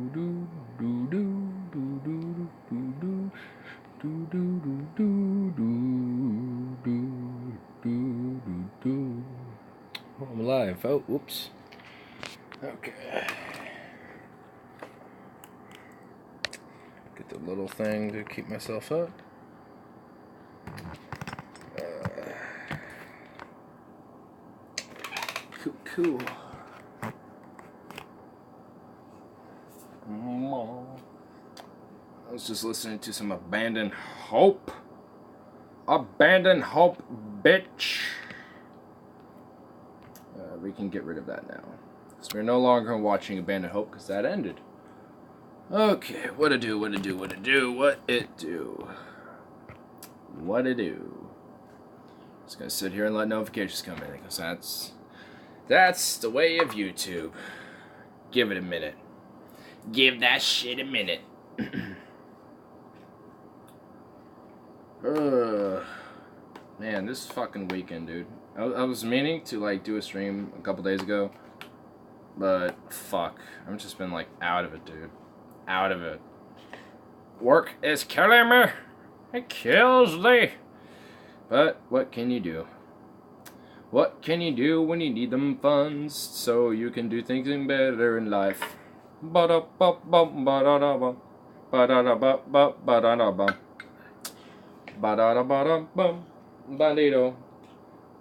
I'm alive. Oh, whoops. Okay. Get the little thing to keep myself up. Cool. I was just listening to some Abandoned Hope. Abandoned Hope, bitch. We can get rid of that now. So we're no longer watching Abandoned Hope because that ended. Okay, what it do? Just gonna sit here and let notifications come in because that's the way of YouTube. Give it a minute. Give that shit a minute. Man, this fucking weekend, dude. I was meaning to like do a stream a couple days ago, but fuck, I've just been like out of it, dude. Out of it. Work is killing me. It kills me. But what can you do? What can you do when you need them funds so you can do things better in life? Ba-da-ba-bum, ba-da-da-bum, ba-da-da-ba-ba, ba-da-da-bum, ba-da-da-ba-da-bum, bandito.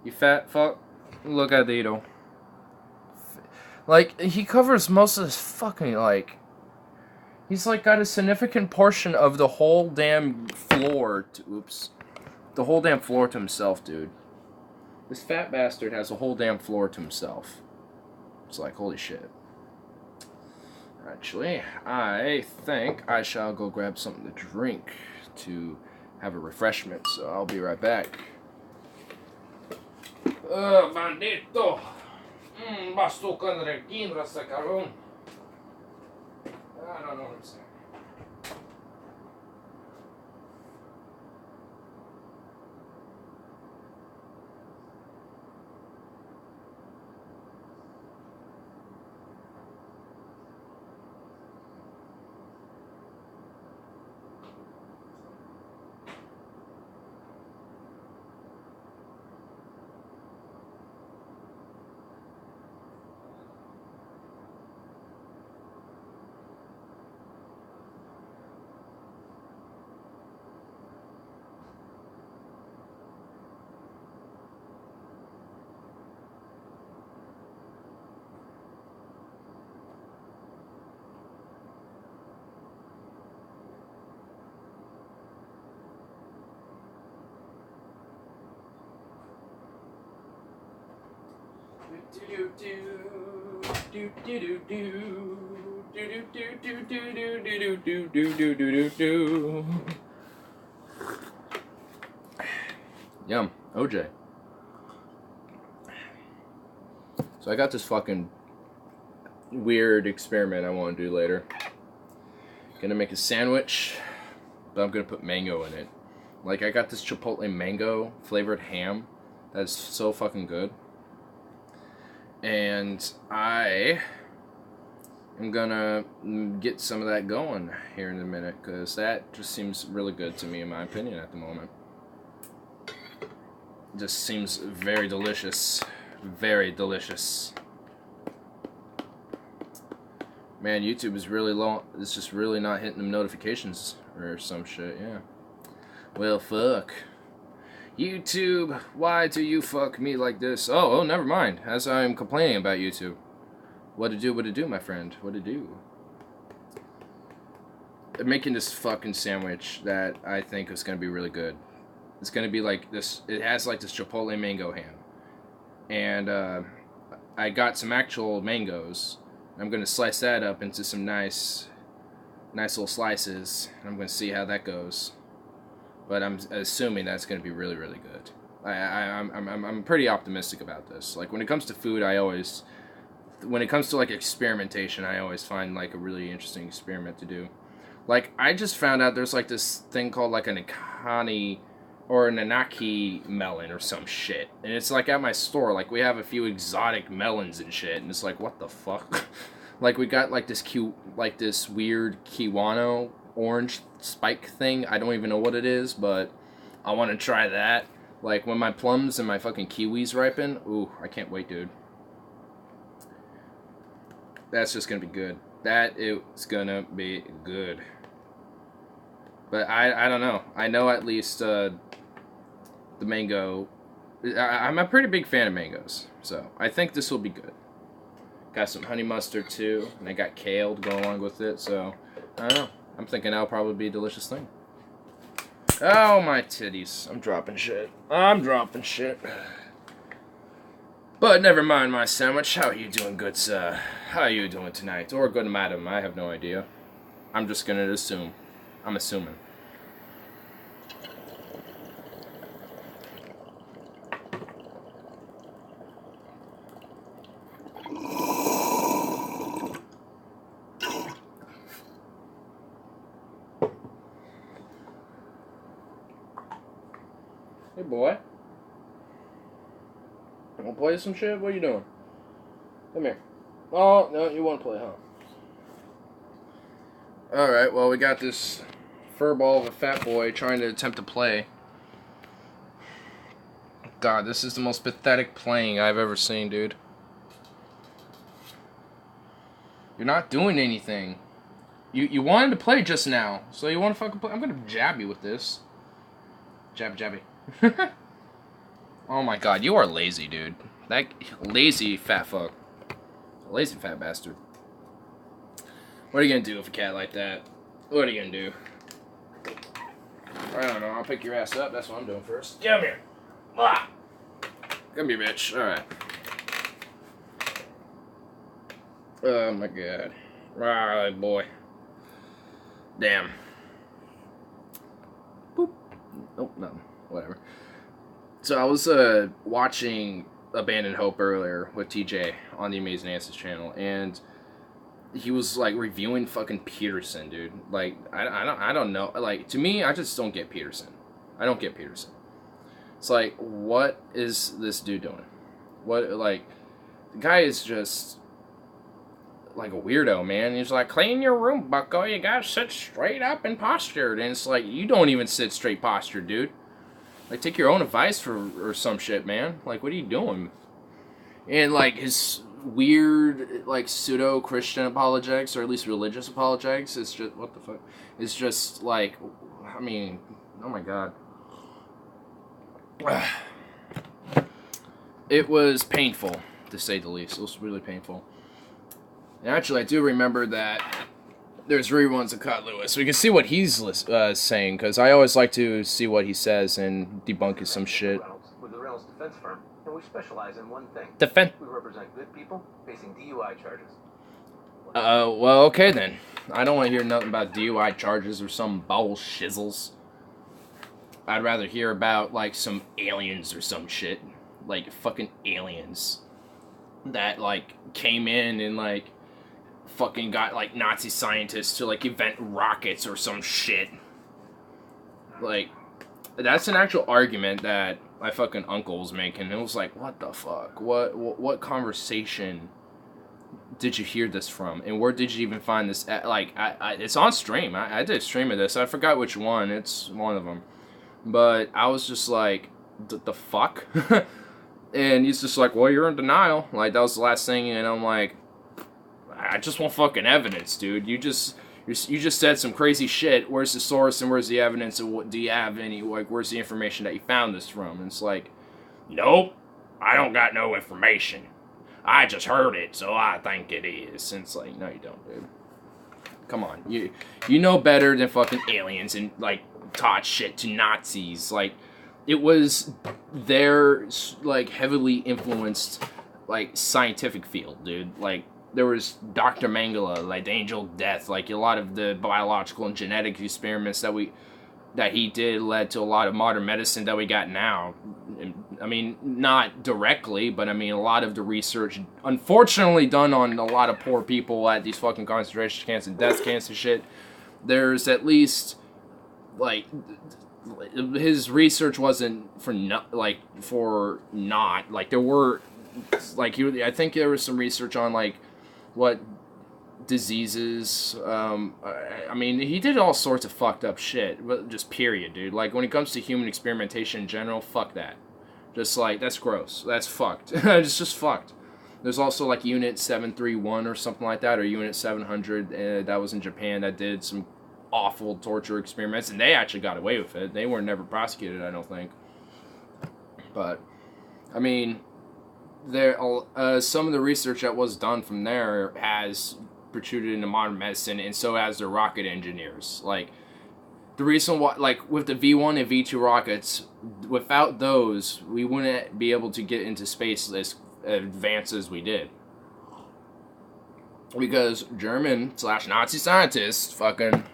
You fat fuck. Look at Dito. Like, he covers most of this fucking, like... He's, like, got a significant portion of the whole damn floor to... Oops. The whole damn floor to himself, dude. This fat bastard has a whole damn floor to himself. It's like, holy shit. Actually, I think I shall go grab something to drink to have a refreshment, so I'll be right back. Bandito! Basto con requin rasacaron. I don't know what I'm saying. Yum, OJ. So I got this fucking weird experiment I want to do later. Gonna make a sandwich, but I'm gonna put mango in it. Like, I got this Chipotle mango flavored ham that's so fucking good. And I am gonna get some of that going here in a minute, because that just seems really good to me, in my opinion, at the moment. It just seems very delicious. Very delicious. Man, YouTube is really long. It's just really not hitting them notifications or some shit, yeah. Well, fuck. YouTube, why do you fuck me like this? Oh, never mind. As I'm complaining about YouTube. What to do, my friend? What to do? I'm making this fucking sandwich that I think is going to be really good. It's going to be like this, it has like this Chipotle mango ham. And I got some actual mangoes. I'm going to slice that up into some nice little slices. I'm going to see how that goes. But I'm assuming that's going to be really, really good. I'm pretty optimistic about this. Like, when it comes to food, when it comes to like experimentation, I always find like a really interesting experiment to do. Like, I just found out there's like this thing called like an Akani or an Anaki melon or some shit. And it's like at my store, like we have a few exotic melons and shit. And it's like, what the fuck? Like, we got like this weird Kiwano orange spike thing. I don't even know what it is, but I want to try that. Like, when my plums and my fucking kiwis ripen, ooh, I can't wait, dude. That's just gonna be good. That is gonna be good. But I don't know. I know at least the mango. I'm a pretty big fan of mangoes, so I think this will be good. Got some honey mustard too, and I got kale to go along with it. So I don't know. I'm thinking that'll probably be a delicious thing. Oh, my titties. I'm dropping shit. But never mind my sandwich. How are you doing, good sir? How are you doing tonight? Or good madam, I have no idea. I'm just gonna assume. I'm assuming. Hey, boy. You wanna play some shit? What are you doing? Come here. Oh, no, you wanna play, huh? Alright, well, we got this furball of a fat boy trying to attempt to play. God, this is the most pathetic playing I've ever seen, dude. You're not doing anything. You wanted to play just now, so you want to fucking play? I'm gonna jab you with this. Jabby. Oh my god, you are lazy, dude. That lazy fat fuck. Lazy fat bastard. What are you gonna do with a cat like that? What are you gonna do? I don't know, I'll pick your ass up. That's what I'm doing first. Come here. Ah! Come here, bitch. Alright. Oh my god. Alright, boy. Damn. Boop. Nope, nothing. Whatever. So I was watching Abandoned Hope earlier with TJ on the Amazing Answers channel, and he was like reviewing fucking Peterson, dude. Like I don't know. Like, to me, I just don't get Peterson. I don't get Peterson. It's like, what is this dude doing? What, like, the guy is just like a weirdo, man. He's like, clean your room, bucko. You gotta sit straight up and postured. And it's like, you don't even sit straight postured, dude. Like, take your own advice or some shit, man. Like, what are you doing? And, like, his weird, like, pseudo-Christian apologetics, or at least religious apologetics, is just, what the fuck? It's just, like, I mean, oh my god. It was painful, to say the least. It was really painful. And actually, I do remember that there's reruns of Cut Lewis. We can see what he's saying, because I always like to see what he says and debunk some shit. With the Reynolds defense firm, and we specialize in one thing. We represent good people facing DUI charges. Well, okay then. I don't want to hear nothing about DUI charges or some bowel shizzles. I'd rather hear about, like, some aliens or some shit. Like, fucking aliens. That, like, came in and, like, fucking got, like, Nazi scientists to, like, invent rockets or some shit. Like, that's an actual argument that my fucking uncle was making. It was like, what the fuck? What conversation did you hear this from? And where did you even find this at? Like, it's on stream. I did a stream of this. I forgot which one. It's one of them. But I was just like, the fuck? And he's just like, well, you're in denial. Like, that was the last thing. And I'm like, I just want fucking evidence, dude. You just said some crazy shit. Where's the source and where's the evidence? And what do you have any, like, where's the information that you found this from? And it's like, nope, I don't got no information. I just heard it, so I think it is. And it's like, no, you don't, dude. Come on, you know better than fucking aliens and, like, taught shit to Nazis. Like, it was their, like, heavily influenced, like, scientific field, dude. Like, there was Dr. Mengele, like, the Angel of Death. Like, a lot of the biological and genetic experiments that he did led to a lot of modern medicine that we got now. I mean, not directly, but I mean, a lot of the research, unfortunately, done on a lot of poor people at these fucking concentration camps and death camps and shit. There's at least, like, his research wasn't for not, like, there were, like, I think there was some research on, like, what diseases. I mean, he did all sorts of fucked up shit, but just period, dude. Like, when it comes to human experimentation in general, fuck that. Just like, that's gross. That's fucked. It's just fucked. There's also like Unit 731 or something like that, or Unit 700 that was in Japan that did some awful torture experiments, and they actually got away with it. They were never prosecuted, I don't think. But, I mean, there some of the research that was done from there has protruded into modern medicine, and so has the rocket engineers. Like, the reason why, like, with the V1 and V2 rockets, without those, we wouldn't be able to get into space as advanced as we did. Because German/Nazi scientists fucking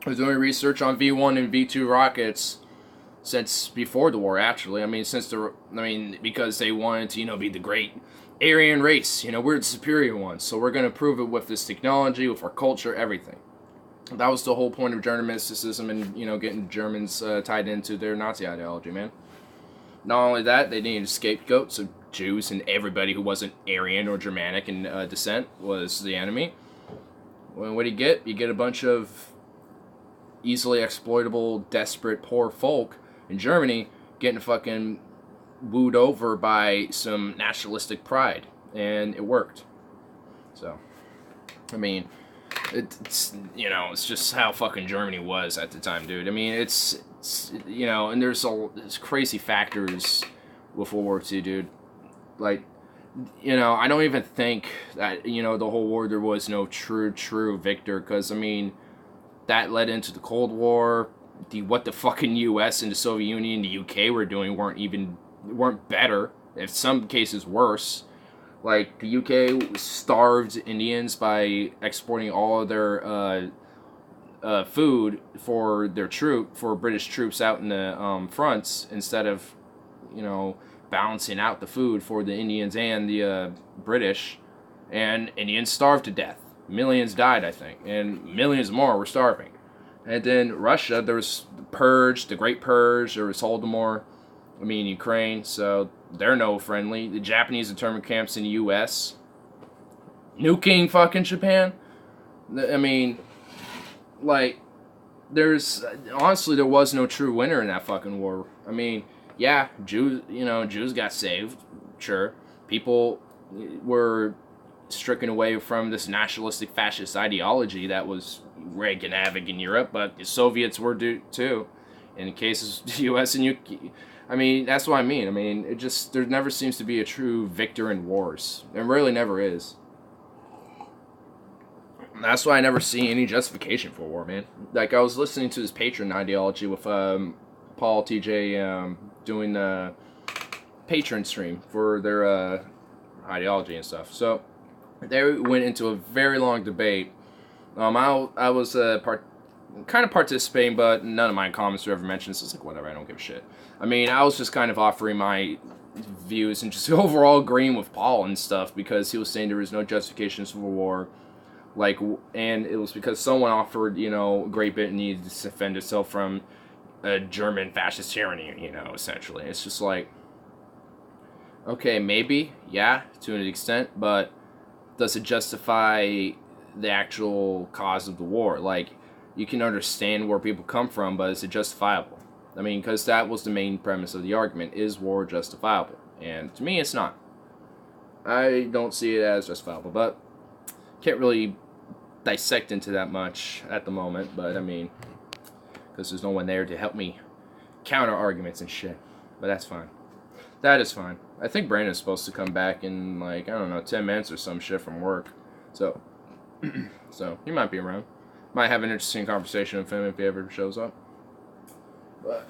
was doing research on V1 and V2 rockets since before the war, actually. Because they wanted to, be the great Aryan race. We're the superior ones, so we're going to prove it with this technology, with our culture, everything. That was the whole point of German mysticism and, getting Germans tied into their Nazi ideology, man. Not only that, they needed scapegoats, so Jews and everybody who wasn't Aryan or Germanic in descent was the enemy. Well, what do you get? You get a bunch of easily exploitable, desperate, poor folk in Germany getting fucking wooed over by some nationalistic pride, and it worked. So, I mean, it's just how fucking Germany was at the time, dude. I mean, it's and there's crazy factors with World War II, dude. Like, I don't even think that, the whole war there was no true victor, because, I mean, that led into the Cold War. What the fucking U.S. and the Soviet Union and the U.K. were doing weren't better. In some cases, worse. Like, the U.K. starved Indians by exporting all of their food for British troops out in the fronts, instead of, balancing out the food for the Indians and the British. And Indians starved to death. Millions died, I think, and millions more were starving. And then Russia, there was the Purge, the Great Purge, there was Holodomor, Ukraine, so they're no friendly. The Japanese internment camps in the U.S. nuking fucking Japan. Honestly, there was no true winner in that fucking war. Yeah, Jews got saved, sure. People were stricken away from this nationalistic fascist ideology that was wreaking havoc in Europe, but the Soviets were too. In cases the U.S. and UK. That's what I mean. There never seems to be a true victor in wars. There really never is. And that's why I never see any justification for war, man. Like, I was listening to this patron ideology with Paul TJ doing the patron stream for their ideology and stuff. So they went into a very long debate. I was kind of participating, but none of my comments were ever mentioned, so it's like, whatever, I don't give a shit. I was just kind of offering my views and just overall agreeing with Paul and stuff, because he was saying there was no justifications for war. And it was because someone offered, Great Britain needed to defend itself from a German fascist tyranny, essentially. It's just like, okay, maybe, yeah, to an extent, but does it justify the actual cause of the war? Like, you can understand where people come from, but is it justifiable? Because that was the main premise of the argument. Is war justifiable? And to me, it's not. I don't see it as justifiable, but can't really dissect into that much at the moment, but because there's no one there to help me counter arguments and shit. But that's fine. That is fine. I think Brandon's supposed to come back in, 10 minutes or some shit from work. So, he might be around. Might have an interesting conversation with him if he ever shows up. But,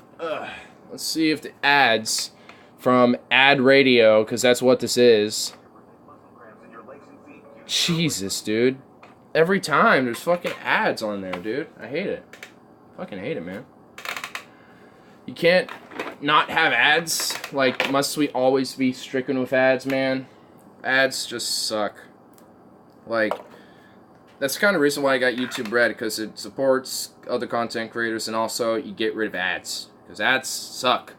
let's see if the ads from Ad Radio, because that's what this is. Jesus, dude. Every time there's fucking ads on there, dude. I hate it. Fucking hate it, man. You can't not have ads. Must we always be stricken with ads, man? Ads just suck. That's the kind of reason why I got YouTube Red, because it supports other content creators, and also you get rid of ads, because ads suck.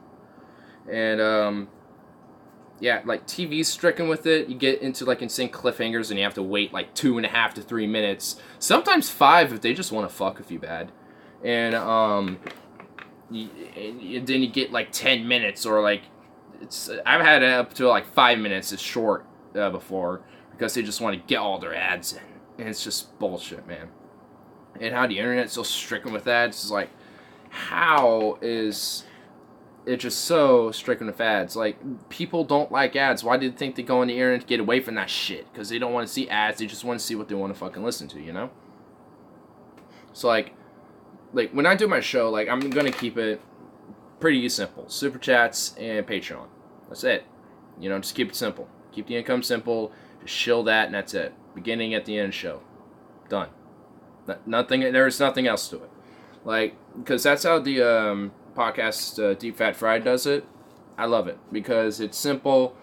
And yeah, like TV's stricken with it. You get into like insane cliffhangers and you have to wait like 2.5 to 3 minutes, sometimes 5 if they just want to fuck with you bad, and then you get like 10 minutes or like I've had it up to like 5 minutes. It's short before because they just want to get all their ads in, and it's just bullshit, man. And how the internet's so stricken with ads is like, how is it's just so stricken with ads. Like, people don't like ads. Why do they think they go on the internet to get away from that shit? Because they don't want to see ads. They just want to see what they want to fucking listen to, you know? So, like when I do my show, like, I'm going to keep it pretty simple. Super Chats and Patreon. That's it. You know, just keep it simple. Keep the income simple. Just shill that, and that's it. Beginning at the end show. Done. Nothing. There's nothing else to it. Like, because that's how the podcast Deep Fat Fried does it. I love it because it's simple,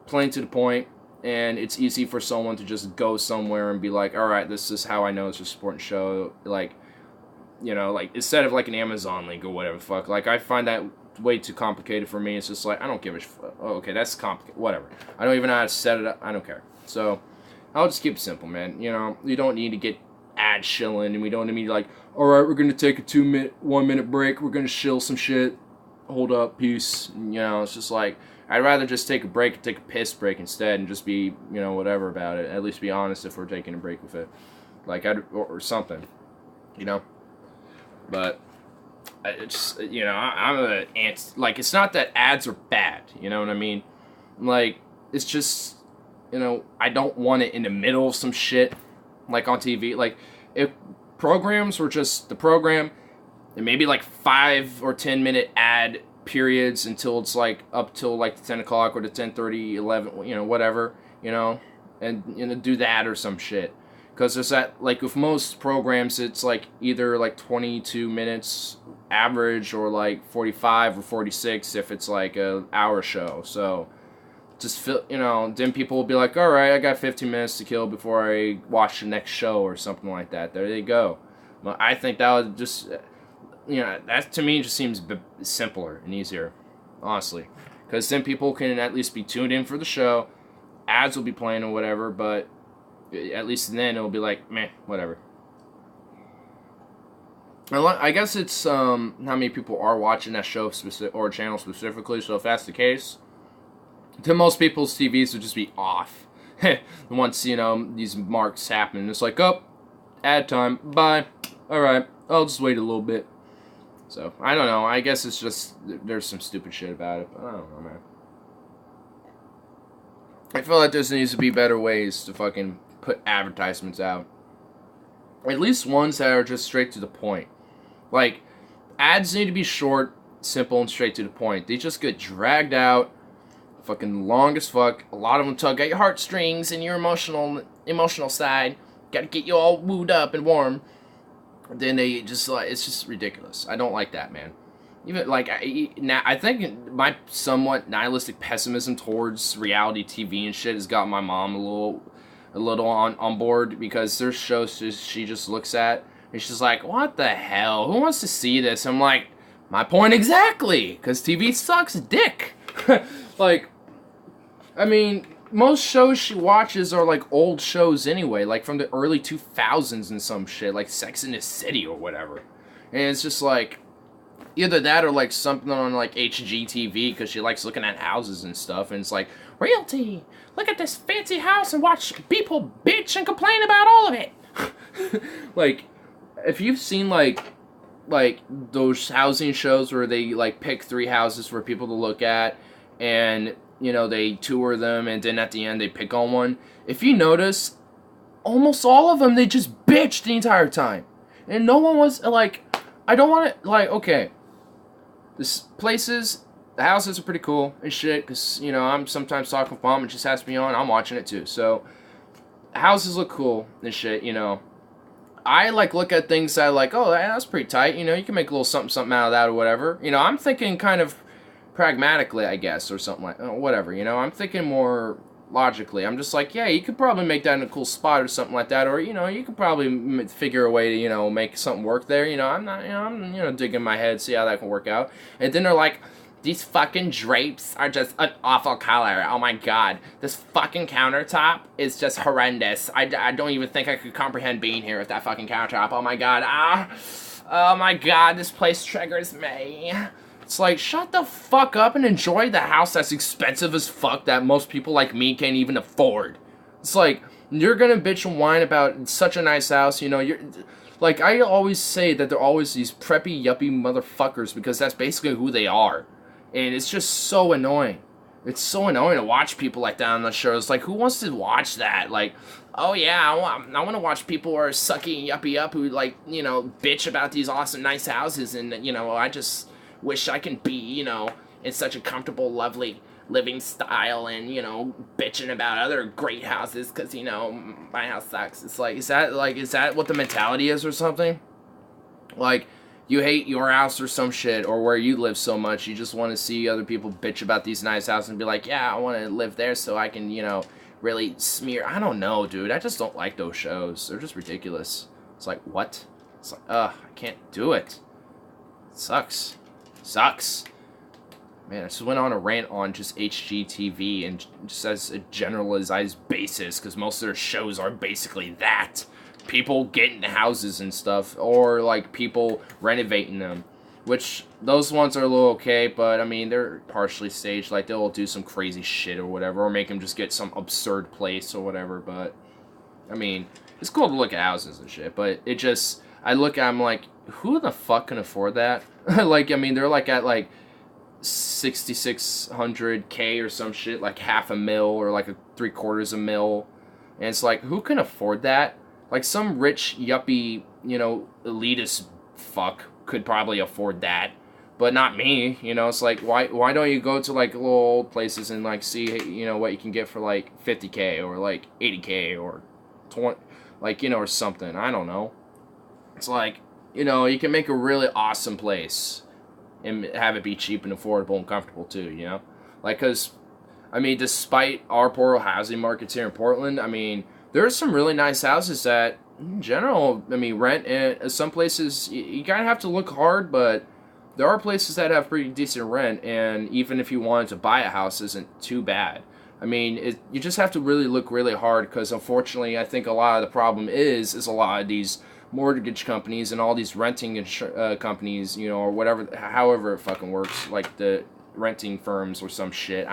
plain to the point, and it's easy for someone to just go somewhere and be like, all right, this is how I know it's a sporting show. Like, you know, like, instead of like an Amazon link or whatever the fuck, like, I find that way too complicated for me. It's just like, I don't give a fuck. Oh, okay, that's complicated. Whatever. I don't even know how to set it up. I don't care. So I'll just keep it simple, man. You know, you don't need to get ad shilling, and we don't need like, all right, we're gonna take a 1 minute break. We're gonna shill some shit. Hold up, peace. You know, it's just like, I'd rather just take a break and take a piss break instead, and just be, you know, whatever about it. At least be honest if we're taking a break with it, like or something, you know. But it's, you know, I'm a like, it's not that ads are bad, you know what I mean? Like, it's just, you know, I don't want it in the middle of some shit, like on TV. Like, if programs were just the program, and maybe like 5 or 10 minute ad periods until it's like up till like 10 o'clock or to 10:30, 11, you know, whatever, you know, and, you know, do that or some shit. Because there's that, like, with most programs, it's like either like 22 minutes average or like 45 or 46 if it's like an hour show. So just feel, you know, then people will be like, all right, I got 15 minutes to kill before I watch the next show or something like that. There they go. Well, I think that would just, you know, that to me just seems simpler and easier, honestly. Because then people can at least be tuned in for the show. Ads will be playing or whatever, but at least then it'll be like, meh, whatever. I guess it's how many people are watching that show or channel specifically. So if that's the case, to most people's TVs would just be off. Once, you know, these marks happen, it's like, oh, ad time, bye. All right, I'll just wait a little bit. So I don't know. I guess it's just there's some stupid shit about it, but I don't know, man. I feel like there needs to be better ways to fucking put advertisements out. At least ones that are just straight to the point. Like, ads need to be short, simple, and straight to the point. They just get dragged out, fucking long as fuck. A lot of them tug at your heartstrings and your emotional side. Gotta get you all wooed up and warm. Then they just, like, it's just ridiculous. I don't like that, man. Even, like, I think my somewhat nihilistic pessimism towards reality TV and shit has got my mom a little on board, because there's shows she just looks at and she's like, what the hell? Who wants to see this? I'm like, my point exactly, because TV sucks dick. Like, I mean, most shows she watches are like old shows anyway, like from the early 2000s and some shit, like Sex and the City or whatever. And it's just like, either that or like something on like HGTV, because she likes looking at houses and stuff, and it's like, realty, look at this fancy house and watch people bitch and complain about all of it. Like, if you've seen like those housing shows where they like pick 3 houses for people to look at, and, you know, they tour them, and then at the end they pick on one, if you notice, almost all of them, they just bitch the entire time. And no one was like, I don't want to, like, okay, the houses are pretty cool and shit, because, you know, I'm sometimes talking with mom and just has to be on, I'm watching it too, so houses look cool and shit, you know. I like look at things that I like, oh, that's pretty tight, you know, you can make a little something out of that or whatever, you know. I'm thinking kind of pragmatically, I guess, or something like, whatever, you know. I'm thinking more logically. I'm just like, yeah, you could probably make that in a cool spot or something like that, or, you know, you could probably figure a way to, you know, make something work there, you know. I'm not, you know, I'm, you know, digging my head, see how that can work out. And then they're like, These fucking drapes are just an awful color. Oh my god. This fucking countertop is just horrendous. I don't even think I could comprehend being here with that fucking countertop. Oh my god. Oh my god, this place triggers me. It's like, shut the fuck up and enjoy the house that's expensive as fuck that most people like me can't even afford. It's like, you're gonna bitch and whine about such a nice house, you know, you're... Like, I always say that they're always these preppy, yuppie motherfuckers because that's basically who they are. And it's just so annoying. It's so annoying to watch people like that on the shows. Like, who wants to watch that? Like, oh yeah, I want to watch people who are sucky and yuppie up who, like, you know, bitch about these awesome, nice houses. And, you know, I just wish I can be, you know, in such a comfortable, lovely living style and, you know, bitching about other great houses because, you know, my house sucks. It's like, is that what the mentality is or something? Like, you hate your house or some shit, or where you live so much, you just want to see other people bitch about these nice houses and be like, yeah, I want to live there so I can, you know, really smear. I don't know, dude. I just don't like those shows. They're just ridiculous. It's like, what? It's like, I can't do it. It sucks. Sucks. Man, I just went on a rant on just HGTV and just as a generalized basis, because most of their shows are basically that. People getting houses and stuff, or like people renovating them, which those ones are a little okay, but I mean they're partially staged. Like they'll do some crazy shit or whatever, or make them just get some absurd place or whatever. But I mean, it's cool to look at houses and shit, but it just I'm like, who the fuck can afford that? Like I mean they're like at like 6,600K or some shit, like $500,000 or like a $750,000, and it's like, who can afford that? Like, some rich, yuppie, you know, elitist fuck could probably afford that. But not me, you know, it's like, why don't you go to, like, little old places and, like, see, you know, what you can get for, like, 50K or, like, 80K or 20, like, you know, or something. I don't know. It's like, you know, you can make a really awesome place and have it be cheap and affordable and comfortable, too, you know? Like, because, I mean, despite our poor housing markets here in Portland, I mean, there are some really nice houses that, in general, I mean, rent in some places, you kind of have to look hard, but there are places that have pretty decent rent, and even if you wanted to buy a house, isn't too bad. I mean, you just have to really look really hard, because unfortunately, I think a lot of the problem is a lot of these mortgage companies and all these renting companies, you know, or whatever, however it fucking works, like the renting firms or some shit.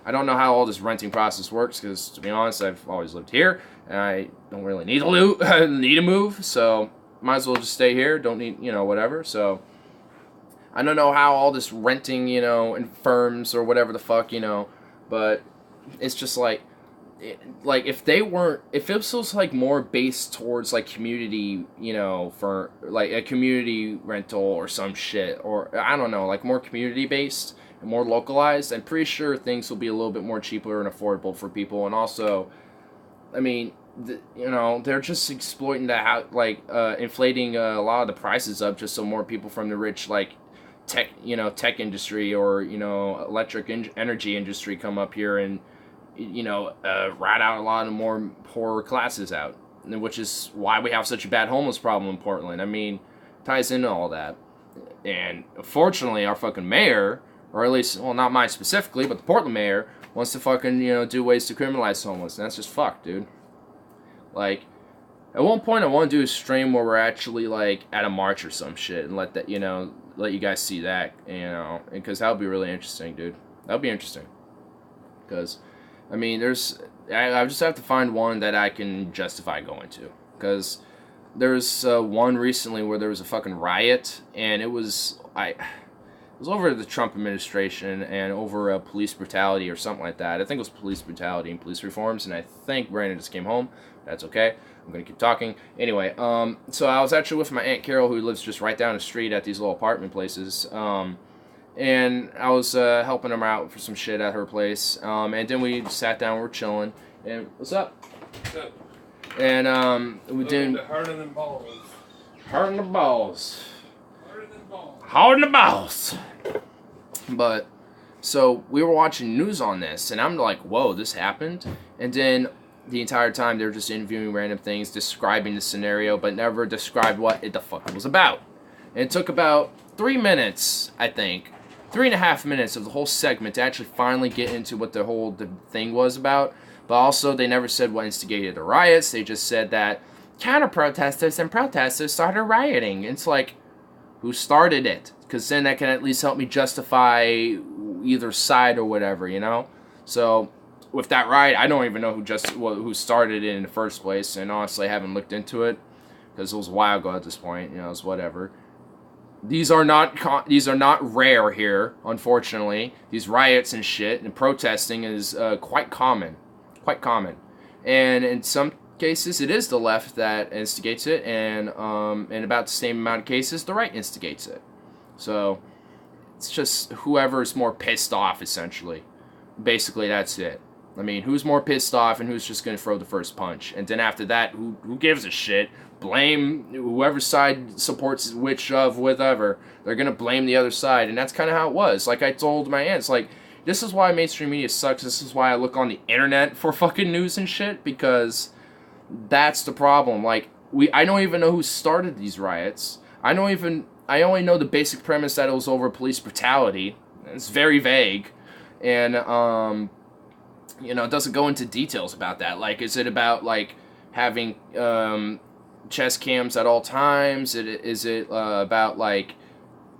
I don't know how all this renting process works, because to be honest, I've always lived here, and I don't really need to move, so might as well just stay here. Don't need, you know, whatever. So I don't know how all this renting, you know, in firms or whatever the fuck, you know, but it's just like if it was like more based towards like community, you know, for like a community rental or some shit, or I don't know, like more community based and more localized, I'm pretty sure things will be a little bit more cheaper and affordable for people. And also, I mean, you know, they're just exploiting that, like inflating a lot of the prices up just so more people from the rich, like tech industry or, you know, electric energy industry come up here and, you know, rat out a lot of more poorer classes out, which is why we have such a bad homeless problem in Portland. I mean, ties into all that. And fortunately, our fucking mayor, or at least, well, not mine specifically, but the Portland mayor, wants to fucking, you know, do ways to criminalize homeless. And that's just fucked, dude. Like, at one point I want to do a stream where we're actually, like, at a march or some shit and let you guys see that, you know, because that would be really interesting, dude. That would be interesting. Because, I mean, I just have to find one that I can justify going to. Because there's one recently where there was a fucking riot, and it was over the Trump administration and over police brutality or something like that. I think it was police brutality and police reforms, and I think Brandon just came home. That's okay. I'm going to keep talking. Anyway, so I was actually with my Aunt Carol, who lives just right down the street at these little apartment places, and I was helping her out for some shit at her place, and then we sat down, we were chilling, and what's up? What's up? And we did Harder than balls. Harder than balls. Harder than balls. Harder than balls. But, so, we were watching news on this, and I'm like, whoa, this happened? And then, the entire time, they were just interviewing random things, describing the scenario, but never described what it the fuck it was about. And it took about 3 minutes, I think, 3.5 minutes of the whole segment to actually finally get into what the thing was about. But also, they never said what instigated the riots. They just said that counter-protesters and protesters started rioting. It's like, who started it? Because then that can at least help me justify either side or whatever, you know? So, with that riot, I don't even know who started it in the first place. And honestly, I haven't looked into it. Because it was a while ago at this point, you know, it's whatever. These are not rare here, unfortunately. These riots and shit and protesting is quite common. And in some cases, it is the left that instigates it, and in about the same amount of cases, the right instigates it. So it's just whoever's more pissed off, essentially. Basically, that's it. I mean, who's more pissed off and who's just going to throw the first punch? And then after that, who gives a shit? Blame whoever side supports which of whatever. They're going to blame the other side. And that's kind of how it was. Like I told my aunt, it's like, this is why mainstream media sucks. This is why I look on the internet for fucking news and shit. Because that's the problem. Like, I don't even know who started these riots. I only know the basic premise that it was over police brutality. It's very vague. And, you know, it doesn't go into details about that. Like, is it about, like, having chest cams at all times? Is it about, like,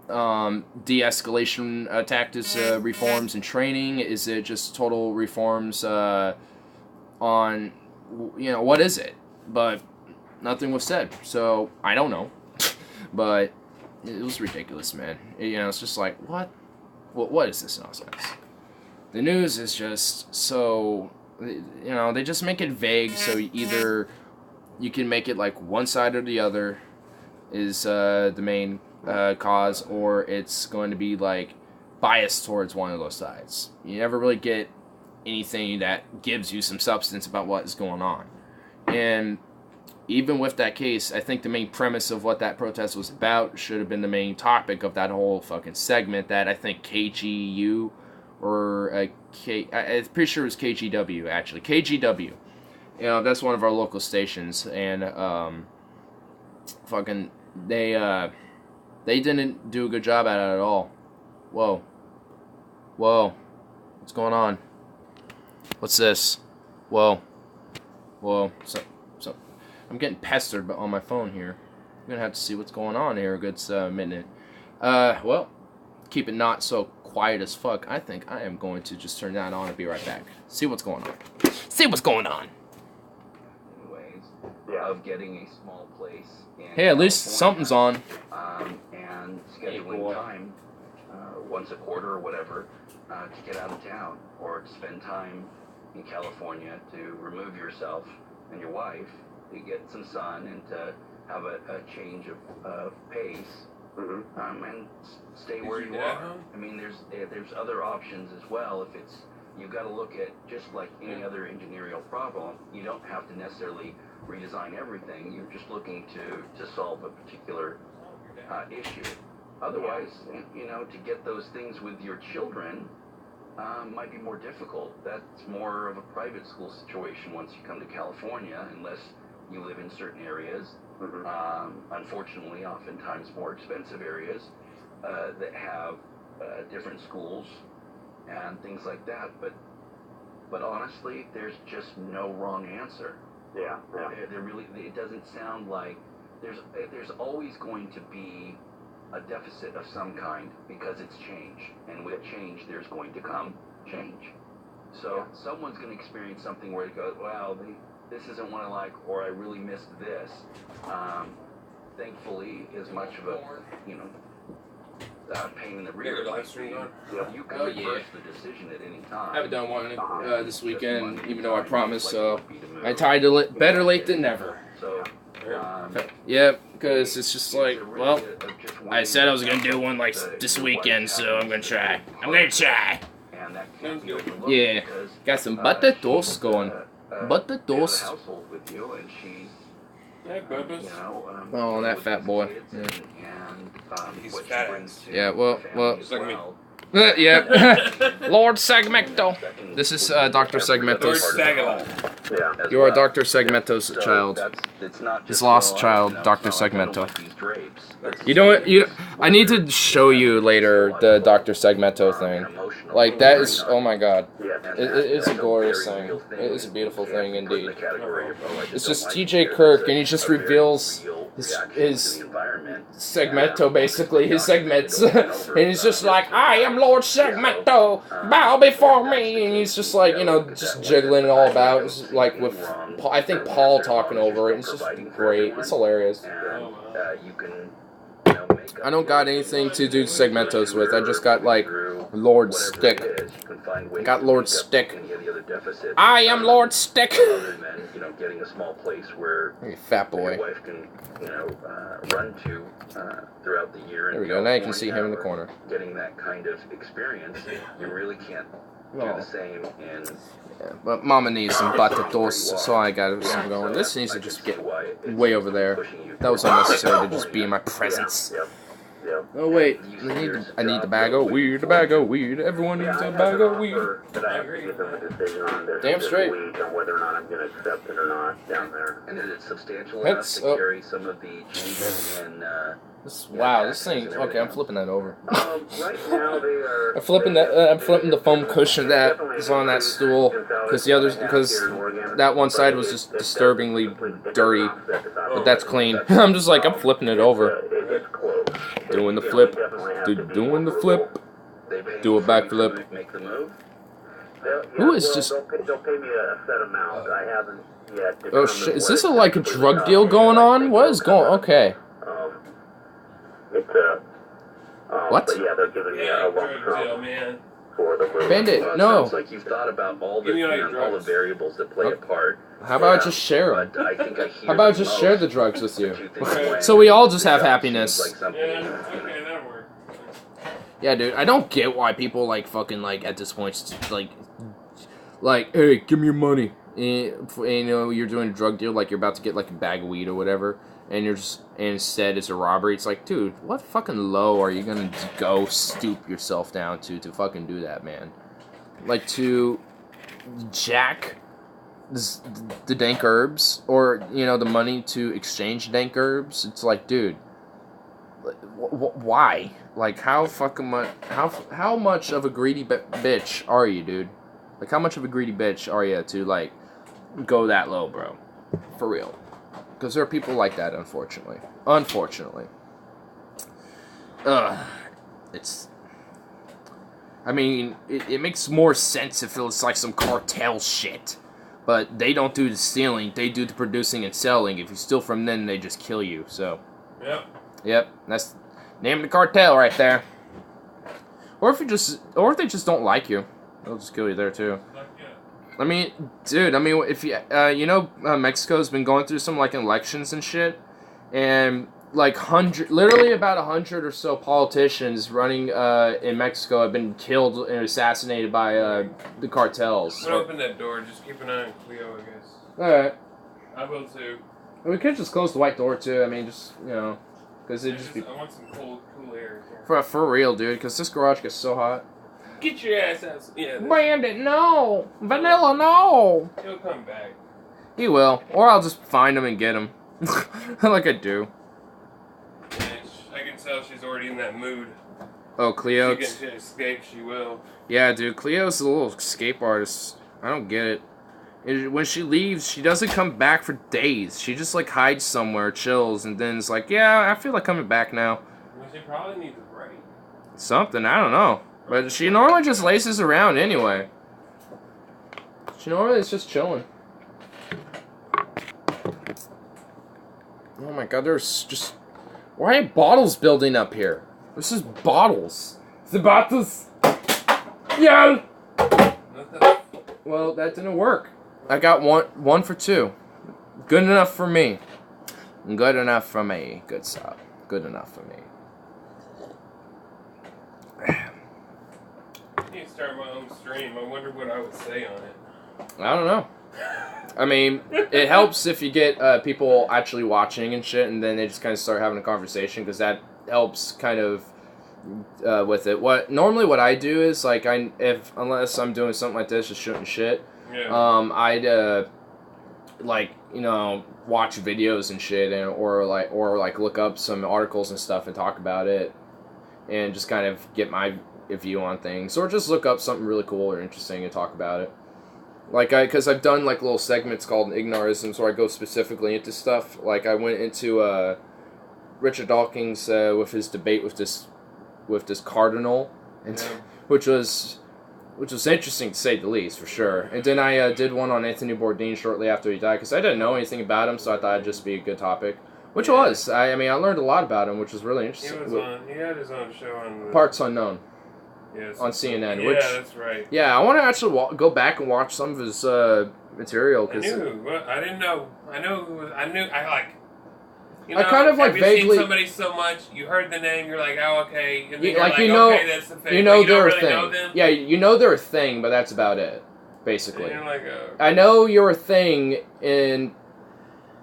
de-escalation tactics, reforms and training? Is it just total reforms on, you know, what is it? But nothing was said, so I don't know. But it was ridiculous, man. You know, it's just like, what is this nonsense? The news is just so, you know, they just make it vague, so either you can make it like one side or the other is the main cause, or it's going to be like biased towards one of those sides. You never really get anything that gives you some substance about what is going on. And even with that case, I think the main premise of what that protest was about should have been the main topic of that whole fucking segment that I think KGU or I'm pretty sure it was KGW, actually. KGW. You know, that's one of our local stations, and fucking they didn't do a good job at it at all. Whoa, what's going on? What's this? Whoa, so I'm getting pestered on my phone here. I'm gonna have to see what's going on here a good minute. Well, keep it not so quiet as fuck. I think I am going to just turn that on and be right back. See what's going on. Ways of getting a small place. Hey, at least something's on. And scheduling time once a quarter or whatever to get out of town or to spend time in California to remove yourself and your wife to get some sun and to have a change of pace. And stay where you are. I mean, there's other options as well. If it's, you've got to look at, just like any other engineering problem, you don't have to necessarily redesign everything. You're just looking to solve a particular issue. Otherwise, you know, to get those things with your children might be more difficult. That's more of a private school situation once you come to California, unless you live in certain areas. Unfortunately, oftentimes more expensive areas that have different schools and things like that. But honestly, there's just no wrong answer. Yeah. There really, it doesn't sound like there's always going to be a deficit of some kind because it's change, and with change, there's going to come change. So someone's going to experience something where it goes, wow, this isn't what I like, or I really missed this. Thankfully, as much of a, you know, pain in the rear, you can reverse the decision at any time. I haven't done one this weekend, even though I promised, so I tied it better late than never. So, yeah, because it's just like, well, I said I was going to do one like this weekend, so I'm going to try. Yeah, got some butter toast going. Butter toast. Oh, that fat boy. Yeah. He's fat ass. Yeah, well. Just like me. Yep. Lord Segmento. This is Dr. Lord Segmento's. Sagalon. Yeah, You are Dr. Segmento's child. It's not His just, lost well, child, you know, Dr. it's not like I don't Segmento. like these drapes. That's You know what? I need to show you later the Dr. Segmento thing. Like, that is, oh my god. It's a glorious thing. It is a beautiful thing indeed. It's just TJ Kirk, and he just reveals his Segmento, basically, his segments. And he's just like, I am Lord Segmento, bow before me. And he's just like, you know, just jiggling it all about. It's like with, I think Paul talking over it. It's just great. It's hilarious. I don't got anything to do segmentos with. I just got like Lord Stick. I got Lord Stick. I am Lord Stick. Other than, you know, getting a small place where You fat boy. your wife can, you know, run to throughout the year. There we go. Now you can see him in the corner. Getting that kind of experience, you really can't do the same in. Yeah, but Mama needs some batatos, so I got some going. This needs to just get way over there. That was unnecessary to just be in my presence. Oh wait, I need the bag of weed, the bag of weed. Everyone needs a bag of weed. Damn straight. Whether or not I'm going to accept it or not down there. And is it substantial Heads enough to up. carry some of the changes in, Wow, this thing. Okay, I'm flipping that over. right now they are... I'm flipping the foam cushion that is on that stool because that one side was just disturbingly dirty, but that's clean. I'm just like, I'm flipping it over. Doing the flip, doing the flip, do a backflip. Make the move. Who is just? They'll pay me a set amount. I haven't yet. Oh shit! Is this like a drug deal going on? What is going? Okay. It's What? But yeah, they're giving me Yeah, a lump drug deal, sum man. for the move. Bandit, no. Sounds like you've thought about all the, Give me all your all the drugs. variables that play a part. How about just share them? But I think I hear How about the just share most the drugs with you? two things. So we all just have Seems happiness. like something, Yeah, okay, that'll work. Yeah, dude. I don't get why people like fucking like at this point just, like, hey, give me your money. And, you know, you're doing a drug deal, like you're about to get like a bag of weed or whatever, and instead it's a robbery. It's like, dude, what fucking low are you gonna go stoop yourself down to fucking do that, man? Like to jack the dank herbs, or you know, the money to exchange dank herbs. It's like, dude, why? Like, how fucking much? How much of a greedy bitch are you, dude? Like, how much of a greedy bitch are you to like go that low, bro? For real. Because there are people like that, unfortunately. Unfortunately. It's... I mean, it makes more sense if it was like some cartel shit. But they don't do the stealing, they do the producing and selling. If you steal from them, they just kill you, so... Yep. Yep, that's name of the cartel right there. Or if they just don't like you, they'll just kill you there too. Like, yeah. I mean, dude, if you, Mexico's been going through some, like, elections and shit, and, like, literally about 100 or so politicians running, in Mexico have been killed and assassinated by, the cartels. I'm gonna open that door, just keep an eye on Cleo, I guess. Alright. I will too. We could just close the white door, too, I mean, just, you know, because it'd just be... I want some cool air here. For real, dude, because this garage gets so hot. Get your ass out. Yeah, Bandit, no! Vanilla, no! he'll come back. He will. Or I'll just find him and get him. Like I do. Yeah, I can tell she's already in that mood. Oh, Cleo. If she can escape, she will. Yeah, dude. Cleo's a little escape artist. I don't get it. When she leaves, she doesn't come back for days. She just, like, hides somewhere, chills, and then it's like, yeah, I feel like coming back now. Well, she probably needs a break. Something, I don't know. But she normally just laces around anyway. She normally is just chilling. Oh my god, there's just... Why are bottles building up here? This is bottles. The bottles! Yeah! Well, that didn't work. I got one for two. Good enough for me. Good enough for me. Good stuff. Good enough for me. I need to start my own stream. I wonder what I would say on it. I don't know. I mean, it helps if you get people actually watching and shit, and then they just kind of start having a conversation, because that helps kind of with it. What I do is like unless I'm doing something like this, just shooting shit. Yeah. I'd like watch videos and shit, or look up some articles and stuff and talk about it, and just kind of get my view on things, or just look up something really cool or interesting and talk about it. Because I've done like little segments called Ignorisms where I go specifically into stuff. Like I went into Richard Dawkins with his debate with this cardinal, and Yeah. which was interesting to say the least, for sure. And then I did one on Anthony Bourdain shortly after he died, because I didn't know anything about him, so I thought it'd just be a good topic. Which it was. I mean, I learned a lot about him, which was really interesting. He had his own show on Parts Unknown. Yes. On CNN. Yeah, which, that's right. Yeah, I want to actually go back and watch some of his material. I knew. I didn't know. I knew. I like. You I kind of like vaguely seen somebody so much. You heard the name. You're like, oh, okay. And then okay, that's the thing. You know they're really a thing. Know them? Yeah, you know they're a thing, but that's about it, basically. And you're like, I know you're a thing in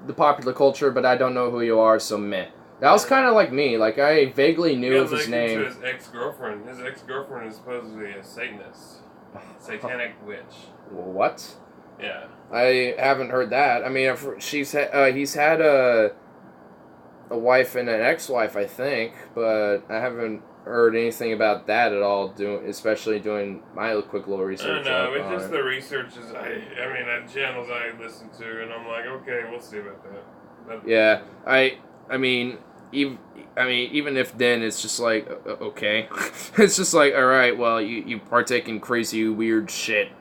the popular culture, but I don't know who you are, so meh. That was kind of like me. Like, I vaguely knew of his name. His ex-girlfriend. His ex-girlfriend is supposedly a Satanist. Satanic witch. What? Yeah. I haven't heard that. I mean, he's had a wife and an ex-wife, I think, but I haven't heard anything about that at all. Especially doing my quick little research. I don't know. It's just the research is. I mean, the channels I listen to, and I'm like, okay, we'll see about that. Yeah, I mean, even if then, it's just like, okay. It's just like, alright, well, you partake in crazy, weird shit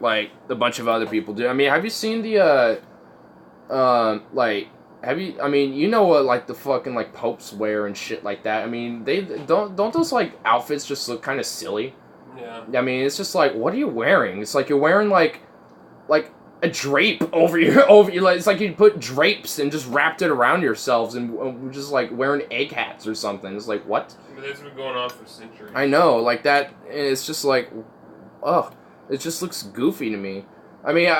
like a bunch of other people do. I mean, have you seen the, I mean, you know what, like, the fucking, like, popes wear and shit like that? I mean, they, don't those, like, outfits just look kind of silly? Yeah. I mean, it's just like, what are you wearing? It's like you're wearing, like, a drape over you, like, it's like you put drapes and just wrapped it around yourselves and just like wearing egg hats or something. It's like, what? But that's been going on for centuries. I know, like that. It's just like, ugh, it just looks goofy to me. I mean,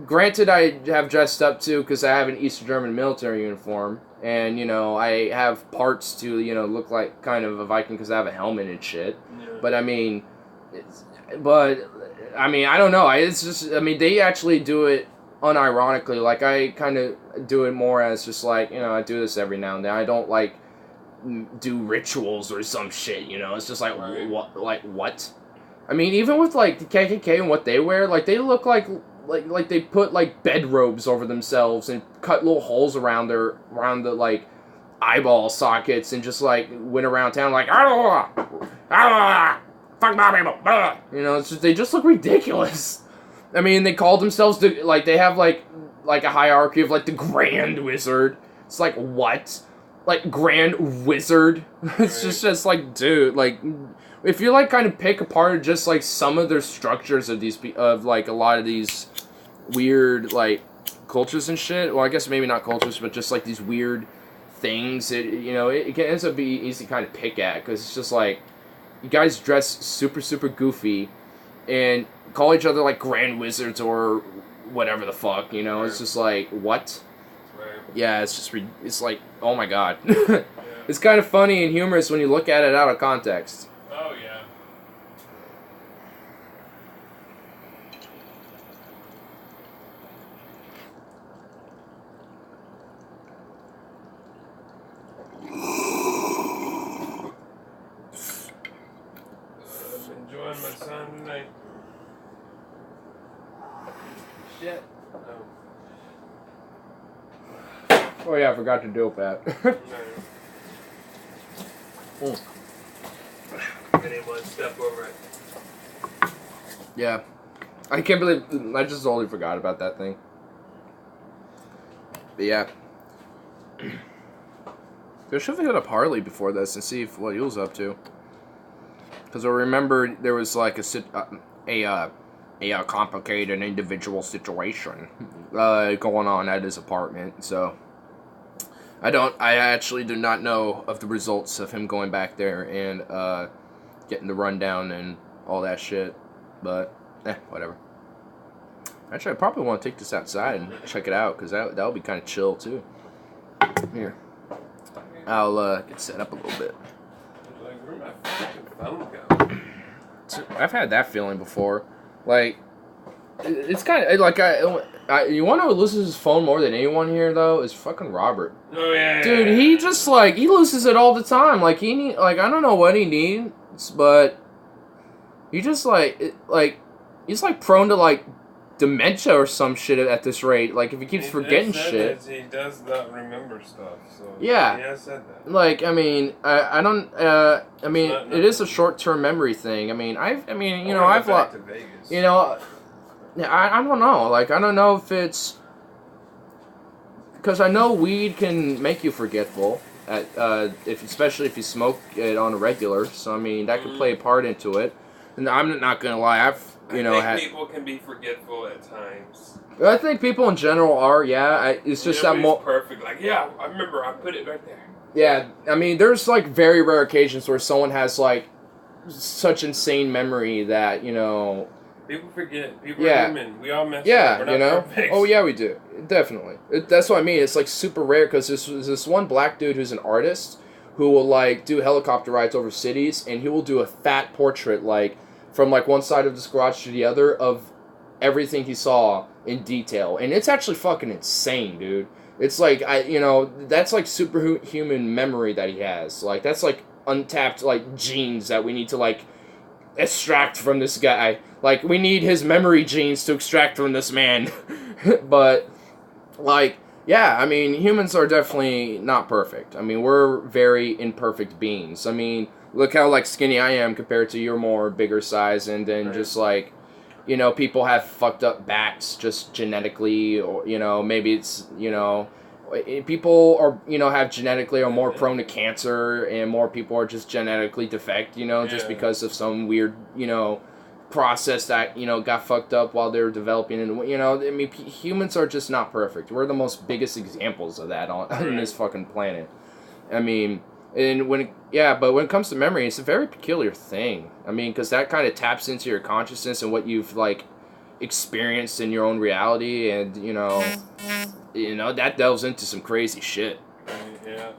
granted, I have dressed up too because I have an East German military uniform, and I have parts to look like kind of a Viking because I have a helmet and shit. Yeah. But I mean, I don't know. It's just, they actually do it unironically. Like, I kind of do it more as just like, I do this every now and then. I don't, like, do rituals or some shit, It's just like, right. What? I mean, even with, like, the KKK and what they wear, like, they look like they put, like, bedrobes over themselves and cut little holes around the, like, eyeball sockets and just, like, went around town like, fuck my people, it's just, they just look ridiculous. I mean, they call themselves they have like a hierarchy of like the Grand Wizard. It's like, what? Like, Grand Wizard? It's just like, dude, like, if you like kind of pick apart just like some of their structures of like a lot of these weird like cultures and shit. Well, I guess maybe not cultures, but just like these weird things. It ends up being easy to kind of pick at because it's just like, you guys dress super, super goofy and call each other, like, Grand Wizards or whatever the fuck, Right. It's just like, what? Right. Yeah, it's just, it's like, oh my god. Yeah. It's kind of funny and humorous when you look at it out of context. Oh, yeah. I'm enjoying my son tonight. Shit. Oh. Oh yeah, I forgot to do that. Been able to step over it. Yeah. I can't believe, I just totally forgot about that thing. But yeah. I should have hit up Harley before this and see what he was up to. Because I remember there was like a complicated individual situation going on at his apartment. So I actually do not know of the results of him going back there and getting the rundown and all that shit. But whatever. Actually, I probably want to take this outside and check it out because that would be kind of chill too. Here, I'll get set up a little bit. Like Where'd my fucking phone go? I've had that feeling before. Like, it's kind of like you want to who loses his phone more than anyone here though is fucking Robert. Oh yeah. Dude, he just like he loses it all the time. Like I don't know what he needs, but he just he's like prone to like dementia or some shit at this rate. Like if he keeps forgetting shit. He does not remember stuff. So yeah. He has said that. Like I mean, I don't. I mean, it is a short-term memory thing. I mean, I've back to Vegas. you know. Yeah, I don't know. Like, I don't know if it's... Because I know weed can make you forgetful, especially if you smoke it on a regular. So, I mean, that could play a part into it. And I'm not going to lie, I think people can be forgetful at times. I think people in general are, yeah. It's just that more... perfect. Like, yeah, I remember, I put it right there. Yeah, I mean, there's, like, very rare occasions where someone has, like, such insane memory that, you know... People forget. People are human. We all mess up. Yeah, We're not perfect. Oh, yeah, we do. Definitely. That's what I mean. It's, like, super rare because this one black dude who's an artist who will, like, do helicopter rides over cities, and he will do a fat portrait, like, from, like, one side of this garage to the other of everything he saw in detail. And it's actually fucking insane, dude. It's, like, that's, like, superhuman memory that he has. Like, that's, like, untapped, like, genes that we need to, like, extract from this guy. Like, we need his memory genes to extract from this man. But, like, yeah, I mean, humans are definitely not perfect. I mean, we're very imperfect beings. I mean, look how, like, skinny I am compared to your more bigger size, and then just, like, you know, people have fucked up backs just genetically, or, you know, maybe it's, you know, people are, you know, have genetically are more prone to cancer, and more people are just genetically defect, you know, just because of some weird, you know, process that, you know, got fucked up while they were developing. And, you know, I mean, humans are just not perfect. We're the most biggest examples of that on this fucking planet. I mean, and but when it comes to memory, it's a very peculiar thing. I mean, because that kind of taps into your consciousness and what you've, like, experienced in your own reality, and, you know, that delves into some crazy shit. Yeah.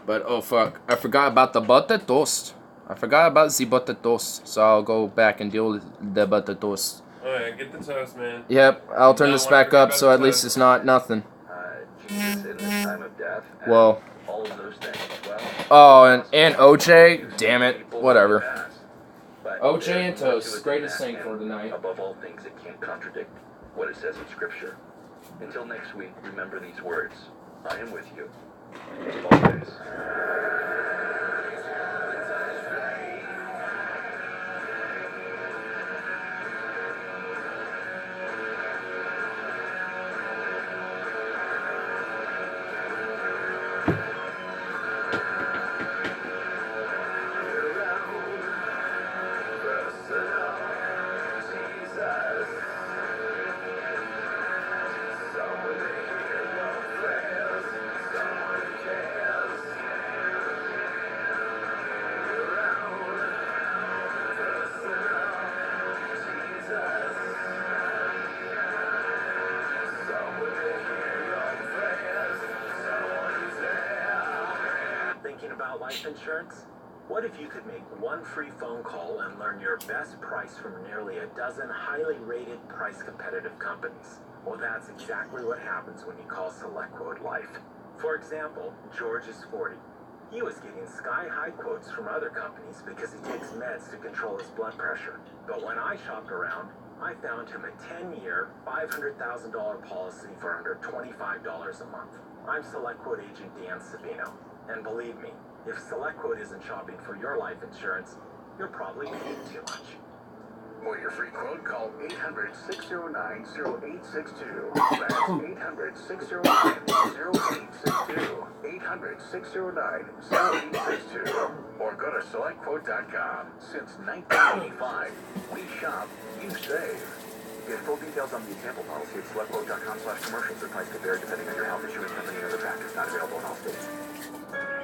But, oh, fuck. I forgot about the butter toast. I forgot about the butter toast, so I'll go back and deal with the butter toast. Oh yeah, get the toast, man. Yep, I'll turn this back up so at least it's not nothing. Jesus in this time of death. Whoa. All of those things. Well, Oh, and OJ? Damn it. Whatever. OJ and toast. Greatest thing for tonight. Above all things, it can't contradict what it says in Scripture. Until next week, remember these words. I am with you. Always. About life insurance? What if you could make one free phone call and learn your best price from nearly a dozen highly rated, price-competitive companies? Well, that's exactly what happens when you call SelectQuote Life. For example, George is 40. He was getting sky-high quotes from other companies because he takes meds to control his blood pressure. But when I shopped around, I found him a 10-year, $500,000 policy for under $25 a month. I'm SelectQuote agent Dan Sabino. And believe me, if SelectQuote isn't shopping for your life insurance, you're probably paying too much. For your free quote, call 800-609-0862. That's 800-609-0862. 800-609-0862. Or go to SelectQuote.com. Since 1985, we shop, you save. Get full details on the example policy at SelectQuote.com/commercials. The price could vary depending on your health, insurance company, and other factors. Not available in all states.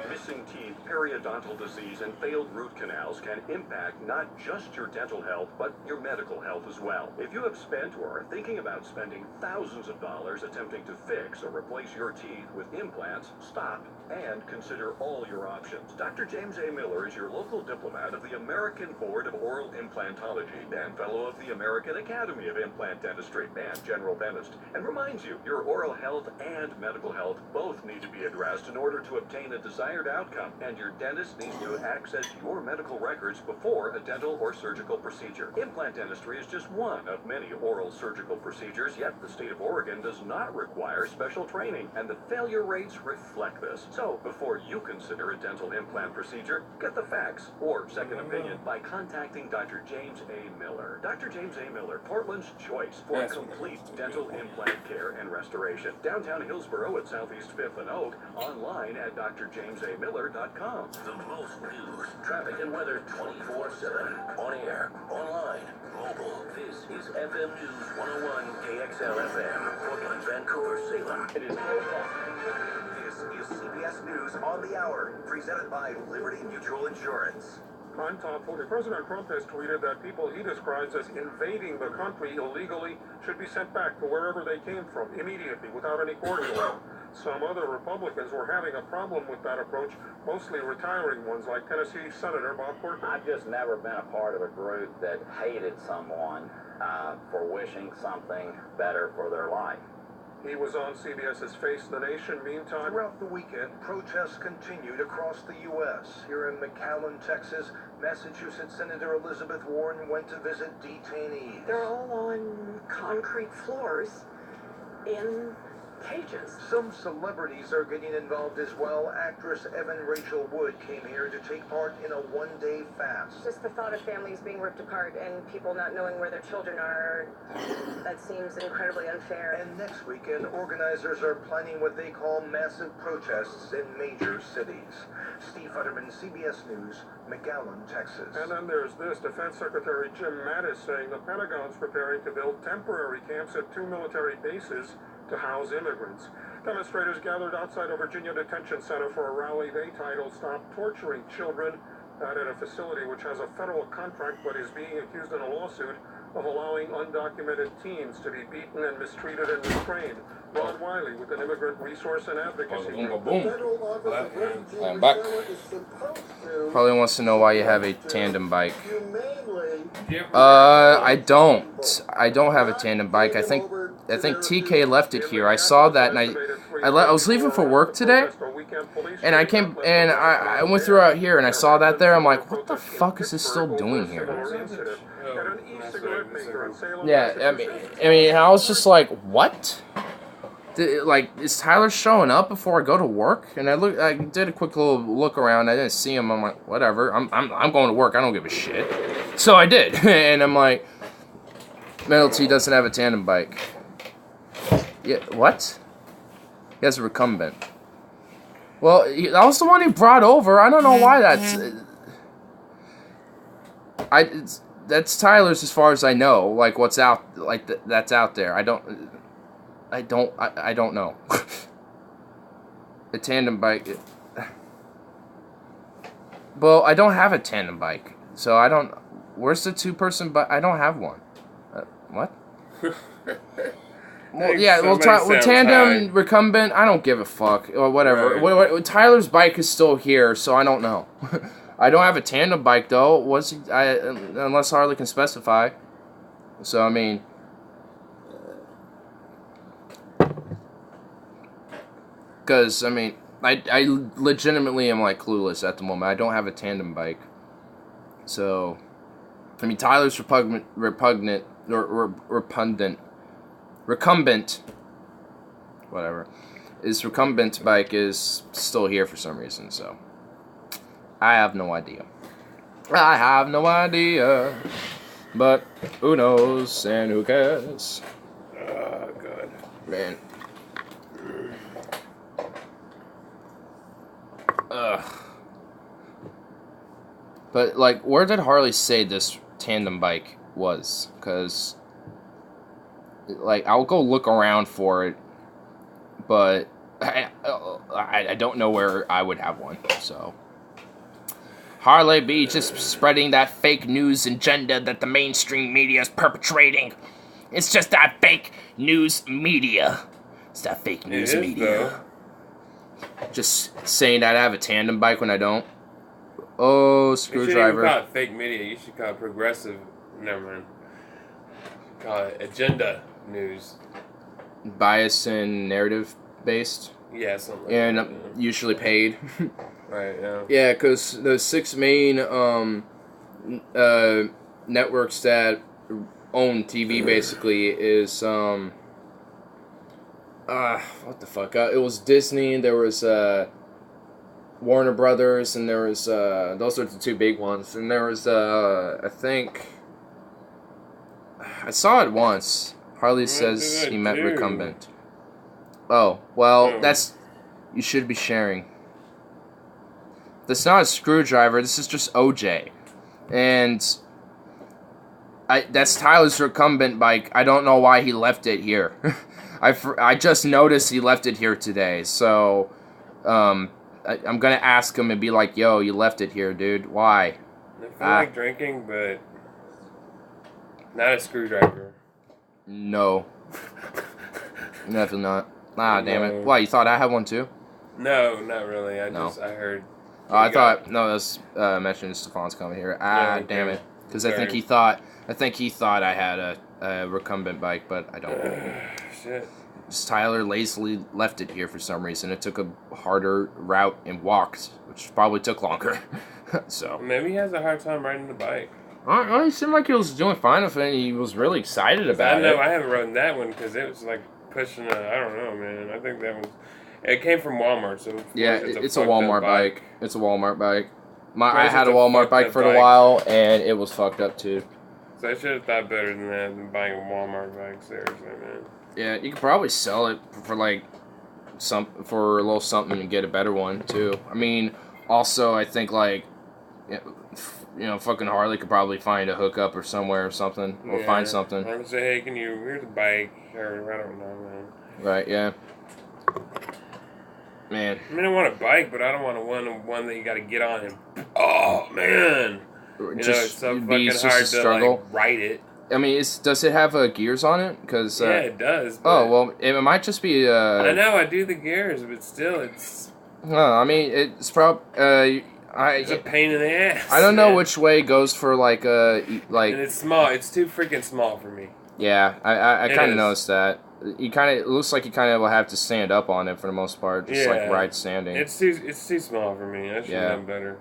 Missing teeth, periodontal disease and failed root canals can impact not just your dental health, but your medical health as well. If you have spent or are thinking about spending thousands of dollars attempting to fix or replace your teeth with implants, stop and consider all your options. Dr. James A. Miller is your local diplomat of the American Board of Oral Implantology and fellow of the American Academy of Implant Dentistry and general dentist, and reminds you your oral health and medical health both need to be addressed in order to obtain a desired outcome, and your dentist needs to access your medical records before a dental or surgical procedure. Implant dentistry is just one of many oral surgical procedures, yet the state of Oregon does not require special training, and the failure rates reflect this. So, before you consider a dental implant procedure, get the facts or second opinion by contacting Dr. James A. Miller. Dr. James A. Miller, Portland's choice for complete dental implant care and restoration. Downtown Hillsborough at Southeast 5th and Oak, online at drjamesamiller.com. The most news, traffic, and weather 24/7. On air, online, mobile. This is FM News 101 KXL FM, Portland, Vancouver, Salem. It is 12 o'clock. This is CBS News on the Hour, presented by Liberty Mutual Insurance. I'm Tom Footer. President Trump has tweeted that people he describes as invading the country illegally should be sent back to wherever they came from immediately without any court hearing. Some other Republicans were having a problem with that approach, mostly retiring ones like Tennessee Senator Bob Corker. I've just never been a part of a group that hated someone for wishing something better for their life. He was on CBS's Face the Nation. Meantime, throughout the weekend, protests continued across the U.S. Here in McAllen, Texas, Massachusetts Senator Elizabeth Warren went to visit detainees. They're all on concrete floors in cages. Some celebrities are getting involved as well. Actress Evan Rachel Wood came here to take part in a one-day fast. Just the thought of families being ripped apart and people not knowing where their children are, that seems incredibly unfair. And next weekend, organizers are planning what they call massive protests in major cities. Steve Futterman, CBS News, McAllen, Texas. And then there's this. Defense Secretary Jim Mattis saying the Pentagon's preparing to build temporary camps at 2 military bases to house immigrants. Demonstrators gathered outside a Virginia detention center for a rally they titled Stop Torturing Children, at a facility which has a federal contract but is being accused in a lawsuit of allowing undocumented teens to be beaten and mistreated and restrained. Ron Wiley with an immigrant resource and advocacy. I'm back. Probably wants to know why you have a tandem bike. I don't. I don't have a tandem bike. I think TK left it here. I saw that, and I was leaving for work today, and I went through out here, and I saw that there. I'm like, what the fuck is this still doing here? Yeah, I mean, I was just like, what? Is Tyler showing up before I go to work? And I did a quick little look around. I didn't see him. I'm like, whatever. I'm going to work. I don't give a shit. So I did, and I'm like, Metal T doesn't have a tandem bike. Yeah, what? He has a recumbent. Well, that was the one he brought over. I don't know why that's Tyler's as far as I know. Like what's out, that's out there. I don't know. A tandem bike. Well, I don't have a tandem bike, so I don't. Where's the two-person bike? I don't have one. What? Well, yeah, tandem, recumbent, I don't give a fuck, or whatever. Right. Tyler's bike is still here, so I don't know. I don't have a tandem bike, though, unless Harley can specify. So, I mean... Because, I mean, I legitimately am, clueless at the moment. I don't have a tandem bike. So, I mean, Tyler's repugnant, recumbent, whatever, his recumbent bike is still here for some reason, so I have no idea. But who knows and who cares? Oh, God. Man. Ugh. But, where did Harley say this tandem bike was? Because... I'll go look around for it, but I don't know where I would have one, so. Harley B just spreading that fake news agenda that the mainstream media is perpetrating. It's just that fake news media. It's that fake news media. Though. Just saying that I have a tandem bike when I don't. Oh, screwdriver. You shouldn't even call it fake media. You should call it progressive. Never mind. Call it agenda news. Bias and narrative based. Yeah, something like and that. Usually paid. Right, yeah. Yeah, because the 6 main networks that own TV basically is what the fuck? It was Disney. There was Warner Brothers, and there was those are the 2 big ones. And there was I think I saw it once. Harley says he met recumbent. Oh well, that's you should be sharing. That's not a screwdriver. This is just OJ, and that's Tyler's recumbent bike. I don't know why he left it here. I just noticed he left it here today, so I'm gonna ask him and be like, "Yo, you left it here, dude. Why?" I feel like drinking, but not a screwdriver. No, definitely not. Damn it. Why, you thought I had one too? No, not really. I heard. Oh, I thought that's mentioned Stefan's coming here. Damn it. Because I think he thought I had a recumbent bike, but I don't. Shit. Just Tyler lazily left it here for some reason. It took a harder route and walked, which probably took longer. So maybe he has a hard time riding the bike. He seemed like he was doing fine with it. He was really excited about it. I haven't ridden that one because it was like pushing I don't know, man. I think that was... It came from Walmart, so... Yeah, it's a Walmart bike. It's a Walmart bike. I had a Walmart Walmart bike for a while, and it was fucked up, too. So I should have thought better than that than buying a Walmart bike, seriously, man. Yeah, you could probably sell it for, like, for a little something and get a better one, too. I mean, also, I think, like... fucking Harley could probably find a hookup or somewhere or something, or find something. I would say, hey, here's a bike, or I don't know, man. Right, yeah. Man. I mean, I want a bike, but I don't want one that you gotta get on and, oh, man! It's so fucking hard to, like, ride it. I mean, does it have gears on it? Cause, yeah, it does. Oh, well, it might just be... I know, I do the gears, but still, it's... No, I mean, it's probably... It's a pain in the ass. I don't know which way goes for, like... And it's small. It's too freaking small for me. Yeah, I kind of noticed that. It looks like you kind of will have to stand up on it for the most part, just like ride standing. It's too small for me. I should have done better.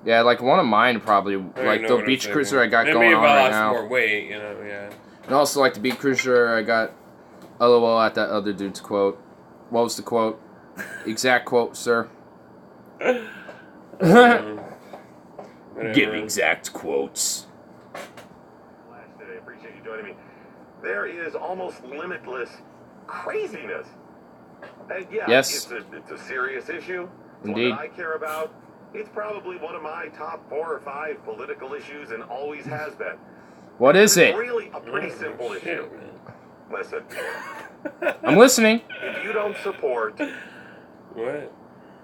Yeah, like one of mine probably, like the beach cruiser I got going on right now. Maybe if I lost more weight, yeah. And also like the beach cruiser I got, LOL at that other dude's quote. What was the quote? Exact quote, sir. Give exact quotes. I appreciate you joining me. There is almost limitless craziness. And it's a serious issue. It's Indeed. one that I care about. It's probably one of my top 4 or 5 political issues and always has been. What is it? It's really a pretty simple issue. Listen. I'm listening. If you don't support... What?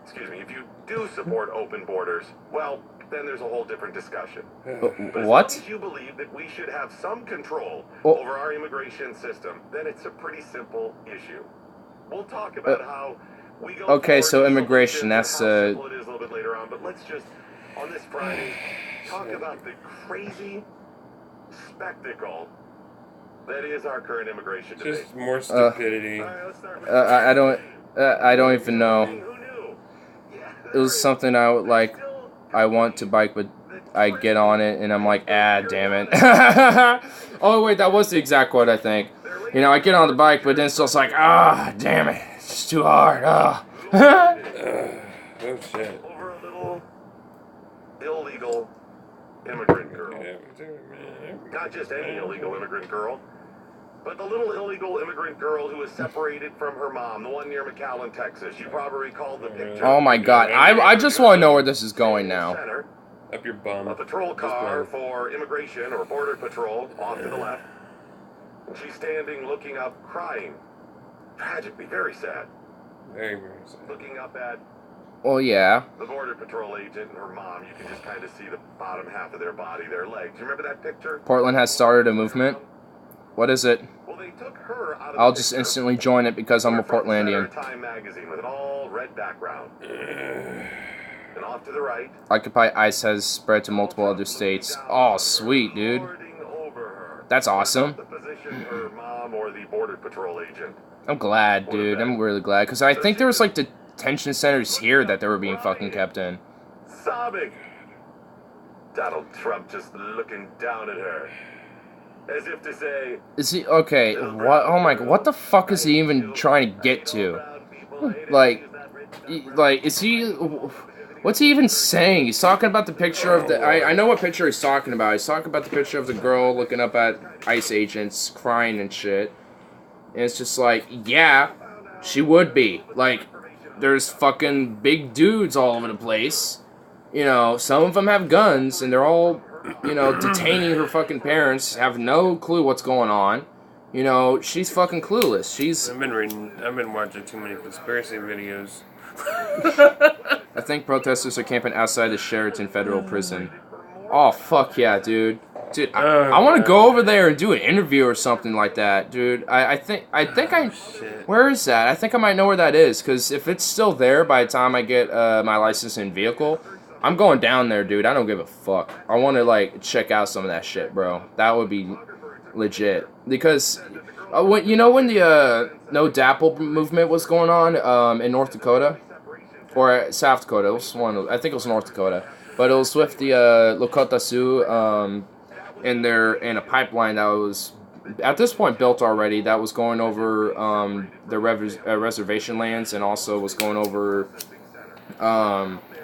Excuse me. If you do support open borders, well, then there's a whole different discussion. But what? As long as you believe that we should have some control over our immigration system, then it's a pretty simple issue. We'll talk about how we go. Okay, so immigration, that's how simple it is a little bit later on, but let's just on this Friday talk about the crazy spectacle that is our current immigration debate. Just more stupidity. All right, let's start with I don't even know. It was something I would like. I want to bike, but I get on it and I'm like, damn it. Oh wait, that was the exact quote, I think. I get on the bike, but then it's just like, damn it, it's just too hard. Oh shit. Over a little illegal immigrant girl. Not just any illegal immigrant girl, but the little illegal immigrant girl who was separated from her mom, the one near McAllen, Texas. You probably recall the picture. Oh my god, I just want to know where this is going now. Up your bum. A patrol car for immigration or border patrol off to the left. And she's standing, looking up, crying. Tragically, very sad. Very, very sad. Looking up at Well, yeah. The Border Patrol agent and her mom, you can just kind of see the bottom half of their body, their legs. You remember that picture? Portland has started a movement. What is it? Well, they took her out of I'll the just picture. instantly join it because I'm a Portlandian. Time magazine with an all red background. And off to the right. Occupy ICE has spread to multiple other states. Oh, sweet, dude. That's awesome. The position, her mom or the Border Patrol agent. I'm glad, dude. I'm really glad. Because I think there was, like, detention centers here that they were being fucking kept in. Sobbing. Donald Trump just looking down at her. As if to say... Is he... Okay, what... Oh, my... What the fuck is he even trying to get to? Like, is he... What's he even saying? He's talking about the picture of the... I know what picture he's talking about. He's talking about the picture of the girl looking up at ICE agents, crying and shit. And it's just like, yeah, she would be. Like, there's fucking big dudes all over the place. You know, some of them have guns, and they're all, you know, detaining her fucking parents, have no clue what's going on. You know, she's fucking clueless. I've been watching too many conspiracy videos. I think protesters are camping outside the Sheraton Federal Prison. Oh, fuck yeah, dude. Dude, I want to go over there and do an interview or something like that, dude. I think where is that? I think I might know where that is, because if it's still there by the time I get my license and vehicle, I'm going down there, dude. I don't give a fuck. I want to, like, check out some of that shit, bro. That would be legit. Because, when the No Dapple movement was going on in North Dakota? Or South Dakota. It was I think it was North Dakota. But it was with the Lakota Sioux in a pipeline that was, at this point, built already. That was going over the reservation lands, and also was going over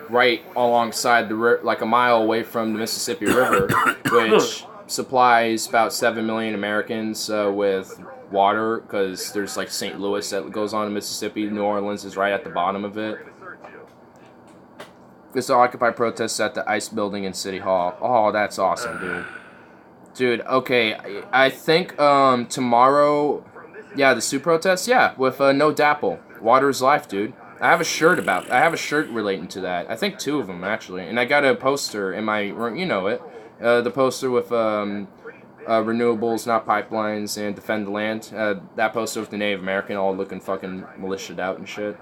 right alongside like a mile away from the Mississippi River, which supplies about 7 million Americans with water, because there's like St. Louis that goes on in Mississippi. New Orleans is right at the bottom of it. This Occupy protests at the ICE building in City Hall. Oh, that's awesome, dude. Dude, okay, I think tomorrow, yeah, the Sioux protest, yeah, with No Dapple. Water is life, dude. I have a shirt relating to that. I think 2 of them, actually. And I got a poster in my room, you know it. The poster with renewables, not pipelines, and defend the land. That poster with the Native American all looking fucking militiaed out and shit.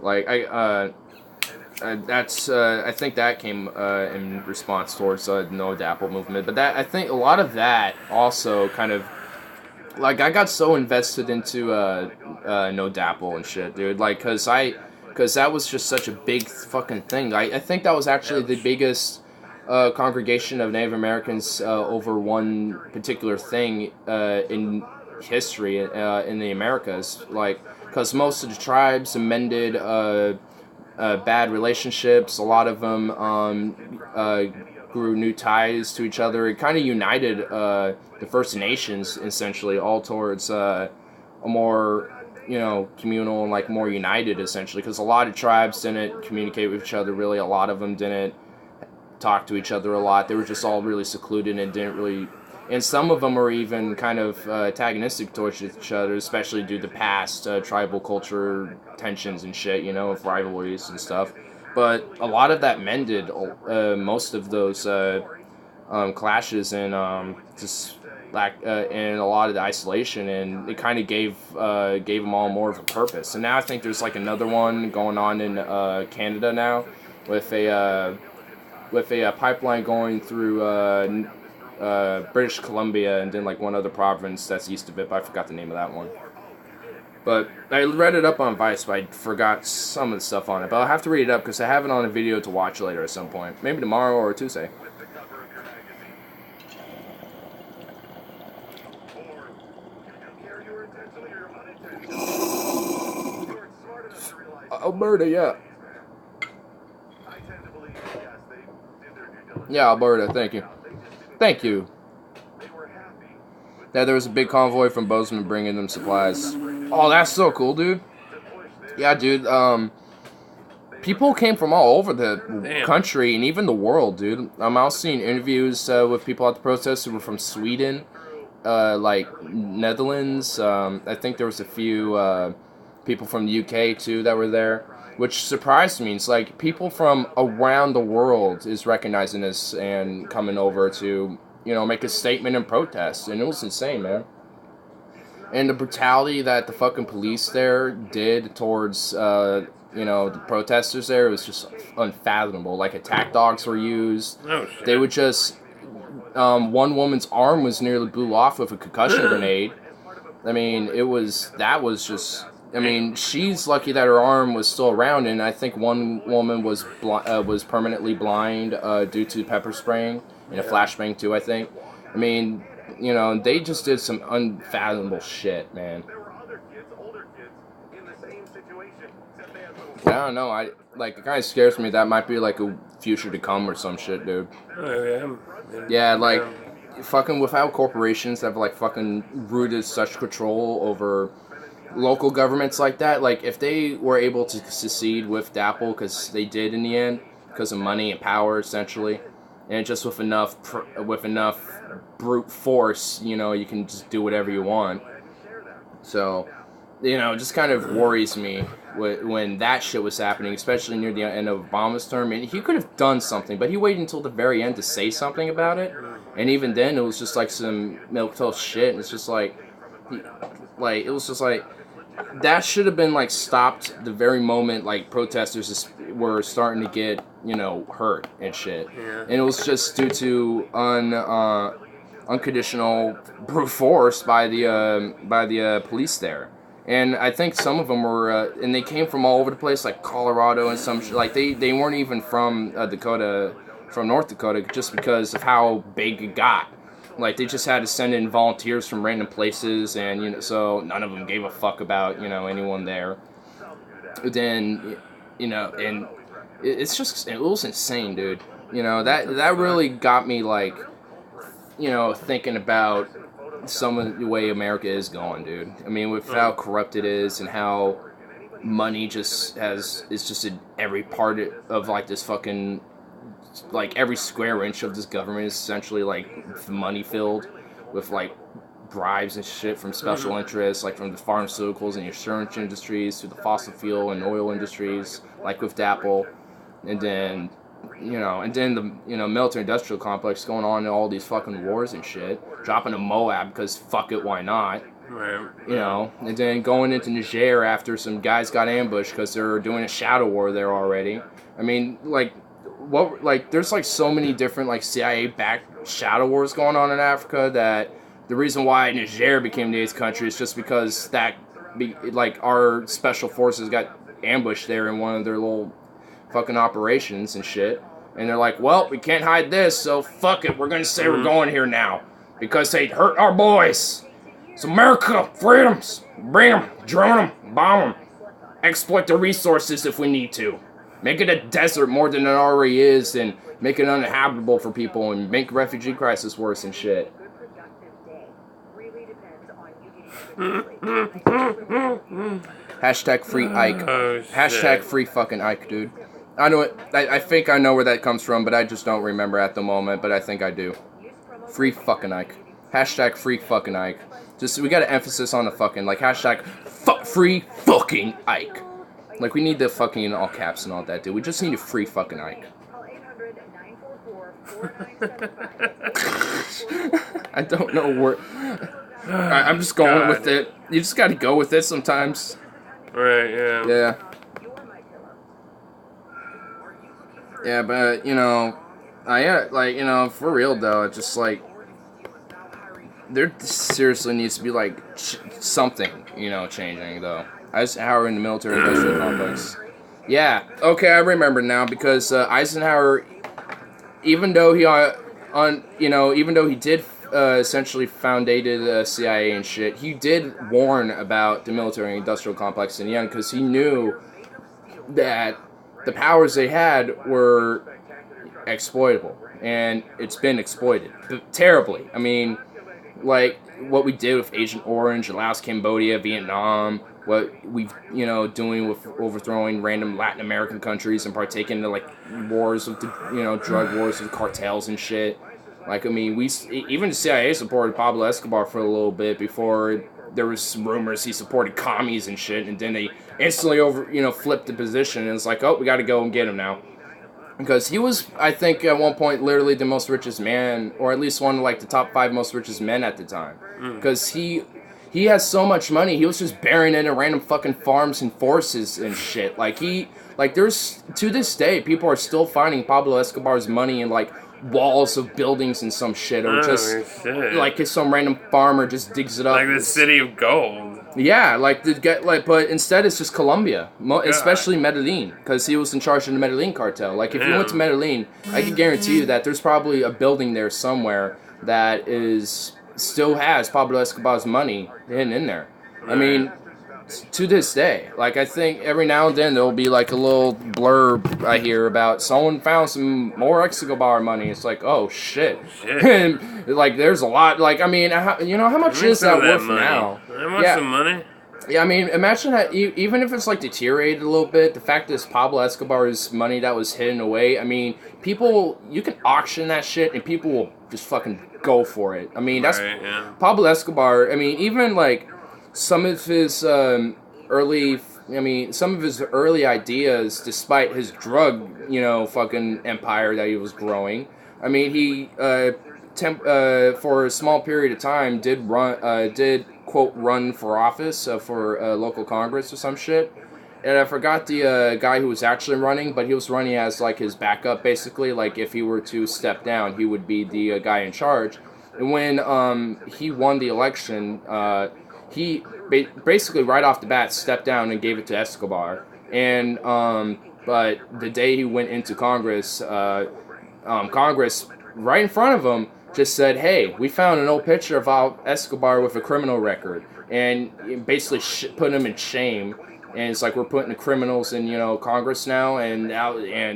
Like, I think that came in response towards the No Dapple movement. But I think a lot of that also kind of, like, I got so invested into No Dapple and shit, dude. Like, cause that was just such a big fucking thing. I think that was actually the biggest congregation of Native Americans over one particular thing in history in the Americas. Like, cause most of the tribes amended bad relationships. A lot of them grew new ties to each other. It kind of united the First Nations, essentially, all towards a more, you know, communal and, like, more united, essentially, because a lot of tribes didn't communicate with each other, really. A lot of them didn't talk to each other a lot. They were just all really secluded and didn't really... And some of them were even kind of antagonistic towards each other, especially due to past tribal culture tensions and shit, you know, of rivalries and stuff. But a lot of that mended most of those clashes and just and a lot of the isolation, and it kind of gave them all more of a purpose. And now I think there's like another one going on in Canada now with a pipeline going through British Columbia and then like one other province that's east of it, but I forgot the name of that one. But I read it up on Vice, but I forgot some of the stuff on it. But I'll have to read it up because I have it on a video to watch later at some point. Maybe tomorrow or Tuesday. Alberta, yeah. Yeah, Alberta, thank you. Thank you. Yeah, there was a big convoy from Bozeman bringing them supplies. Oh, that's so cool, dude. Yeah, dude, people came from all over the country and even the world, dude. I was seeing interviews with people at the protest who were from Sweden, like Netherlands. I think there was a few people from the UK, too, that were there. which surprised me. It's like people from around the world is recognizing this and coming over to, you know, make a statement and protest, and it was insane, man. And the brutality that the fucking police there did towards, you know, the protesters there was just unfathomable. Like, attack dogs were used. Oh, shit. They would just... one woman's arm was nearly blew off with a concussion grenade. I mean, that was just... I mean, she's lucky that her arm was still around, and I think one woman was permanently blind due to pepper spraying, and a flashbang too, I think. I mean... You know, they just did some unfathomable shit, man. I don't know. It kind of scares me. That might be like a future to come or some shit, dude. Oh, yeah. Yeah, like, fucking without corporations that have, like, fucking rooted such control over local governments like that, like, if they were able to secede with DAPL, because they did in the end, because of money and power, essentially, and just with enough brute force, you know, you can just do whatever you want. So, you know, it just kind of worries me when that shit was happening, especially near the end of Obama's term. And he could have done something, but he waited until the very end to say something about it. And even then, it was just like some milquetoast shit. And it's just like, it was just like, that should have been like stopped the very moment like protesters were starting to get, you know, hurt and shit. Yeah. And it was just due to unconditional brute force by the police there. And I think some of them were, and they came from all over the place, like Colorado and some like they weren't even from North Dakota, just because of how big it got. Like, they just had to send in volunteers from random places, and, you know, so none of them gave a fuck about, you know, anyone there. Then, you know, and it was insane, dude. You know, that really got me, like, you know, thinking about some of the way America is going, dude. I mean, with how corrupt it is and how money is just in every part of, like, this fucking... Like, every square inch of this government is essentially, like, money filled with, like, bribes and shit from special interests, like, from the pharmaceuticals and insurance industries to the fossil fuel and oil industries, like with DAPL. And then, you know, the, you know, military-industrial complex going on in all these fucking wars and shit. Dropping to Moab because fuck it, why not? Right. You know, and then going into Niger after some guys got ambushed because they're doing a shadow war there already. I mean, like... there's like so many different like CIA-backed shadow wars going on in Africa that the reason why Niger became the 8th country is just because our special forces got ambushed there in one of their little fucking operations and shit, and they're like, well, we can't hide this, so fuck it, we're gonna say we're going here now because they hurt our boys. It's America, freedoms, bring them, drone them, bomb them, exploit the resources if we need to. Make it a desert more than it already is, and make it uninhabitable for people, and make refugee crisis worse and shit. Hashtag free Ike. Hashtag free fucking Ike, dude. I know it. I think I know where that comes from, but I just don't remember at the moment, but I think I do. Free fucking Ike. Hashtag free fucking Ike. Just, we got an emphasis on the fucking, like, hashtag free fucking Ike. Like, we need the fucking in all caps and all that, dude. We just need a free fucking Ike. I don't know where... I'm just going with it. You just gotta go with it sometimes. Right, yeah. Yeah. Yeah, but, you know... like, you know, for real, though, it's just, like... There seriously needs to be, like, something, you know, changing, though. Eisenhower in the military-industrial complex. Yeah, okay, I remember now, because Eisenhower, even though he, even though he did essentially founded CIA and shit, he did warn about the military-industrial complex in the end, because he knew that the powers they had were exploitable, and it's been exploited terribly. I mean, like, what we did with Agent Orange, Laos, Cambodia, Vietnam, what we've, you know, doing with overthrowing random Latin American countries and partaking in, like, wars with the, you know, drug wars with cartels and shit. Like, I mean, even the CIA supported Pablo Escobar for a little bit before there was rumors he supported commies and shit, and then they instantly flipped the position, and it's like, oh, we got to go and get him now. Because he was, I think, at one point, literally the most richest man, or at least one of, like, the top 5 most richest men at the time. Because he has so much money, he was just burying it in random fucking farms and forests and shit. There's, to this day, people are still finding Pablo Escobar's money in, like, walls of buildings and some shit, or like, some random farmer just digs it up. Like the city of gold. Yeah, but instead it's just Colombia, especially Medellin, because he was in charge of the Medellin cartel. Like, if you went to Medellin, I can guarantee you that there's probably a building there somewhere that still has Pablo Escobar's money hidden in there. I mean, to this day, like, I think every now and then there'll be like a little blurb I hear about someone found some more Escobar money. It's like, oh shit. And like, there's a lot. Like, I mean, how much is that worth now? How much some money? Yeah, I mean, imagine that even if it's like deteriorated a little bit, the fact that it's Pablo Escobar's money that was hidden away. I mean, you can auction that shit and people will just fucking go for it. I mean, Pablo Escobar. I mean, even like some of his early ideas, despite his drug, fucking empire that he was growing. I mean, he for a small period of time did quote run for office for local Congress or some shit. And I forgot the guy who was actually running, but he was running as like his backup, basically. Like, if he were to step down, he would be the guy in charge. And when he won the election, he basically right off the bat stepped down and gave it to Escobar. And but the day he went into Congress, Congress right in front of him just said, "Hey, we found an old picture of Escobar with a criminal record," and basically put him in shame. And it's like, we're putting the criminals in, Congress now, and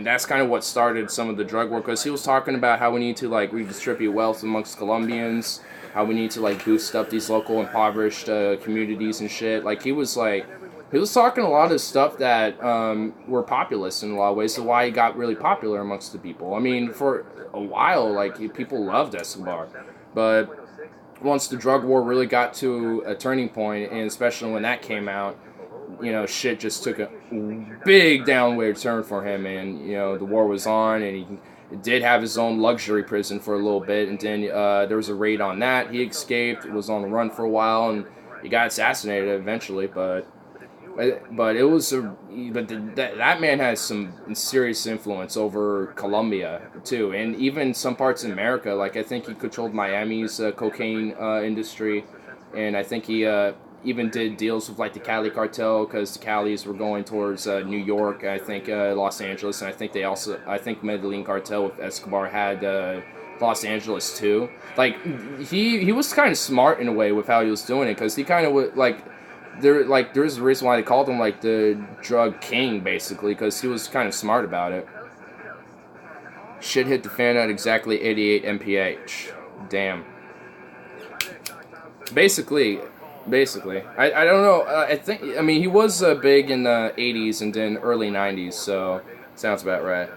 that's kind of what started some of the drug war, because he was talking about how we need to, like, redistribute wealth amongst Colombians, how we need to, like, boost up these local impoverished communities and shit. Like, he was talking a lot of stuff that were populist in a lot of ways, so why he got really popular amongst the people. I mean, for a while, like, people loved Escobar, but once the drug war really got to a turning point, and especially when that came out, shit just took a big downward turn for him, and, the war was on, and he did have his own luxury prison for a little bit, and then there was a raid on that. He escaped, was on the run for a while, and he got assassinated eventually, but that man has some serious influence over Colombia too, and even some parts of America. Like, I think he controlled Miami's cocaine industry, and I think he even did deals with like the Cali cartel, because the Calis were going towards New York, I think Los Angeles, and I think Medellin cartel with Escobar had Los Angeles too. Like, he was kind of smart in a way with how he was doing it, because he kind of would there's a reason why they called him like the drug king, basically, because he was kind of smart about it. Shit hit the fan at exactly 88 mph. Damn. Basically, I don't know. I mean, he was big in the 80s and then early 90s, so sounds about right.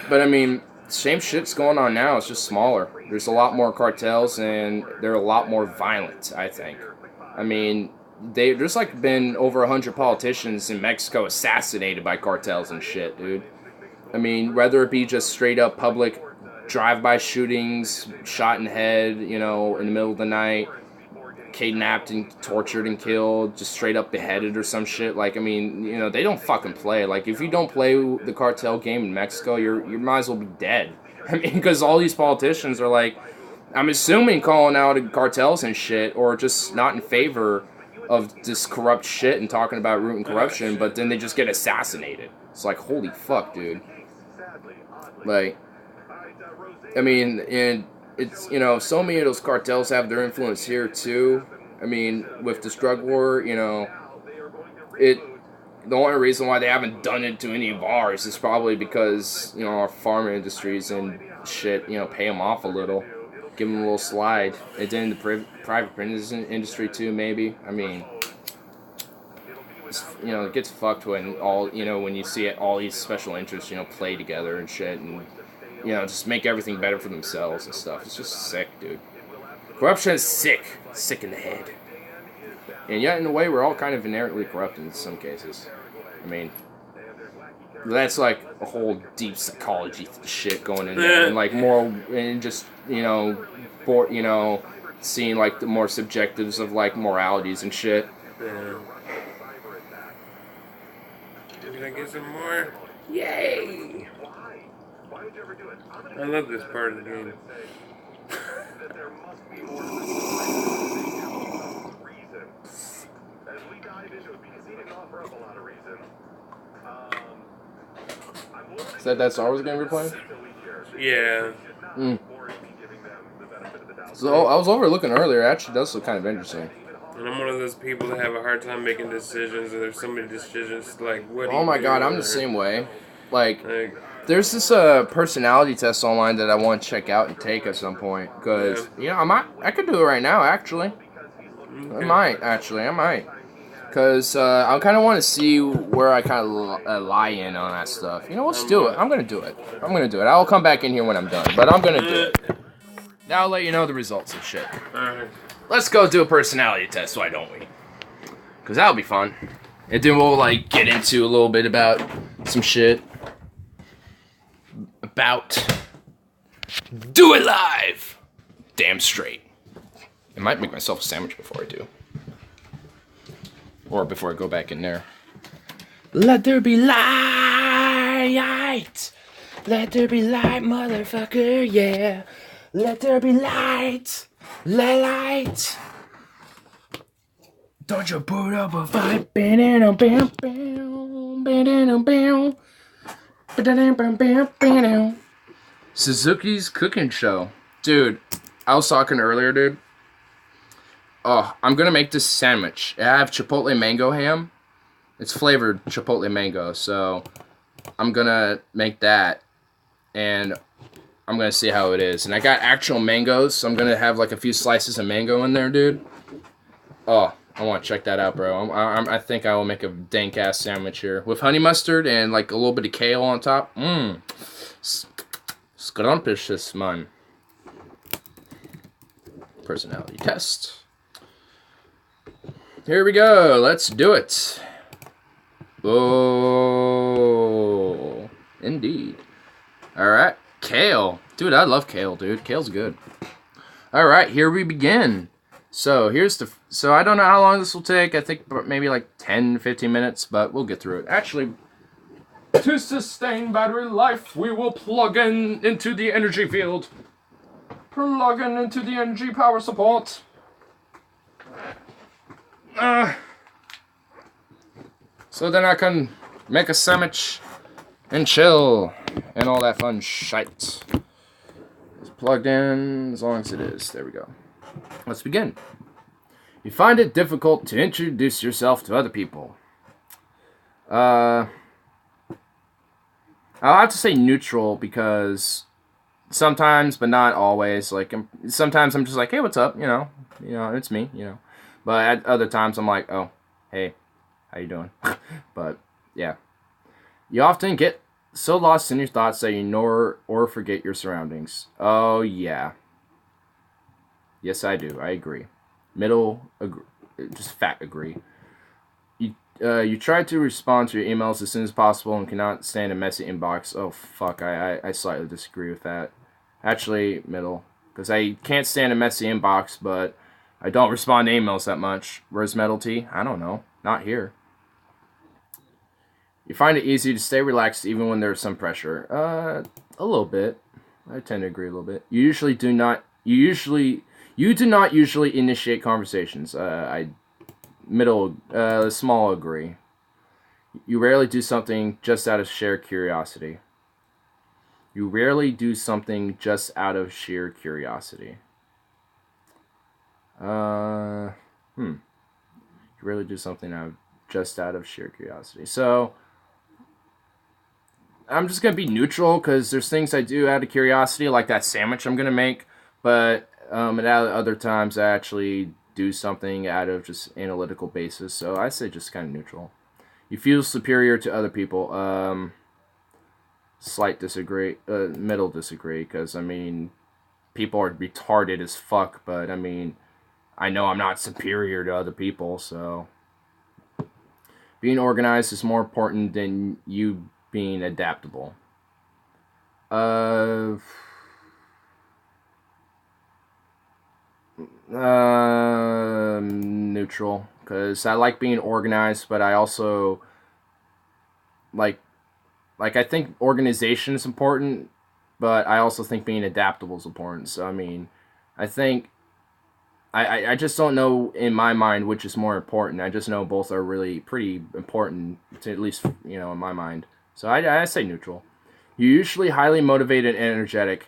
But I mean, same shit's going on now. It's just smaller. There's a lot more cartels, and they're a lot more violent, I think. I mean, there's like been over 100 politicians in Mexico assassinated by cartels and shit, dude. I mean, whether it be just straight up public drive-by shootings, shot in the head, in the middle of the night, kidnapped and tortured and killed, just straight up beheaded or some shit. Like, I mean, they don't fucking play. Like, if you don't play the cartel game in Mexico, you might as well be dead. I mean, because all these politicians are like, I'm assuming, calling out cartels and shit, or just not in favor of this corrupt shit and talking about rooting corruption, but then they just get assassinated. It's like, holy fuck, dude. Like, I mean, and it's, so many of those cartels have their influence here too. I mean, with this drug war, the only reason why they haven't done it to any of ours is probably because, our pharma industries and shit, pay them off a little, give them a little slide. And then the private prison industry too, maybe. I mean, it gets fucked when when you see all these special interests, play together and shit, and just make everything better for themselves and stuff. It's just sick, dude. Corruption is sick. Sick in the head. And yet, in a way, we're all kind of inherently corrupt in some cases. I mean, that's like a whole deep psychology shit going in there, and like moral, and just seeing like the more subjectives of like moralities and shit. Yeah. Can I get some more? Yay! I love this part of the game. Said that Star Wars game we're playing? Yeah. So I was overlooking earlier. It actually does look kind of interesting. And I'm one of those people that have a hard time making decisions, and there's so many decisions. Like, what? Oh my god, I'm the same way. Like, there's this personality test online that I want to check out and take at some point. Because, I could do it right now, actually. Okay. I might. Because I kind of want to see where I kind of lie in on that stuff. Let's do it. I'm going to do it. I'll come back in here when I'm done. But I'm going to do it. Now I'll let you know the results and shit. Alright. Let's go do a personality test, why don't we? Because that'll be fun. And then we'll, like, get into a little bit about some shit. About... Do it live! Damn straight. I might make myself a sandwich before I do. Or before I go back in there. Let there be light! Let there be light, motherfucker, yeah! Let there be light! Light! Don't you put up a fight? Suzuki's cooking show. Dude, I was talking earlier, dude. Oh, I'm gonna make this sandwich. I have chipotle mango ham. It's flavored chipotle mango, so I'm gonna make that. And I'm gonna see how it is. And I got actual mangoes, so I'm gonna have like a few slices of mango in there, dude. Oh, I want to check that out, bro. I think I will make a dank ass sandwich here with honey mustard and like a little bit of kale on top. Scrumptious, man. Personality test. Here we go. Let's do it. Oh, indeed. All right. Kale. Dude, I love kale, dude. Kale's good. Alright, here we begin. So, I don't know how long this will take. I think maybe like 10, 15 minutes, but we'll get through it. Actually, to sustain battery life, we will plug into the energy field. Plug into the energy power support. So then I can make a sandwich and chill and all that fun shite. It's plugged in as long as it is. There we go. Let's begin. You find it difficult to introduce yourself to other people. I'll have to say neutral because sometimes, but not always. Like sometimes I'm just like, hey, what's up? You know, it's me. But at other times I'm like, oh, hey, how you doing? But yeah, you often get so lost in your thoughts that you ignore or forget your surroundings. Oh yeah. Yes, I do. I agree. Middle, agree. Just fat agree. You try to respond to your emails as soon as possible and cannot stand a messy inbox. Oh, fuck. I slightly disagree with that. Actually, middle. Because I can't stand a messy inbox, but I don't respond to emails that much. Where's Metal T? I don't know. Not here. You find it easy to stay relaxed even when there's some pressure. A little bit. I tend to agree a little bit. You do not usually initiate conversations. Small agree. You rarely do something just out of sheer curiosity. You rarely do something just out of sheer curiosity. You rarely do something just out of sheer curiosity. So I'm just gonna be neutral because there's things I do out of curiosity, like that sandwich I'm gonna make. But at other times I actually do something out of just analytical basis. So I say just kind of neutral. You feel superior to other people. Slight disagree. Middle disagree. Because, I mean, people are retarded as fuck. But, I mean, I know I'm not superior to other people, so being organized is more important than you being adaptable. Neutral, because I like being organized, but I also like I think organization is important, but I also think being adaptable is important. So I mean, I think I just don't know in my mind which is more important. I just know both are really pretty important, to at least, you know, in my mind. So I say neutral. You're usually highly motivated and energetic.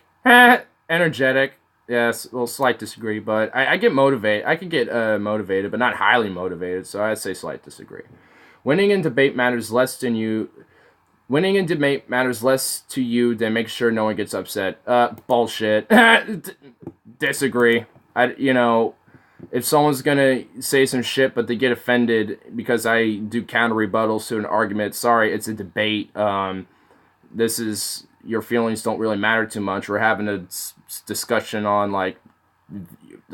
Energetic. Yes, a little slight disagree, but I get motivated. I can get motivated, but not highly motivated, so I'd say slight disagree. Winning in debate matters less than you. Winning in debate matters less to you than make sure no one gets upset. Bullshit. Disagree. You know, if someone's gonna say some shit, but they get offended because I do counter rebuttals to an argument, sorry, it's a debate. This is, your feelings don't really matter too much. We're having a discussion on like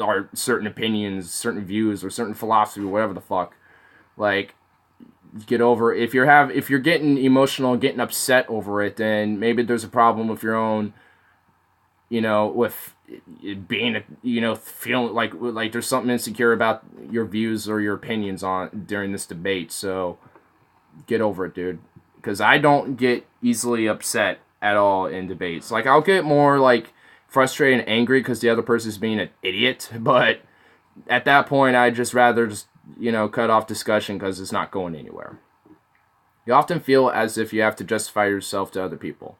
our certain opinions, certain views, or certain philosophy, or whatever the fuck. Like, get over if you're getting emotional, getting upset over it, then maybe there's a problem with your own, you know, with being, you know, feeling like there's something insecure about your views or your opinions on during this debate. So get over it, dude. Because I don't get easily upset at all in debates. Like, I'll get more like frustrated and angry because the other person's being an idiot, but at that point I'd just rather just, you know, cut off discussion because it's not going anywhere. You often feel as if you have to justify yourself to other people.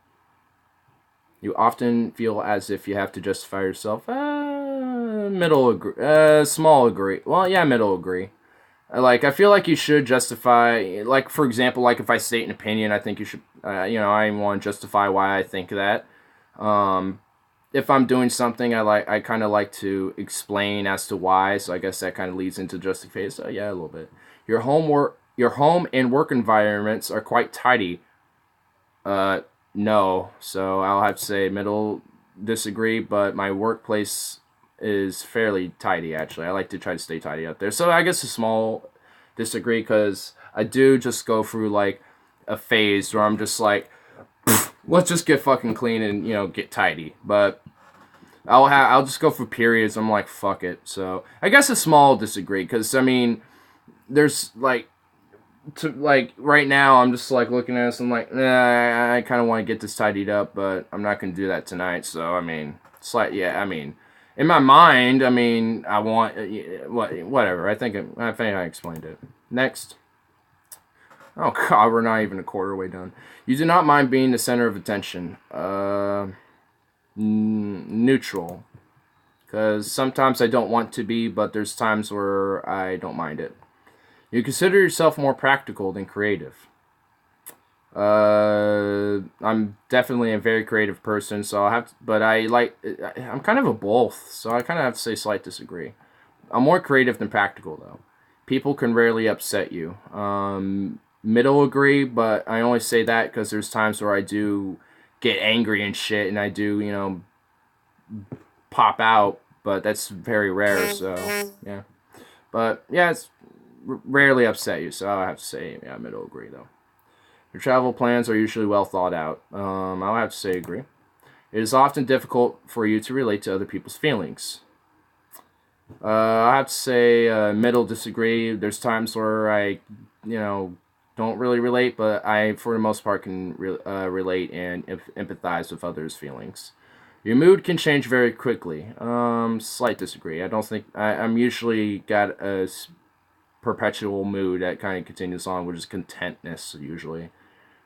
You often feel as if you have to justify yourself. Middle agree. Small agree. Well, yeah, middle agree. Like, I feel like you should justify, like, for example, like, if I state an opinion, I think you should, you know, I want to justify why I think that. If I'm doing something, I kind of like to explain as to why, so I guess that kind of leads into justification. So, yeah, a little bit. Your home and work environments are quite tidy. No, so I'll have to say middle disagree, but my workplace is fairly tidy, actually. I like to try to stay tidy out there. So I guess a small disagree, because I do just go through like a phase where I'm just like, let's just get fucking clean and, you know, get tidy. But I'll just go for periods. I'm like, fuck it. So I guess a small disagree, because I mean, there's like, right now I'm just like looking at this. I'm like, nah, I kind of want to get this tidied up, but I'm not gonna do that tonight. So I mean, it's like, yeah, I mean, in my mind, I mean, I want whatever. I think I explained it. Next. Oh God, we're not even a quarter way done. You do not mind being the center of attention. Neutral, because sometimes I don't want to be, but there's times where I don't mind it. You consider yourself more practical than creative. I'm definitely a very creative person, so I'm kind of a both, so I kind of have to say slight disagree. I'm more creative than practical, though. People can rarely upset you. Middle agree, but I only say that because there's times where I do get angry and shit, and I do, you know, pop out, but that's very rare, so, yeah. But, yeah, it's rarely upset you, so I'll have to say, yeah, middle agree, though. Your travel plans are usually well thought out. I'll have to say agree. It is often difficult for you to relate to other people's feelings. I have to say middle disagree. There's times where I, you know, don't really relate, but I, for the most part, can relate and empathize with others' feelings. Your mood can change very quickly. Slight disagree. I don't think I'm usually got a perpetual mood that kind of continues on, which is contentness usually.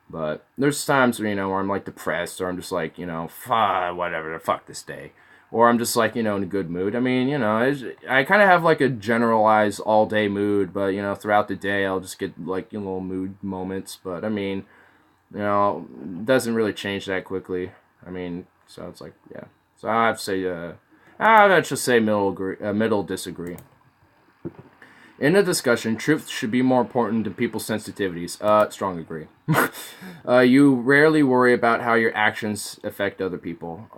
But there's times where, you know, where I'm like depressed, or I'm just like, you know, whatever, fuck this day. Or I'm just like, you know, in a good mood. I mean, you know, I kind of have like a generalized all day mood, but, you know, throughout the day I'll just get like, you know, little mood moments. But I mean, you know, it doesn't really change that quickly. I mean, so it's like, yeah. So I have to say, I'd just say middle disagree. In a discussion, truth should be more important than people's sensitivities. Strong agree. You rarely worry about how your actions affect other people.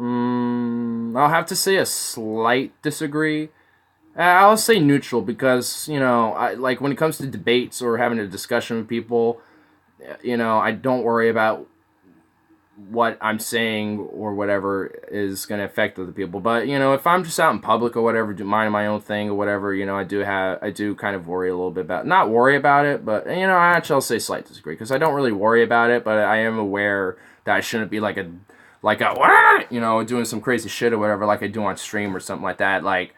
I'll have to say a slight disagree. I'll say neutral because, you know, like when it comes to debates or having a discussion with people, you know, I don't worry about what I'm saying or whatever is going to affect other people. But, you know, if I'm just out in public or whatever, minding my own thing or whatever, you know, I do kind of worry a little bit about, not worry about it, but, you know, actually I'll say slight disagree because I don't really worry about it, but I am aware that I shouldn't be like a, you know, doing some crazy shit or whatever like I do on stream or something like that. Like,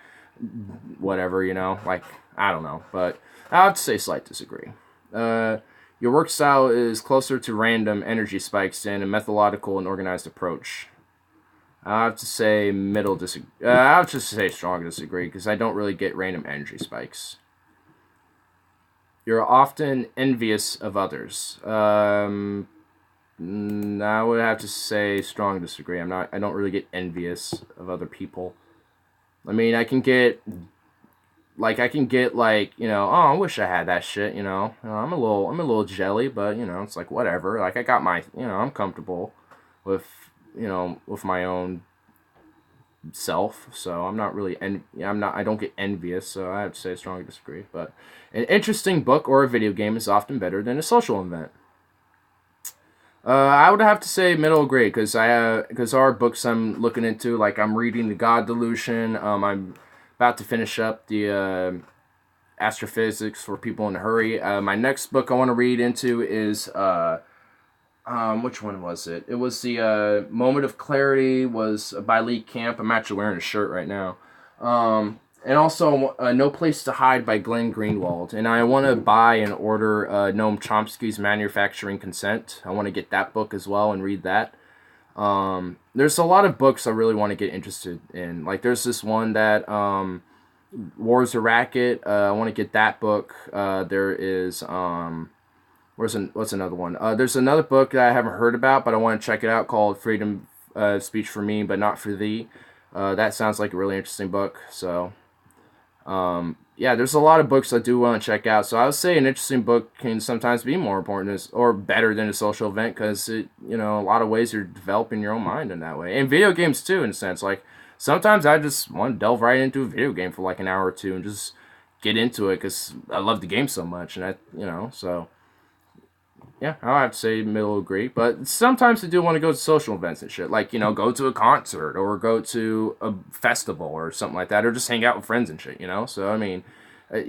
whatever, you know, like, I don't know, but I would say slight disagree. Your work style is closer to random energy spikes than a methodological and organized approach. I have to say middle disagree. I have to say strong disagree because I don't really get random energy spikes. You're often envious of others. I would have to say strong disagree. I don't really get envious of other people. I mean, I can get, you know, oh, I wish I had that shit, you know. I'm a little jelly, but, you know, it's like, whatever. Like, I got my, you know, I'm comfortable with, you know, with my own self, so I'm not really, I don't get envious, so I have to say strongly disagree. But an interesting book or a video game is often better than a social event. I would have to say middle grade because our books I'm looking into, like I'm reading The God Delusion. I'm about to finish up the Astrophysics for People in a Hurry. My next book I want to read into is which one was it? It was the Moment of Clarity was by Lee Camp. I'm actually wearing a shirt right now. And also No Place to Hide by Glenn Greenwald. And I want to buy and order Noam Chomsky's Manufacturing Consent. I want to get that book as well and read that. There's a lot of books I really want to get interested in. Like there's this one that War's a Racket. I want to get that book. There is what's another one? There's another book that I haven't heard about, but I want to check it out called Freedom Speech for Me, but Not for Thee. That sounds like a really interesting book. So yeah, there's a lot of books I do want to check out. So I would say an interesting book can sometimes be more important or better than a social event because it, you know, a lot of ways you're developing your own mind in that way. And video games too, in a sense. Like sometimes I just want to delve right into a video game for like an hour or two and just get into it because I love the game so much. And so yeah, I'll have to say middle agree. But sometimes I do want to go to social events and shit. Like, you know, go to a concert or go to a festival or something like that. Or just hang out with friends and shit, you know? So, I mean, but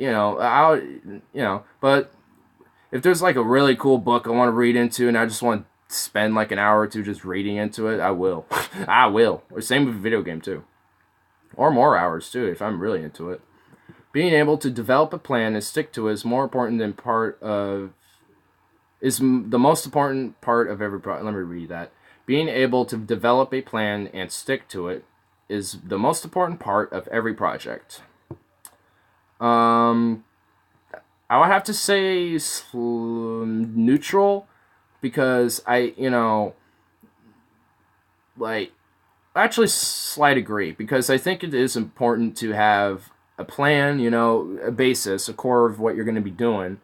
if there's like a really cool book I want to read into and I just want to spend like an hour or two just reading into it, I will. I will. Or same with a video game too. Or more hours too if I'm really into it. Being able to develop a plan and stick to it is more important than is the most important part of every project. Let me read that. Being able to develop a plan and stick to it is the most important part of every project. I would have to say neutral because actually slight agree because I think it is important to have a plan, you know, a basis, a core of what you're going to be doing.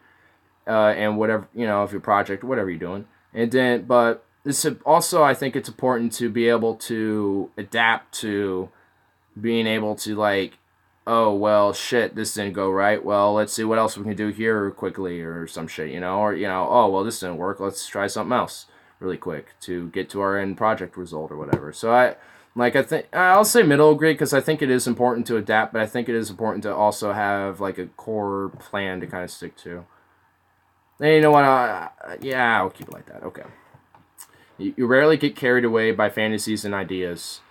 And whatever, you know, if your project, whatever you're doing. And then, but it's also, I think it's important to be able to adapt to being able to like, oh, well, shit, this didn't go right. Well, let's see what else we can do here quickly or some shit, you know, or, you know, oh, well, this didn't work. Let's try something else really quick to get to our end project result or whatever. So I think I'll say middle grade because I think it is important to adapt, but I think it is important to also have like a core plan to kind of stick to. And you know what? Yeah, I'll keep it like that. Okay. You rarely get carried away by fantasies and ideas.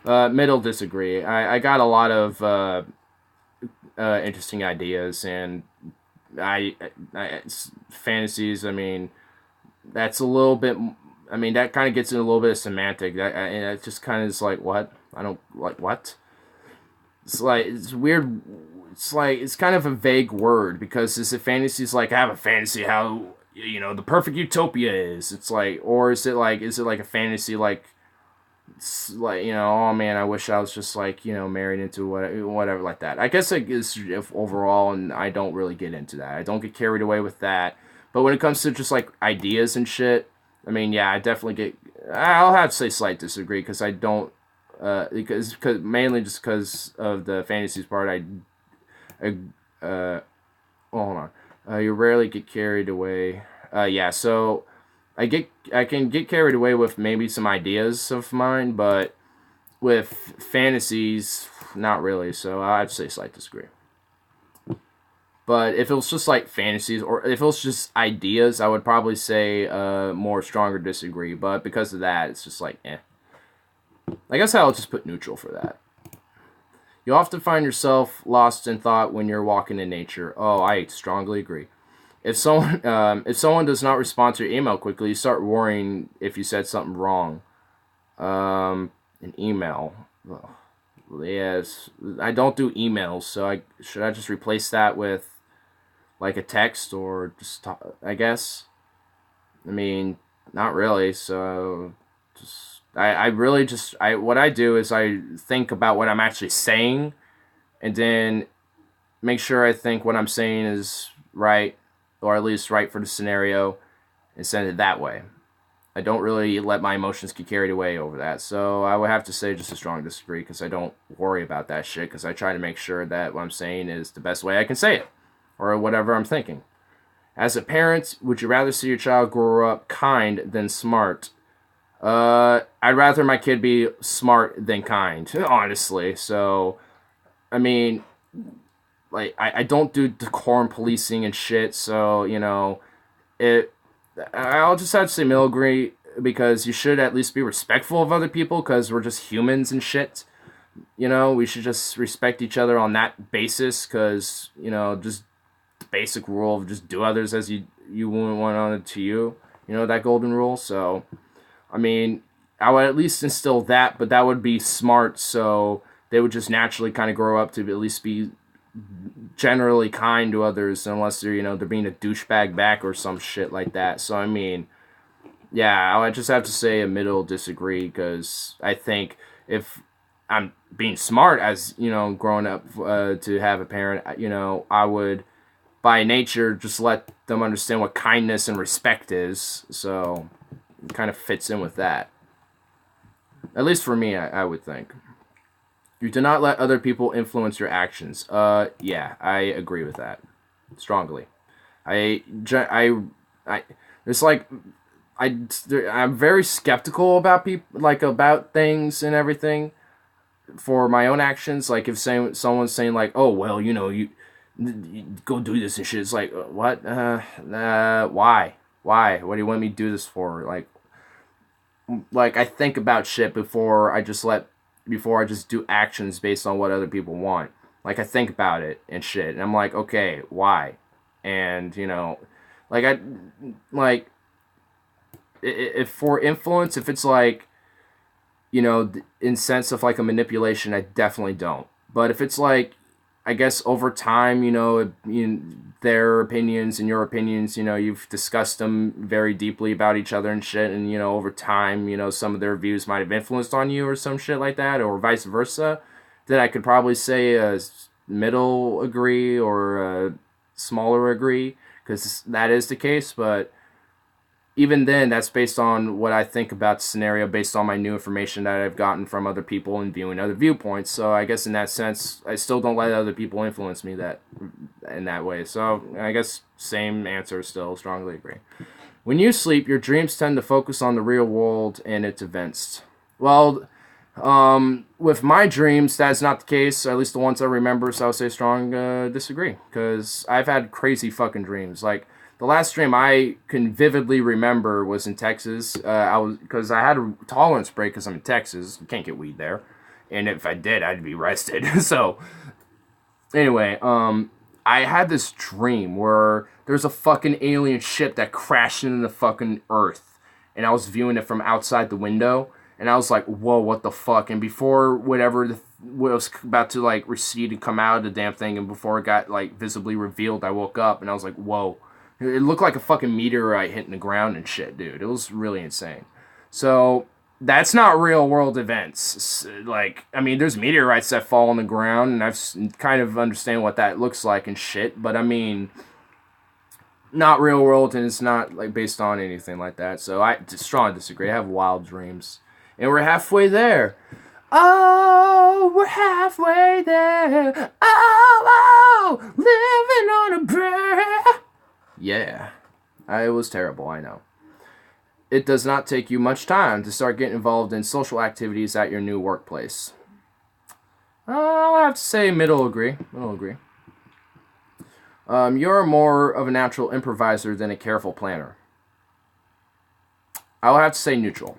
Middle disagree. I got a lot of interesting ideas and fantasies. I mean, that's a little bit. I mean, that kind of gets in a little bit of semantic. And it just kind of is like what? I don't like what. It's like it's weird. It's like it's kind of a vague word because is it fantasies like I have a fantasy how you know the perfect utopia is. It's like or is it like a fantasy like it's like you know oh man I wish I was just like you know married into whatever like that. I guess it is overall and I don't really get into that. I don't get carried away with that. But when it comes to just like ideas and shit, I mean yeah I definitely get. I'll have to say slight disagree because I don't. because mainly just because of the fantasies part. Well, hold on. You rarely get carried away. Yeah, so I can get carried away with maybe some ideas of mine, but with fantasies, not really. So I'd say slight disagree. But if it was just like fantasies, or if it was just ideas, I would probably say more stronger disagree. But because of that, it's just like eh. I guess I'll just put neutral for that. You often find yourself lost in thought when you're walking in nature. Oh, I strongly agree. If someone does not respond to your email quickly, you start worrying if you said something wrong. An email. Well, yes, I don't do emails, so should I just replace that with like a text or just talk, I guess. I mean, not really. So just I really just what I do is I think about what I'm actually saying, and then make sure I think what I'm saying is right, or at least right for the scenario, and send it that way. I don't really let my emotions get carried away over that. So I would have to say just a strong disagree, because I don't worry about that shit, because I try to make sure that what I'm saying is the best way I can say it, or whatever I'm thinking. As a parent, would you rather see your child grow up kind than smart? I'd rather my kid be smart than kind, honestly. So, I mean, like, I don't do decorum policing and shit, so, I'll just have to say middle agree, because you should at least be respectful of other people, because we're just humans and shit. We should just respect each other on that basis, because, just the basic rule of just do others as you wouldn't want it to you. That golden rule. So, I mean, I would at least instill that, but that would be smart, so they would just naturally kind of grow up to at least be generally kind to others, unless they're, they're being a douchebag back or some shit like that. So, I mean, yeah, I would just have to say a middle disagree, because I think if I'm being smart as, growing up to have a parent, I would, by nature, just let them understand what kindness and respect is. So it kind of fits in with that. At least for me, I would think. You do not let other people influence your actions. Yeah, I agree with that strongly. It's like I'm very skeptical about people, like about things and everything for my own actions. Like if someone's saying like, oh well, you go do this and shit. It's like, what? Why? What do you want me to do this for? Like I think about shit before I just do actions based on what other people want. Like I think about it and shit, and I'm like, okay, why? And if for influence, if it's like, in sense of like a manipulation, I definitely don't. But if it's like, I guess over time, their opinions and your opinions, you've discussed them very deeply about each other and shit, and over time, some of their views might have influenced on you or some shit like that, or vice versa, then I could probably say a middle agree or a smaller agree, because that is the case. But even then, that's based on what I think about the scenario, based on my new information that I've gotten from other people and viewing other viewpoints. So I guess in that sense, I still don't let other people influence me in that way. So I guess same answer, still strongly agree. When you sleep, your dreams tend to focus on the real world and its events. Well, with my dreams, that's not the case, at least the ones I remember, so I would say strong disagree, because I've had crazy fucking dreams. Like, the last dream I can vividly remember was in Texas. Because I had a tolerance break because I'm in Texas. You can't get weed there. And if I did, I'd be arrested. So, anyway, I had this dream where there's a fucking alien ship that crashed into the fucking Earth. And I was viewing it from outside the window. And I was like, whoa, what the fuck? And before whatever was about to, like, recede and come out of the damn thing, and before it got, like, visibly revealed, I woke up and I was like, whoa. It looked like a fucking meteorite hitting the ground and shit, dude. It was really insane. So, that's not real world events. Like, I mean, there's meteorites that fall on the ground, and I've kind of understand what that looks like and shit, but I mean, not real world, and it's not, like, based on anything like that. So, I strongly disagree. I have wild dreams. And we're halfway there. Oh, we're halfway there. Oh, living on a prayer. Yeah, it was terrible, I know. It does not take you much time to start getting involved in social activities at your new workplace. I'll have to say middle agree. You're more of a natural improviser than a careful planner. I'll have to say neutral.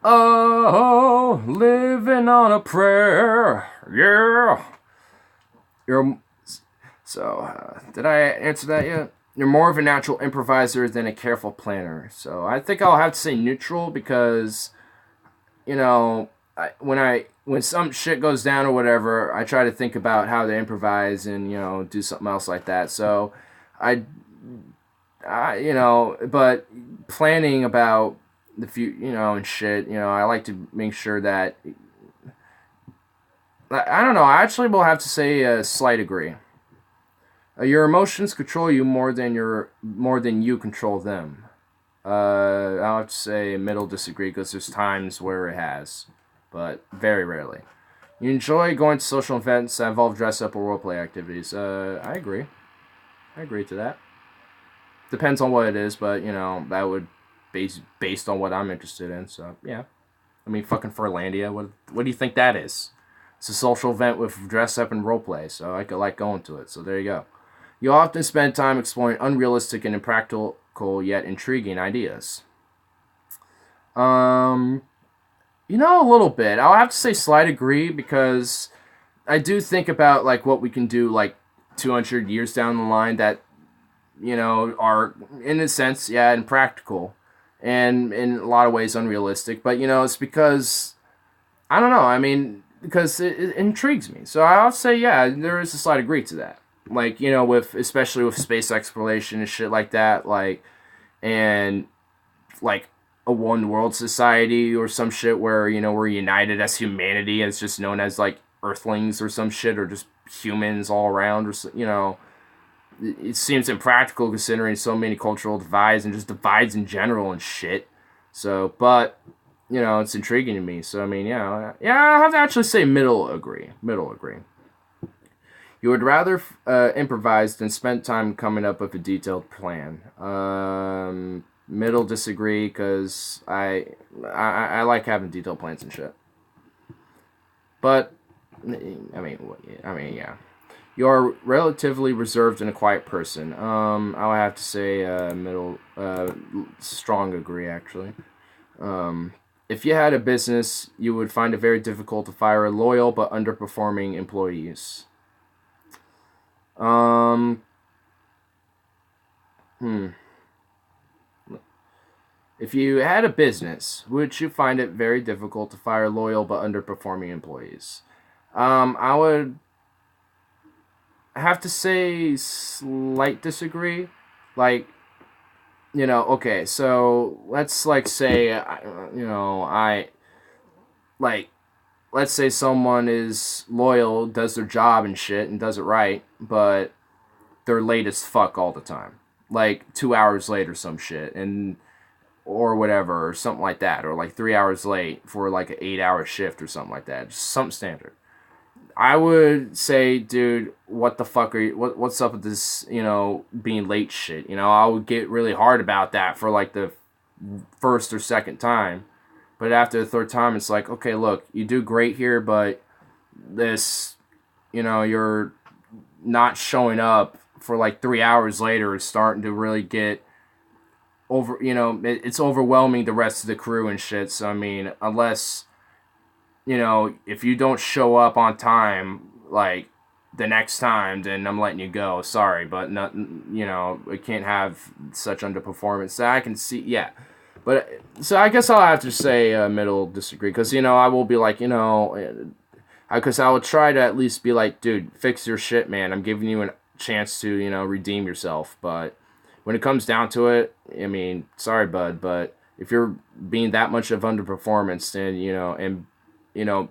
Oh, living on a prayer. Yeah. Did I answer that yet? You're more of a natural improviser than a careful planner. So I think I'll have to say neutral because, when some shit goes down or whatever, I try to think about how to improvise and, do something else like that. So but planning about the future, and shit, I like to make sure that, I don't know, I actually will have to say a slight agree. Your emotions control you more than you control them. I'll have to say middle disagree because there's times where it has, but very rarely. You enjoy going to social events that involve dress up or roleplay activities. I agree. I agree to that. Depends on what it is, but that would based on what I'm interested in. So yeah, I mean fucking Furlandia. What do you think that is? It's a social event with dress up and roleplay, so I could like going to it. So there you go. You often spend time exploring unrealistic and impractical yet intriguing ideas. A little bit. I'll have to say slight agree because I do think about like what we can do like 200 years down the line that are in a sense impractical and in a lot of ways unrealistic. But it's because I don't know. I mean, because it intrigues me. So I'll say there is a slight agree to that. Like, especially with space exploration and shit like that, like, and, like, a one world society or some shit where, we're united as humanity, as just known as, like, Earthlings or some shit, or just humans all around, or, it seems impractical considering so many cultural divides and just divides in general and shit. So, but, it's intriguing to me. So, I mean, I have to actually say middle agree. You would rather improvise than spend time coming up with a detailed plan. Middle disagree because I like having detailed plans and shit. But I mean, yeah. You're relatively reserved and a quiet person. I'll have to say middle, strong agree actually. If you had a business, you would find it very difficult to fire loyal but underperforming employees. If you had a business, would you find it very difficult to fire loyal but underperforming employees? I would have to say slight disagree. Like, okay, so let's like say, let's say someone is loyal, does their job and shit, and does it right, but they're late as fuck all the time. Like 2 hours late or some shit, or whatever, or something like that, or like 3 hours late for like an 8-hour shift or something like that. Just something standard. I would say, dude, what the fuck are you, what's up with this, being late shit? I would get really hard about that for like the first or second time. But after the third time, it's like, okay, look, you do great here, but this, you're not showing up for like 3 hours later is starting to really get over, it's overwhelming the rest of the crew and shit. So, I mean, unless, if you don't show up on time, like, the next time, then I'm letting you go. Sorry, but, not, we can't have such underperformance. So I can see, yeah. But, so I guess I'll have to say middle disagree, because, I will be like, because I would try to at least be like, dude, fix your shit, man. I'm giving you a chance to, redeem yourself. But when it comes down to it, I mean, sorry, bud, but if you're being that much of underperformance, then,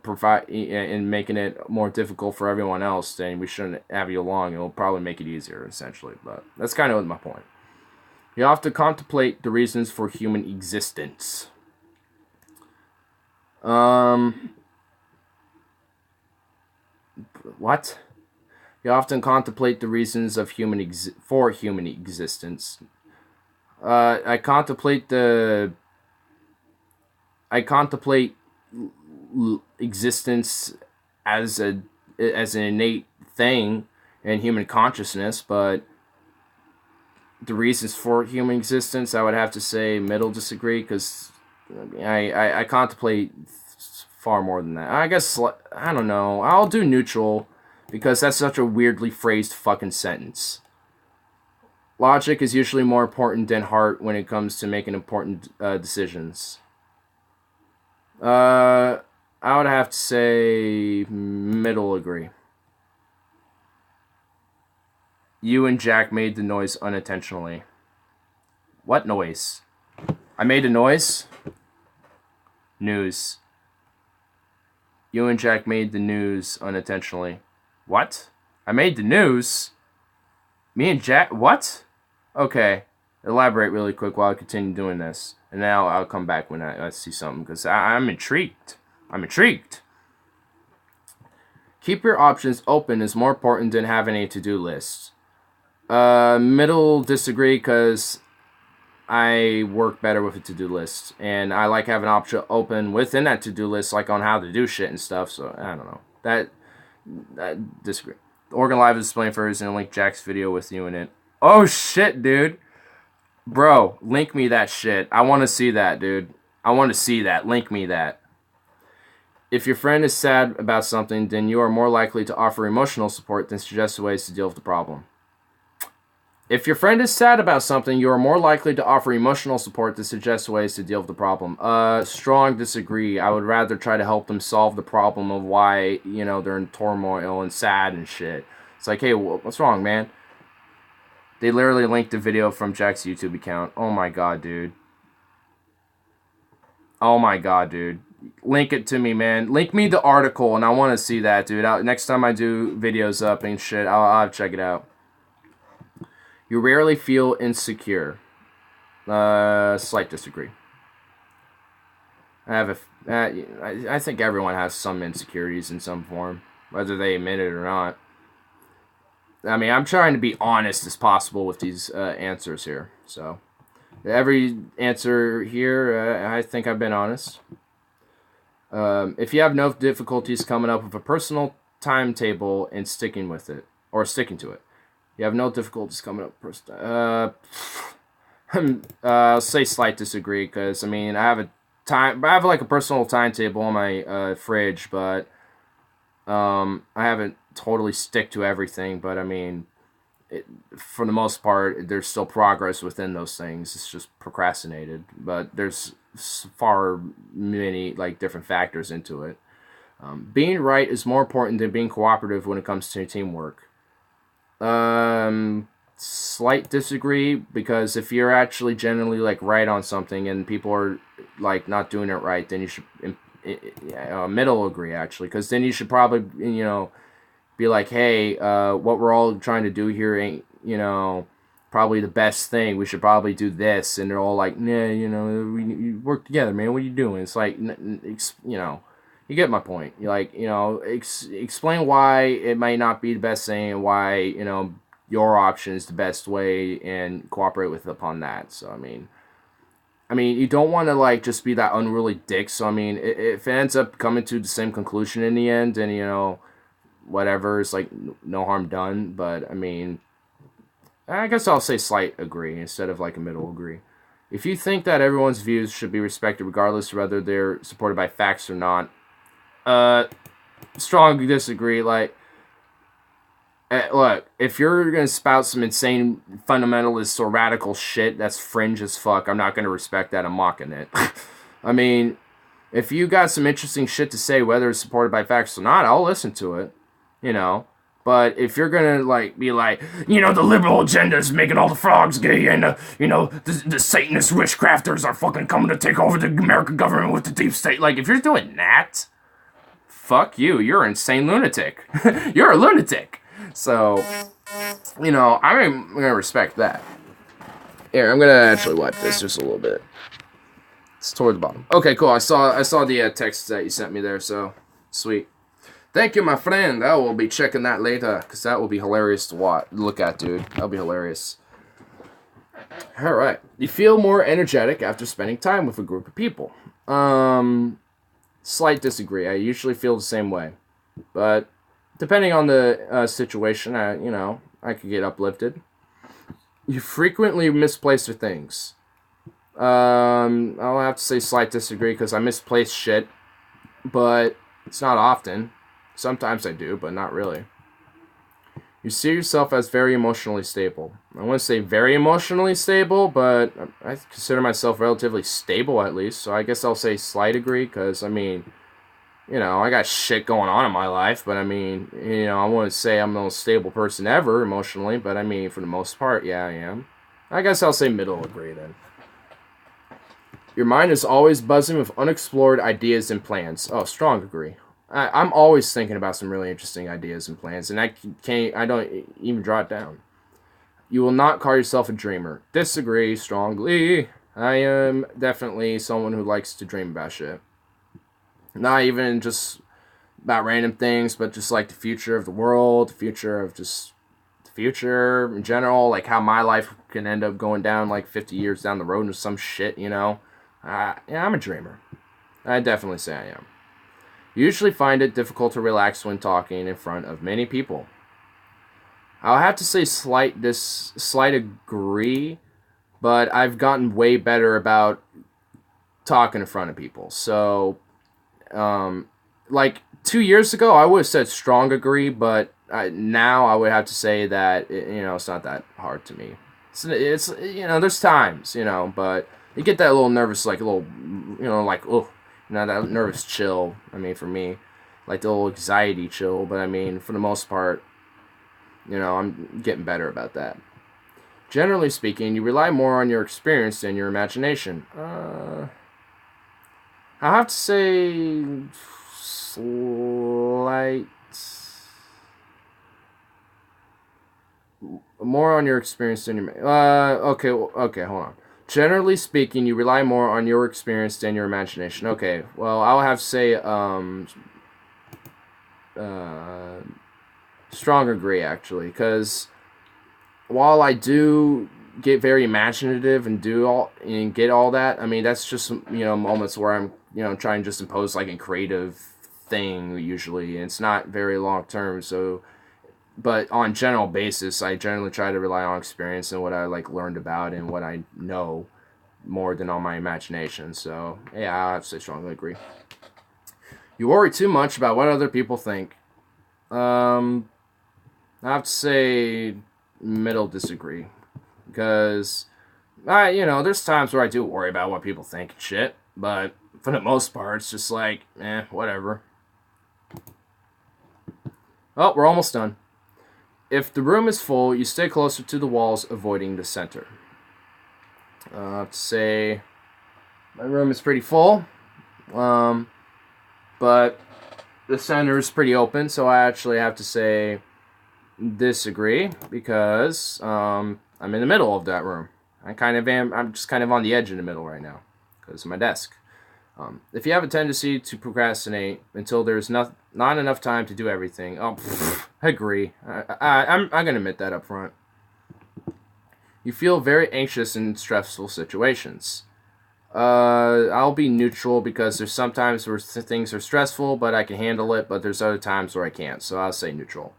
provide and making it more difficult for everyone else, then we shouldn't have you along. It'll probably make it easier, essentially. But that's kind of my point. You have to contemplate the reasons for human existence. what? You often contemplate the reasons of human existence. I contemplate existence as an innate thing in human consciousness, but the reasons for human existence, I would have to say middle disagree, because I contemplate far more than that. I guess, I don't know, I'll do neutral, because that's such a weirdly phrased fucking sentence. Logic is usually more important than heart when it comes to making important decisions. I would have to say middle agree. You and Jack made the noise unintentionally. What noise? I made a noise? News. You and Jack made the news unintentionally. What? I made the news? Me and Jack? What? Okay. Elaborate really quick while I continue doing this. And now I'll come back when I see something, because I'm intrigued. I'm intrigued. Keep your options open is more important than having a to-do list. Middle disagree, because I work better with a to-do list. And I like having an option open within that to-do list, like on how to do shit and stuff. So, I don't know. That disagree. Oregon Live is displaying first and link Jack's video with you in it. Oh, shit, dude. Bro, link me that shit. I want to see that, dude. I want to see that. Link me that. If your friend is sad about something, then you are more likely to offer emotional support than suggest ways to deal with the problem. If your friend is sad about something, you are more likely to offer emotional support than suggest ways to deal with the problem. Strong disagree. I would rather try to help them solve the problem of why, you know, they're in turmoil and sad and shit. It's like, hey, what's wrong, man? They literally linked a video from Jack's YouTube account. Oh my god, dude. Oh my god, dude. Link it to me, man. Link me the article, and I want to see that, dude. Next time I do videos up and shit, I'll check it out. You rarely feel insecure. Slight disagree. I think everyone has some insecurities in some form, whether they admit it or not. I mean, I'm trying to be honest as possible with these answers here. So, every answer here, I think I've been honest. If you have no difficulties coming up with a personal timetable and sticking with it, or sticking to it, you have no difficulties coming up with I'll say slight disagree, because I mean, I have like a personal timetable on my fridge, but I haven't totally stick to everything, but I mean, for the most part, there's still progress within those things. It's just procrastinated, but there's far many like different factors into it. Being right is more important than being cooperative when it comes to teamwork. Slight disagree, because if you're actually generally like right on something and people are like not doing it right, then you should middle agree actually, because then you should probably, you know, be like, hey, what we're all trying to do here ain't, you know, probably the best thing. We should probably do this. And they're all like, nah, you know, we work together, man. What are you doing? It's like, you know, you get my point. You're like, you know, explain why it might not be the best thing and why, you know, your option is the best way, and cooperate with upon that. So, I mean, you don't want to, like, just be that unruly dick. So, I mean, if it ends up coming to the same conclusion in the end, then, you know, whatever, it's like no harm done. But I mean, I guess I'll say slight agree instead of like a middle agree. If you think that everyone's views should be respected regardless of whether they're supported by facts or not, strong disagree. Like, look, if you're gonna spout some insane fundamentalist or radical shit that's fringe as fuck, I'm not gonna respect that. I'm mocking it. I mean, if you got some interesting shit to say, whether it's supported by facts or not, I'll listen to it. You know, but if you're gonna like be like, you know, the liberal agenda is making all the frogs gay, and you know, the Satanist witchcrafters are fucking coming to take over the American government with the deep state. Like, if you're doing that, fuck you. You're an insane lunatic. You're a lunatic. So, you know, I'm gonna respect that. Here, I'm gonna actually wipe this just a little bit. It's toward the bottom. Okay, cool. I saw the text that you sent me there. So sweet. Thank you, my friend. I will be checking that later, because that will be hilarious to look at, dude. That'll be hilarious. All right. You feel more energetic after spending time with a group of people. Slight disagree. I usually feel the same way. But depending on the situation, I could get uplifted. You frequently misplace your things. I'll have to say slight disagree because I misplace shit, but it's not often. Sometimes I do, but not really. You see yourself as very emotionally stable. I wouldn't say very emotionally stable, but I consider myself relatively stable at least, so I guess I'll say slight agree because, I mean, I got shit going on in my life, but I mean, I wouldn't say I'm the most stable person ever emotionally, but I mean, for the most part, yeah, I am. I guess I'll say middle agree then. Your mind is always buzzing with unexplored ideas and plans. Oh, strong agree. I'm always thinking about some really interesting ideas and plans, and I don't even draw it down. You will not call yourself a dreamer. Disagree strongly. I am definitely someone who likes to dream about shit. Not even just about random things, but just like the future of the world, the future of just the future in general, like how my life can end up going down like 50 years down the road into some shit, Yeah, I'm a dreamer. I definitely say I am. You usually find it difficult to relax when talking in front of many people. I'll have to say slight agree, but I've gotten way better about talking in front of people. So, like 2 years ago, I would have said strong agree, but now I would have to say that it's not that hard to me. It's there's times, but you get that little nervous, like a little, like that nervous chill. I mean, for me, like the little anxiety chill. But I mean, for the most part, I'm getting better about that. Generally speaking, you rely more on your experience than your imagination. I have to say slight. More on your experience than your... okay, hold on. Generally speaking, you rely more on your experience than your imagination. Okay, well, I'll have to say, strong agree, actually, because while I do get very imaginative and get all that, I mean, that's just, moments where I'm, trying to just impose, like, a creative thing, usually, and it's not very long-term, so... But on general basis, I generally try to rely on experience and what I learned about and what I know more than on my imagination. So yeah, I have to say strongly agree. You worry too much about what other people think. I have to say middle disagree because there's times where I do worry about what people think and shit, but for the most part, it's just like whatever. Oh, we're almost done. If the room is full, you stay closer to the walls, avoiding the center. I have to say, my room is pretty full, but the center is pretty open, so I actually have to say disagree because I'm in the middle of that room. I'm just kind of on the edge in the middle right now because of my desk. If you have a tendency to procrastinate until there's not enough time to do everything, I agree. I'm going to admit that up front. You feel very anxious in stressful situations. I'll be neutral because there's sometimes where things are stressful, but I can handle it, but there's other times where I can't, so I'll say neutral.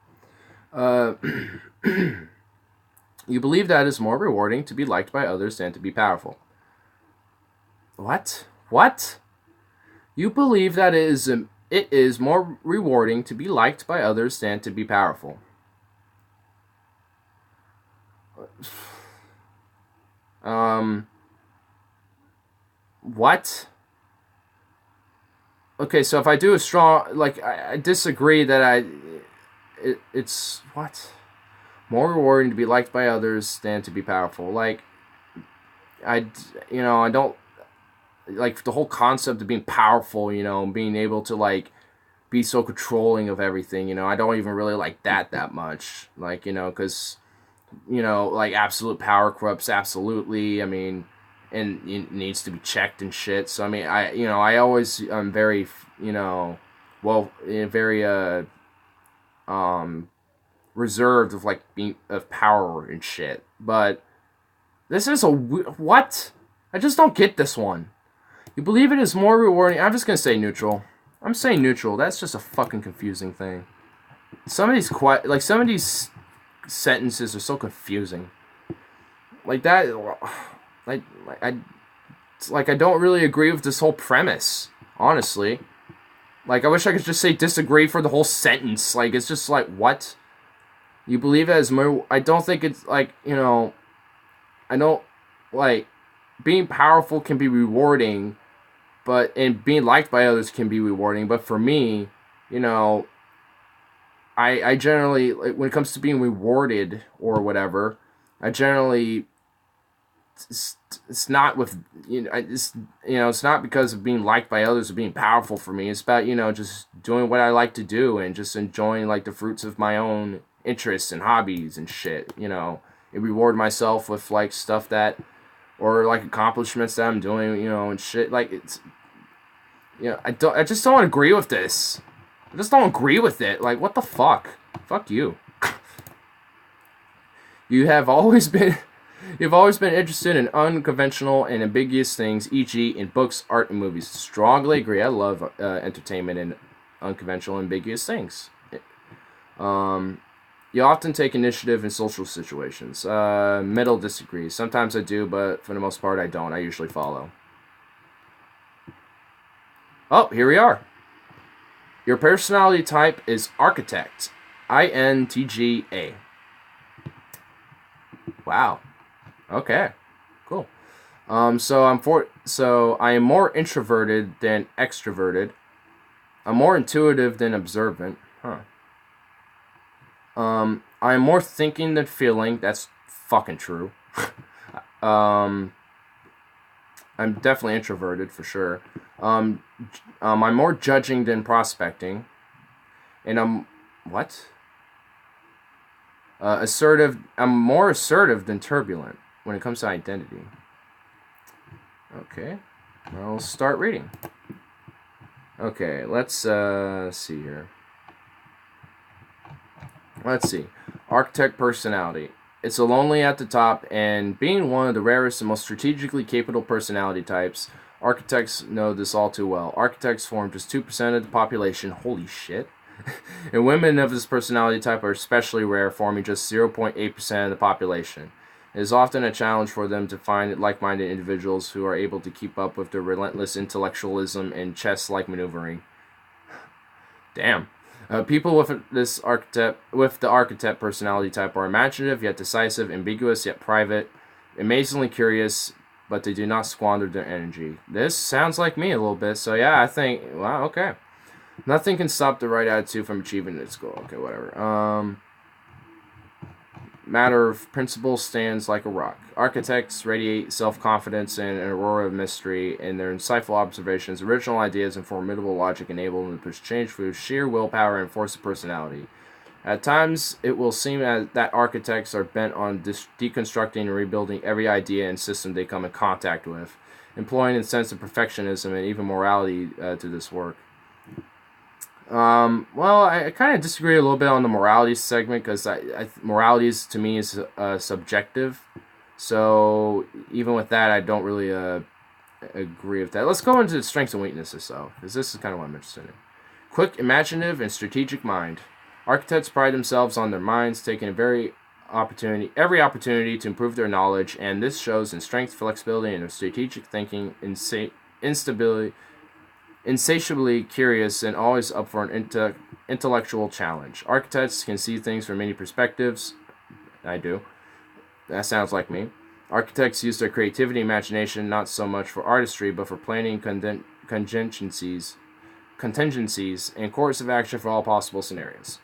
You believe that it's more rewarding to be liked by others than to be powerful. What? You believe that it is more rewarding to be liked by others than to be powerful. What? Okay, so if I do a strong... I disagree that it's... What? More rewarding to be liked by others than to be powerful. I don't... the whole concept of being powerful, being able to, be so controlling of everything, I don't even really like that much. Because, absolute power corrupts absolutely. I mean, and it needs to be checked and shit. So, I mean, I always, I'm very, very reserved of like being of power and shit. But this is what? I just don't get this one. You believe it is more rewarding. I'm just gonna say neutral. I'm saying neutral. That's just a fucking confusing thing. Some of these sentences are so confusing. Like that, I don't really agree with this whole premise. Honestly, like I wish I could just say disagree for the whole sentence. Like it's just like what? You believe it as more? I don't think it's like I don't like being powerful can be rewarding, and being liked by others can be rewarding. But for me, I generally, like, when it comes to being rewarded or whatever, I generally it's not with it's not because of being liked by others or being powerful for me. It's about just doing what I like to do and just enjoying like the fruits of my own interests and hobbies and shit. And reward myself with like stuff that or like accomplishments that I'm doing, and shit. Like it's I just don't agree with this. I just don't agree with it. Like, what the fuck? Fuck you. You've always been interested in unconventional and ambiguous things, e.g., in books, art, and movies. Strongly agree. I love entertainment and unconventional, ambiguous things. You often take initiative in social situations. Middle disagrees. Sometimes I do, but for the most part, I don't. I usually follow. Oh, here we are. Your personality type is architect. INTGA. Wow. Okay. Cool. So I am more introverted than extroverted. I'm more intuitive than observant. Huh. I am more thinking than feeling. That's fucking true. I'm definitely introverted for sure. I'm more judging than prospecting. And assertive. I'm more assertive than turbulent when it comes to identity. Okay. I'll start reading. Okay, let's see here. Let's see. Architect personality. It's a lonely at the top, and being one of the rarest and most strategically capable personality types, architects know this all too well. Architects form just 2% of the population. Holy shit. And women of this personality type are especially rare, forming just 0.8% of the population. It is often a challenge for them to find like-minded individuals who are able to keep up with their relentless intellectualism and chess-like maneuvering. Damn. People with the architect personality type are imaginative yet decisive, ambiguous yet private, amazingly curious, but they do not squander their energy. This sounds like me a little bit, so yeah, I think, wow, okay. Nothing can stop the right attitude from achieving its goal. Okay, whatever. Matter of principle stands like a rock. Architects radiate self-confidence and an aurora of mystery, and their insightful observations, original ideas, and formidable logic enable them to push change through sheer willpower and force of personality. At times, it will seem that architects are bent on deconstructing and rebuilding every idea and system they come in contact with, employing a sense of perfectionism and even morality to this work. Well, I kind of disagree a little bit on the morality segment because morality to me is subjective. So even with that, I don't really agree with that. Let's go into the strengths and weaknesses, though, because this is kind of what I'm interested in. Quick, imaginative, and strategic mind. Architects pride themselves on their minds, taking every opportunity to improve their knowledge, and this shows in strength, flexibility, and strategic thinking, insatiably curious, and always up for an intellectual challenge. Architects can see things from many perspectives. I do. That sounds like me. Architects use their creativity and imagination not so much for artistry, but for planning contingencies, and course of action for all possible scenarios.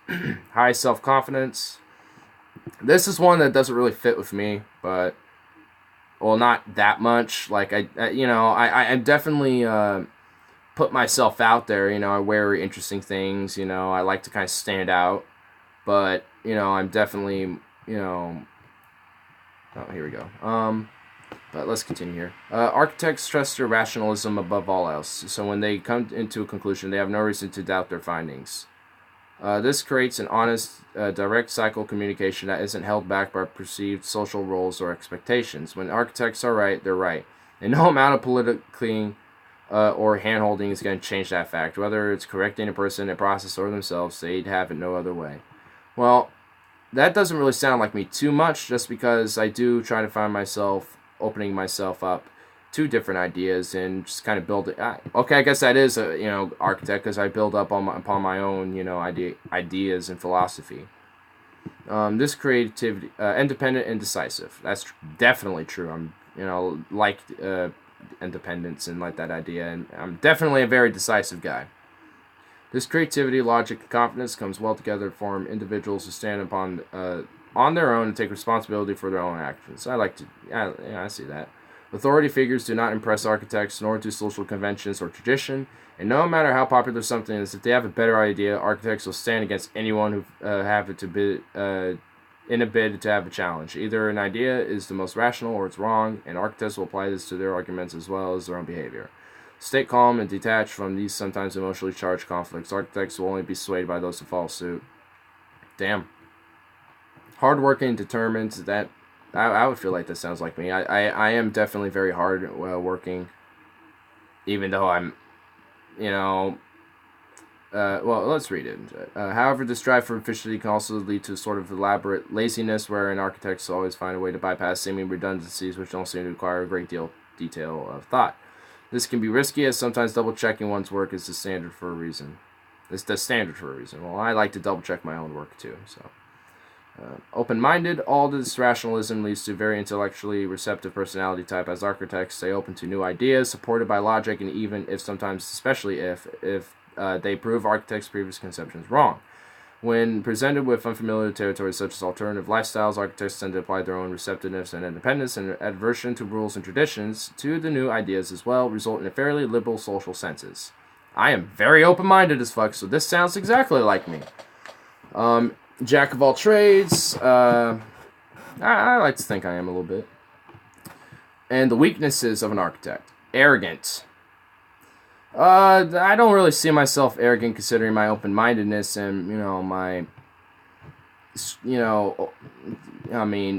High self-confidence. This is one that doesn't really fit with me, but, well, not that much. Like, I definitely put myself out there. I wear interesting things. I like to kind of stand out, but I'm definitely, oh, here we go. But let's continue here. Architects stress their rationalism above all else, so when they come into a conclusion, they have no reason to doubt their findings. This creates an honest, direct cycle communication that isn't held back by perceived social roles or expectations. When architects are right, they're right. And no amount of politicking or hand-holding is going to change that fact. Whether it's correcting a person, a process, or themselves, they'd have it no other way. Well, that doesn't really sound like me too much, just because I do try to find myself opening myself up to different ideas and just kind of build it. Okay, I guess that is a architect, because I build up upon my own ideas and philosophy. This creativity, independent and decisive. That's definitely true. I'm like independence and like that idea, and I'm definitely a very decisive guy. This creativity, logic, and confidence comes well together to form individuals who stand upon on their own and take responsibility for their own actions. I see that. Authority figures do not impress architects, nor do social conventions or tradition. And no matter how popular something is, if they have a better idea, architects will stand against anyone who have it to bid in a bid to have a challenge. Either an idea is the most rational or it's wrong, and architects will apply this to their arguments as well as their own behavior. Stay calm and detached from these sometimes emotionally charged conflicts. Architects will only be swayed by those who follow suit. Damn. Hardworking and determined. That I would feel like that sounds like me. I am definitely very hard working, even though I'm, well, let's read it. However, this drive for efficiency can also lead to a sort of elaborate laziness, wherein architects always find a way to bypass seeming redundancies which don't seem to require a great deal of detail of thought. This can be risky, as sometimes double-checking one's work is the standard for a reason. It's the standard for a reason. Well, I like to double-check my own work, too, so... open-minded, all this rationalism leads to a very intellectually receptive personality type. As architects, stay open to new ideas, supported by logic, and even if sometimes, especially if they prove architects' previous conceptions wrong. When presented with unfamiliar territories such as alternative lifestyles, architects tend to apply their own receptiveness and independence and aversion to rules and traditions to the new ideas as well, result in a fairly liberal social senses. I am very open-minded as fuck, so this sounds exactly like me. Jack of all trades. I like to think I am a little bit. And the weaknesses of an architect. Arrogant. I don't really see myself arrogant considering my open-mindedness and,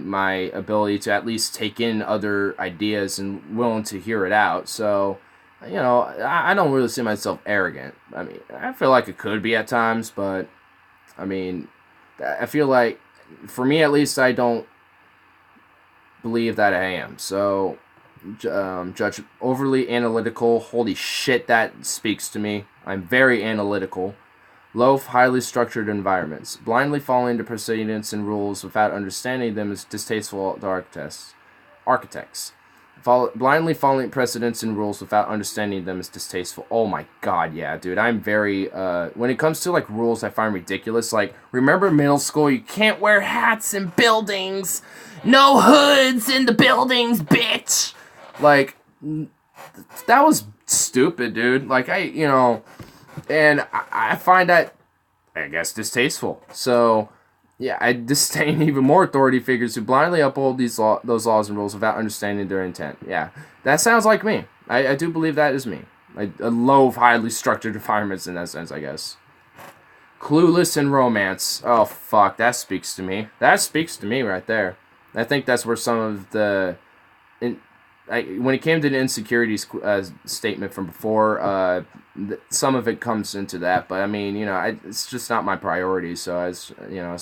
my ability to at least take in other ideas and willing to hear it out. So, I don't really see myself arrogant. I mean, I feel like it could be at times, but, I feel like, for me at least, I don't believe that I am. So, judge overly analytical. Holy shit, that speaks to me. I'm very analytical. Loaf, highly structured environments. Blindly falling into precedents and rules without understanding them is distasteful to architects. Blindly following precedents and rules without understanding them is distasteful. Oh my god, yeah, dude. I'm very, when it comes to, rules I find ridiculous, remember middle school, you can't wear hats in buildings! No hoods in the buildings, bitch! That was stupid, dude. And I find that, I guess, distasteful. So, yeah, I disdain even more authority figures who blindly uphold those laws and rules without understanding their intent. Yeah, that sounds like me. I do believe that is me. I loathe highly structured environments in that sense, I guess. Clueless in romance. Oh, fuck, that speaks to me. That speaks to me right there. I think that's where some of the... when it came to the insecurities statement from before, some of it comes into that, but it's just not my priority, so it's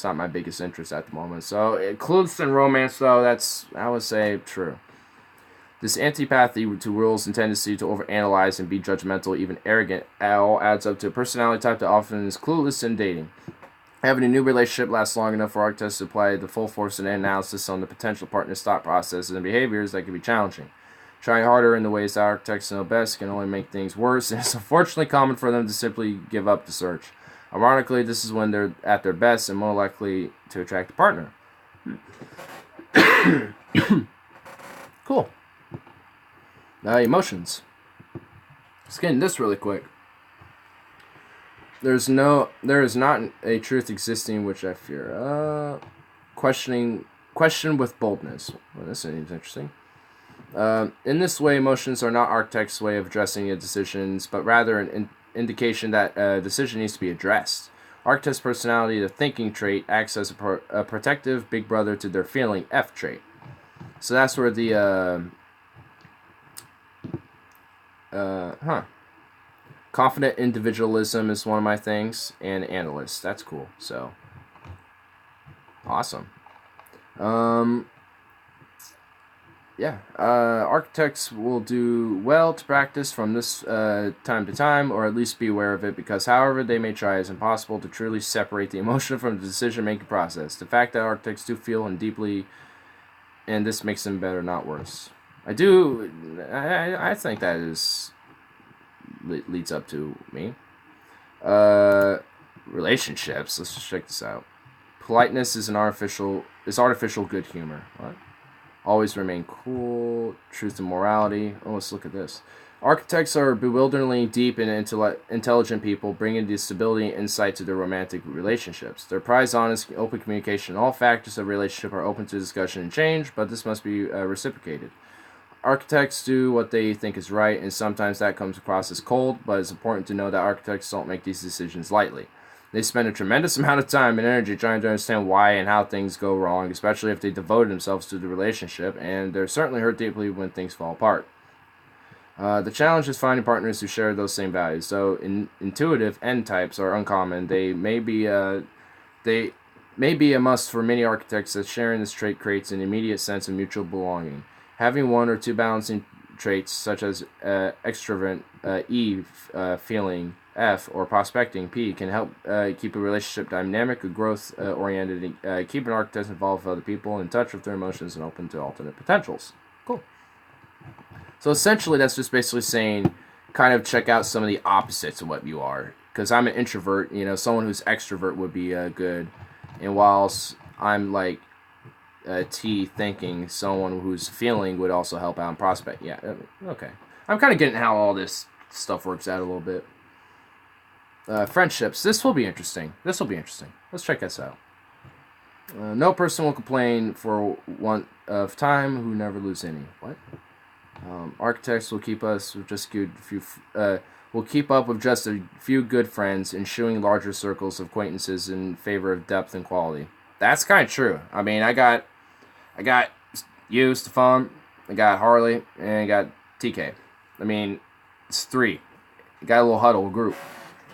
not my biggest interest at the moment. So, clueless in romance, though, that's, I would say, true. This antipathy to rules and tendency to overanalyze and be judgmental, even arrogant, all adds up to a personality type that often is clueless in dating. Having a new relationship lasts long enough for architects to apply the full force and analysis on the potential partner's thought processes and behaviors that can be challenging. Trying harder in the ways that architects know best can only make things worse, and it's unfortunately common for them to simply give up the search. Ironically, this is when they're at their best and more likely to attract a partner. Cool. Emotions. Let's get into this really quick. There is not a truth existing which I fear. Question with boldness. Well, this seems interesting. In this way, emotions are not architects' way of addressing the decisions, but rather an indication that a decision needs to be addressed. Architect's personality, the thinking trait, acts as a protective big brother to their feeling F trait. So that's where the confident individualism is one of my things, and analyst. That's cool. So awesome. Yeah, architects will do well to practice from this time to time, or at least be aware of it, because however they may try, it's impossible to truly separate the emotion from the decision-making process. The fact that architects do feel and deeply, and this makes them better, not worse. I think that leads up to me. Relationships. Let's just check this out. Politeness is artificial good humor. What? Always remain cool. Truth and morality. Oh, let's look at this. Architects are bewilderingly deep and intelligent people, bringing the stability and insight to their romantic relationships. Their prize honest, open communication. All factors of a relationship are open to discussion and change, but this must be reciprocated. Architects do what they think is right, and sometimes that comes across as cold, but it's important to know that architects don't make these decisions lightly. They spend a tremendous amount of time and energy trying to understand why and how things go wrong, especially if they devoted themselves to the relationship, and they're certainly hurt deeply when things fall apart. The challenge is finding partners who share those same values. So intuitive N types are uncommon. They may be a must for many architects, as sharing this trait creates an immediate sense of mutual belonging. Having one or two balancing traits, such as extrovert E, feeling F, or prospecting P, can help keep a relationship dynamic, growth oriented, and keep an architect involved with other people, in touch with their emotions, and open to alternate potentials. Cool. So essentially, that's just basically saying, kind of check out some of the opposites of what you are. Because I'm an introvert, someone who's extrovert would be good, and whilst I'm like T thinking, someone who's feeling would also help out in prospect. Yeah, okay. I'm kind of getting how all this stuff works out a little bit. Friendships. This will be interesting. Let's check this out. No person will complain for want of time who never lose any. What? Architects will keep us with just will keep up with just a few good friends, ensuring larger circles of acquaintances in favor of depth and quality. That's kind of true. I mean, I got you, Stefan, I got Harley, and I got TK. I mean, it's 3. I got a little huddle group.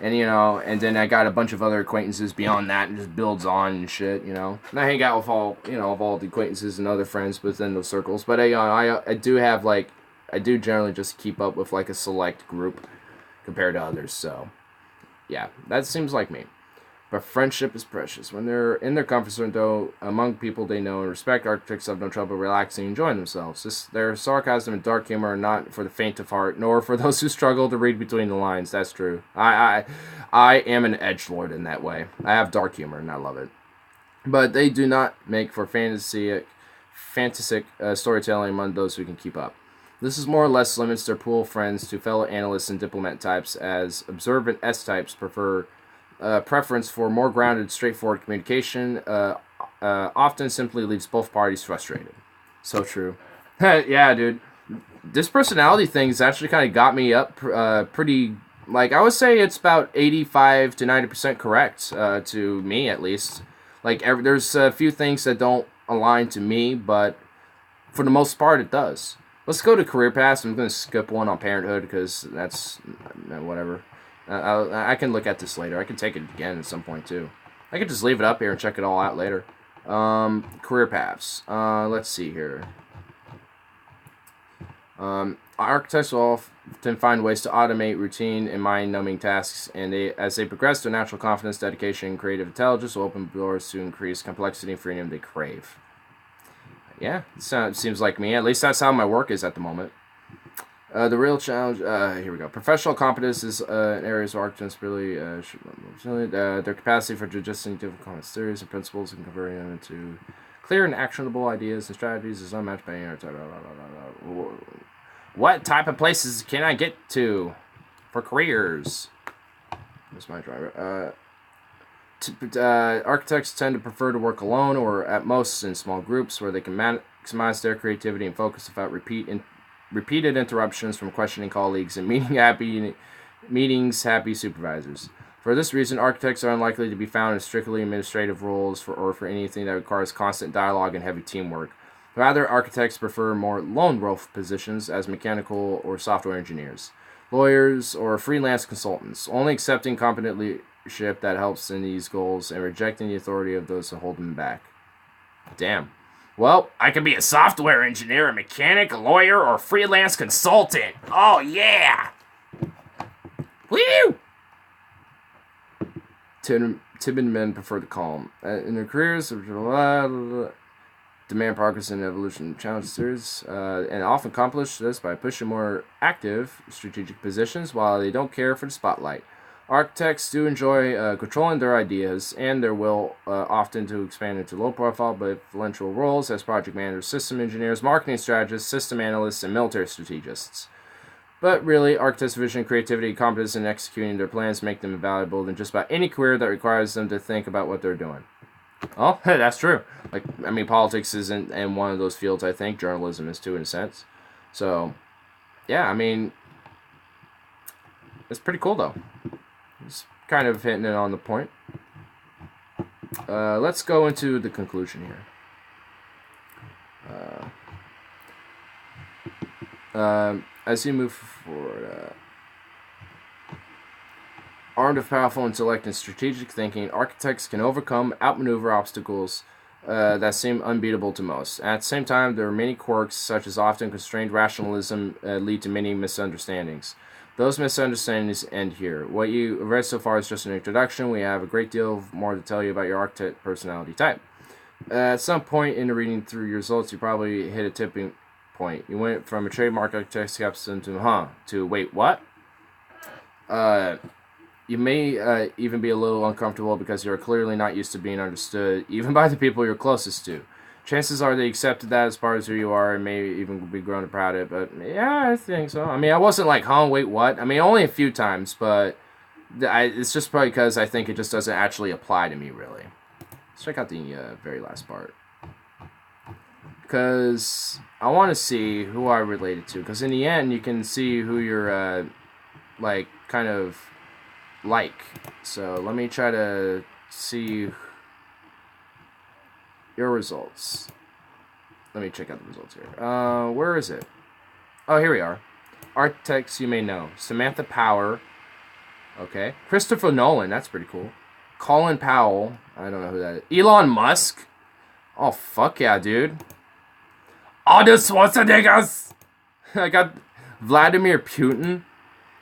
And, and then I got a bunch of other acquaintances beyond that, and just builds on and shit, And I hang out with all the acquaintances and other friends within those circles. But I do generally just keep up with, a select group compared to others. So, yeah, that seems like me. But friendship is precious. When they're in their comfort zone, though, among people they know and respect, architects have no trouble relaxing and enjoying themselves. Their sarcasm and dark humor are not for the faint of heart, nor for those who struggle to read between the lines. That's true. I am an edgelord in that way. I have dark humor, and I love it. But they do not make for fantasic storytelling among those who can keep up. This is more or less limits their pool of friends to fellow analysts and diplomat types, as observant S types preference for more grounded, straightforward communication often simply leaves both parties frustrated. So true. Yeah, dude. This personality thing's actually kind of got me up pretty... I would say it's about 85 to 90% correct, to me at least. There's a few things that don't align to me, but for the most part, it does. Let's go to career paths. I'm going to skip one on parenthood, because that's... whatever. I can look at this later. I can take it again at some point, too. I could just leave it up here and check it all out later. Career paths. Let's see here. Architects will often find ways to automate routine and mind-numbing tasks, and as they progress, their natural confidence, dedication, and creative intelligence will open doors to increase complexity and freedom they crave. Yeah, it seems like me. At least that's how my work is at the moment. The real challenge, here we go. Professional competence is in areas where architects really their capacity for digesting different complex theories and principles and converting them into clear and actionable ideas and strategies is unmatched by any other. What type of places can I get to for careers? That's my driver. Architects tend to prefer to work alone or at most in small groups where they can maximize their creativity and focus without repeated interruptions from questioning colleagues and happy supervisors. For this reason, architects are unlikely to be found in strictly administrative roles or for anything that requires constant dialogue and heavy teamwork. Rather, architects prefer more lone wolf positions as mechanical or software engineers, lawyers, or freelance consultants, only accepting competent leadership that helps in these goals and rejecting the authority of those who hold them back. Damn. Well, I could be a software engineer, a mechanic, a lawyer, or a freelance consultant. Oh, yeah! Woo! Timid men prefer the calm. In their careers, demand progress and evolution challenges, and often accomplish this by pushing more active strategic positions while they don't care for the spotlight. Architects do enjoy controlling their ideas and their will, often to expand into low-profile but influential roles as project managers, system engineers, marketing strategists, system analysts, and military strategists. But really, architects' vision, creativity, and competence in executing their plans make them valuable than just about any career that requires them to think about what they're doing. Oh, that's true. Politics isn't in one of those fields, I think. Journalism is too, in a sense. So, yeah, it's pretty cool, though. It's kind of hitting it on the point. Let's go into the conclusion here. As you move forward, armed with powerful intellect and strategic thinking, architects can outmaneuver obstacles that seem unbeatable to most. At the same time, there are many quirks, such as often constrained rationalism, lead to many misunderstandings. Those misunderstandings end here. What you read so far is just an introduction. We have a great deal more to tell you about your architect personality type. At some point in reading through your results, you probably hit a tipping point. You went from a trademark architect skepticism to wait, what? You may even be a little uncomfortable because you're clearly not used to being understood, even by the people you're closest to. Chances are they accepted that as part of who you are and may even be grown up proud of it, but yeah, I think so. I wasn't like, wait, what? Only a few times, but it's just probably because I think it just doesn't actually apply to me, really. Let's check out the very last part. Because I want to see who I related to, because in the end, you can see who you're, kind of like. So let me try to see your results. Let me check out the results here. Where is it? Oh, here we are. Architects you may know. Samantha Power. Okay. Christopher Nolan. That's pretty cool. Colin Powell. I don't know who that is. Elon Musk. Oh, fuck yeah, dude. Arnold Schwarzenegger. I got Vladimir Putin.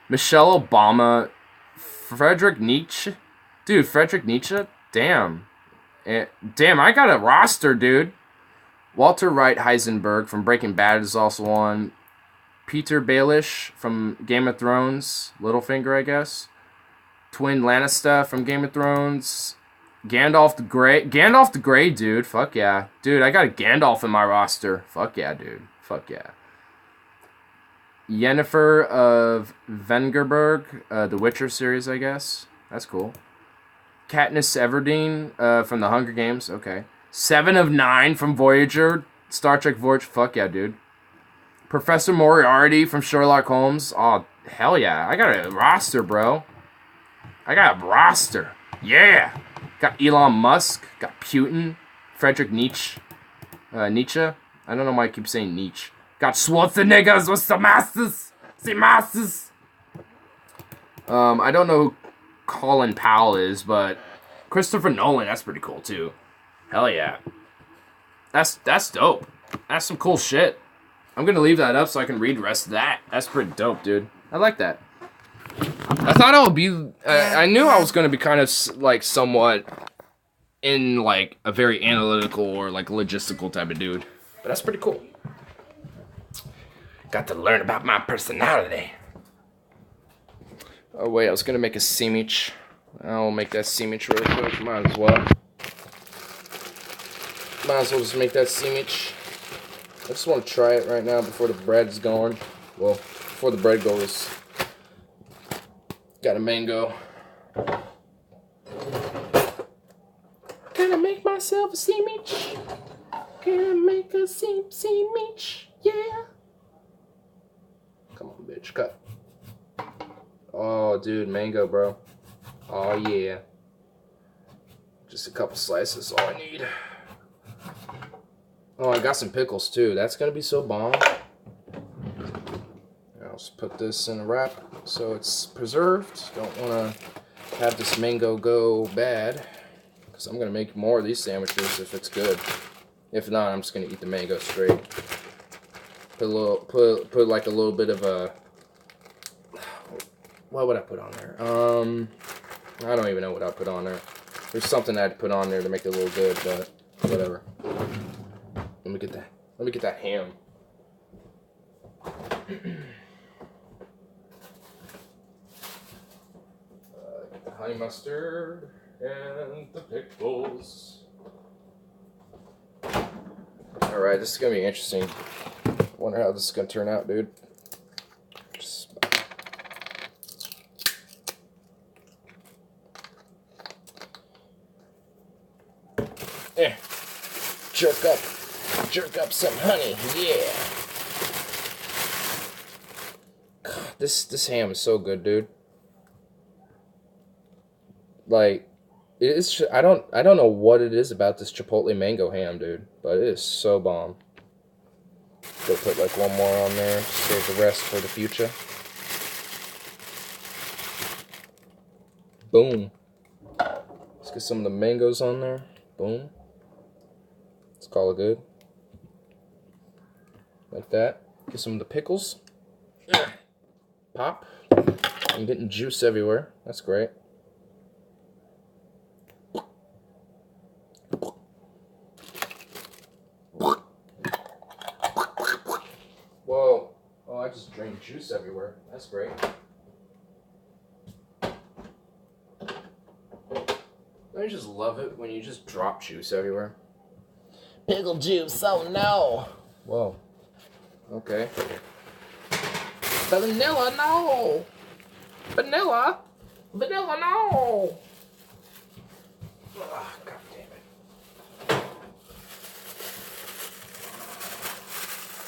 Michelle Obama. Friedrich Nietzsche. Dude, Friedrich Nietzsche? Damn. Damn, I got a roster, dude. Walter Wright Heisenberg from Breaking Bad is also on. Peter Baelish from Game of Thrones. Littlefinger, I guess. Twin Lannister from Game of Thrones. Gandalf the Grey, dude. Fuck yeah. Dude, I got a Gandalf in my roster. Fuck yeah, dude. Fuck yeah. Yennefer of Vengerberg, the Witcher series, I guess. That's cool. Katniss Everdeen from the Hunger Games. Okay. 7 of 9 from Voyager. Star Trek Voyager. Fuck yeah, dude. Professor Moriarty from Sherlock Holmes. Oh, hell yeah. I got a roster, bro. I got a roster. Yeah. Got Elon Musk. Got Putin. Friedrich Nietzsche. Nietzsche. I don't know why I keep saying Nietzsche. Got Schwarzeneggers with the masters. The masters. I don't know who Colin Powell is, but Christopher Nolan, that's pretty cool too. Hell yeah. That's dope. That's some cool shit. I'm gonna leave that up so I can read the rest of that. That's pretty dope, dude. I like that. I thought I would be... I knew I was gonna be kind of like somewhat in like a very analytical or like logistical type of dude. But that's pretty cool. Got to learn about my personality. Oh wait, I was gonna make a sandwich. I'll make that sandwich really quick. Might as well. Might as well just make that sandwich. I just want to try it right now before the bread's going. Well, before the bread goes. Got a mango. Gonna make myself a sandwich. Gonna make a sandwich. Yeah. bitch. Cut. Oh, dude, mango, bro. Oh, yeah. Just a couple slices, all I need. Oh, I got some pickles, too. That's gonna be so bomb. I'll just put this in a wrap so it's preserved. Don't want to have this mango go bad, because I'm gonna make more of these sandwiches if it's good. If not, I'm just gonna eat the mango straight. Put like a little bit of a. What would I put on there? I don't even know what I put on there. There's something I'd put on there to make it a little good, but whatever. Let me get that. Let me get that ham. Get the honey mustard and the pickles. All right, this is gonna be interesting. Wonder how this is gonna turn out, dude. Jerk up some honey, yeah. God, this ham is so good, dude. Like, it's I don't know what it is about this Chipotle mango ham, dude, but it is so bomb. Go put like one more on there, save the rest for the future. Boom. Let's get some of the mangoes on there. Boom. Let's call it good. Like that. Get some of the pickles. Pop. I'm getting juice everywhere. That's great. Whoa. Oh, I just drained juice everywhere. That's great. Don't you just love it when you just drop juice everywhere? Pickle juice, oh no! Whoa. Okay. Vanilla, no! Vanilla! Vanilla, no! Oh, God damn it.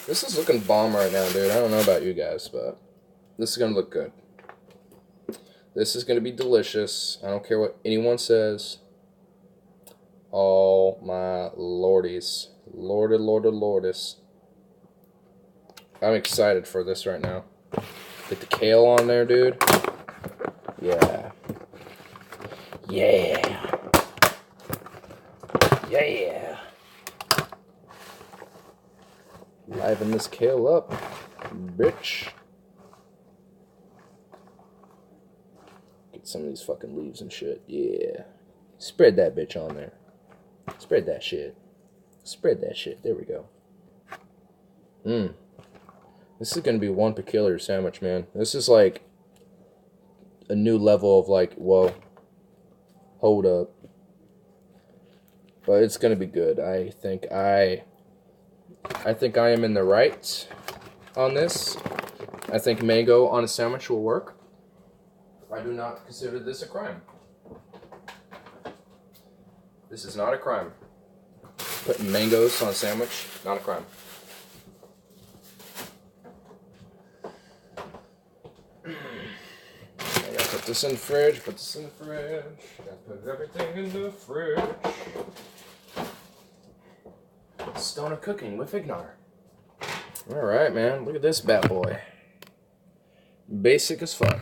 This is looking bomb right now, dude. I don't know about you guys, but this is gonna look good. This is gonna be delicious. I don't care what anyone says. Oh my lordies. Lordis. I'm excited for this right now. Get the kale on there, dude. Yeah. Yeah. Yeah. Liven this kale up, bitch. Get some of these fucking leaves and shit. Yeah. Spread that bitch on there. Spread that shit. Spread that shit. There we go. This is going to be one peculiar sandwich, man. This is like a new level of like, whoa. Hold up. But it's going to be good. I think I am in the right on this. I think mango on a sandwich will work. I do not consider this a crime. This is not a crime. Putting mangoes on a sandwich, not a crime. I gotta put this in the fridge, Gotta put everything in the fridge. Stoner cooking with Ignar. Alright, man, look at this bad boy. Basic as fuck.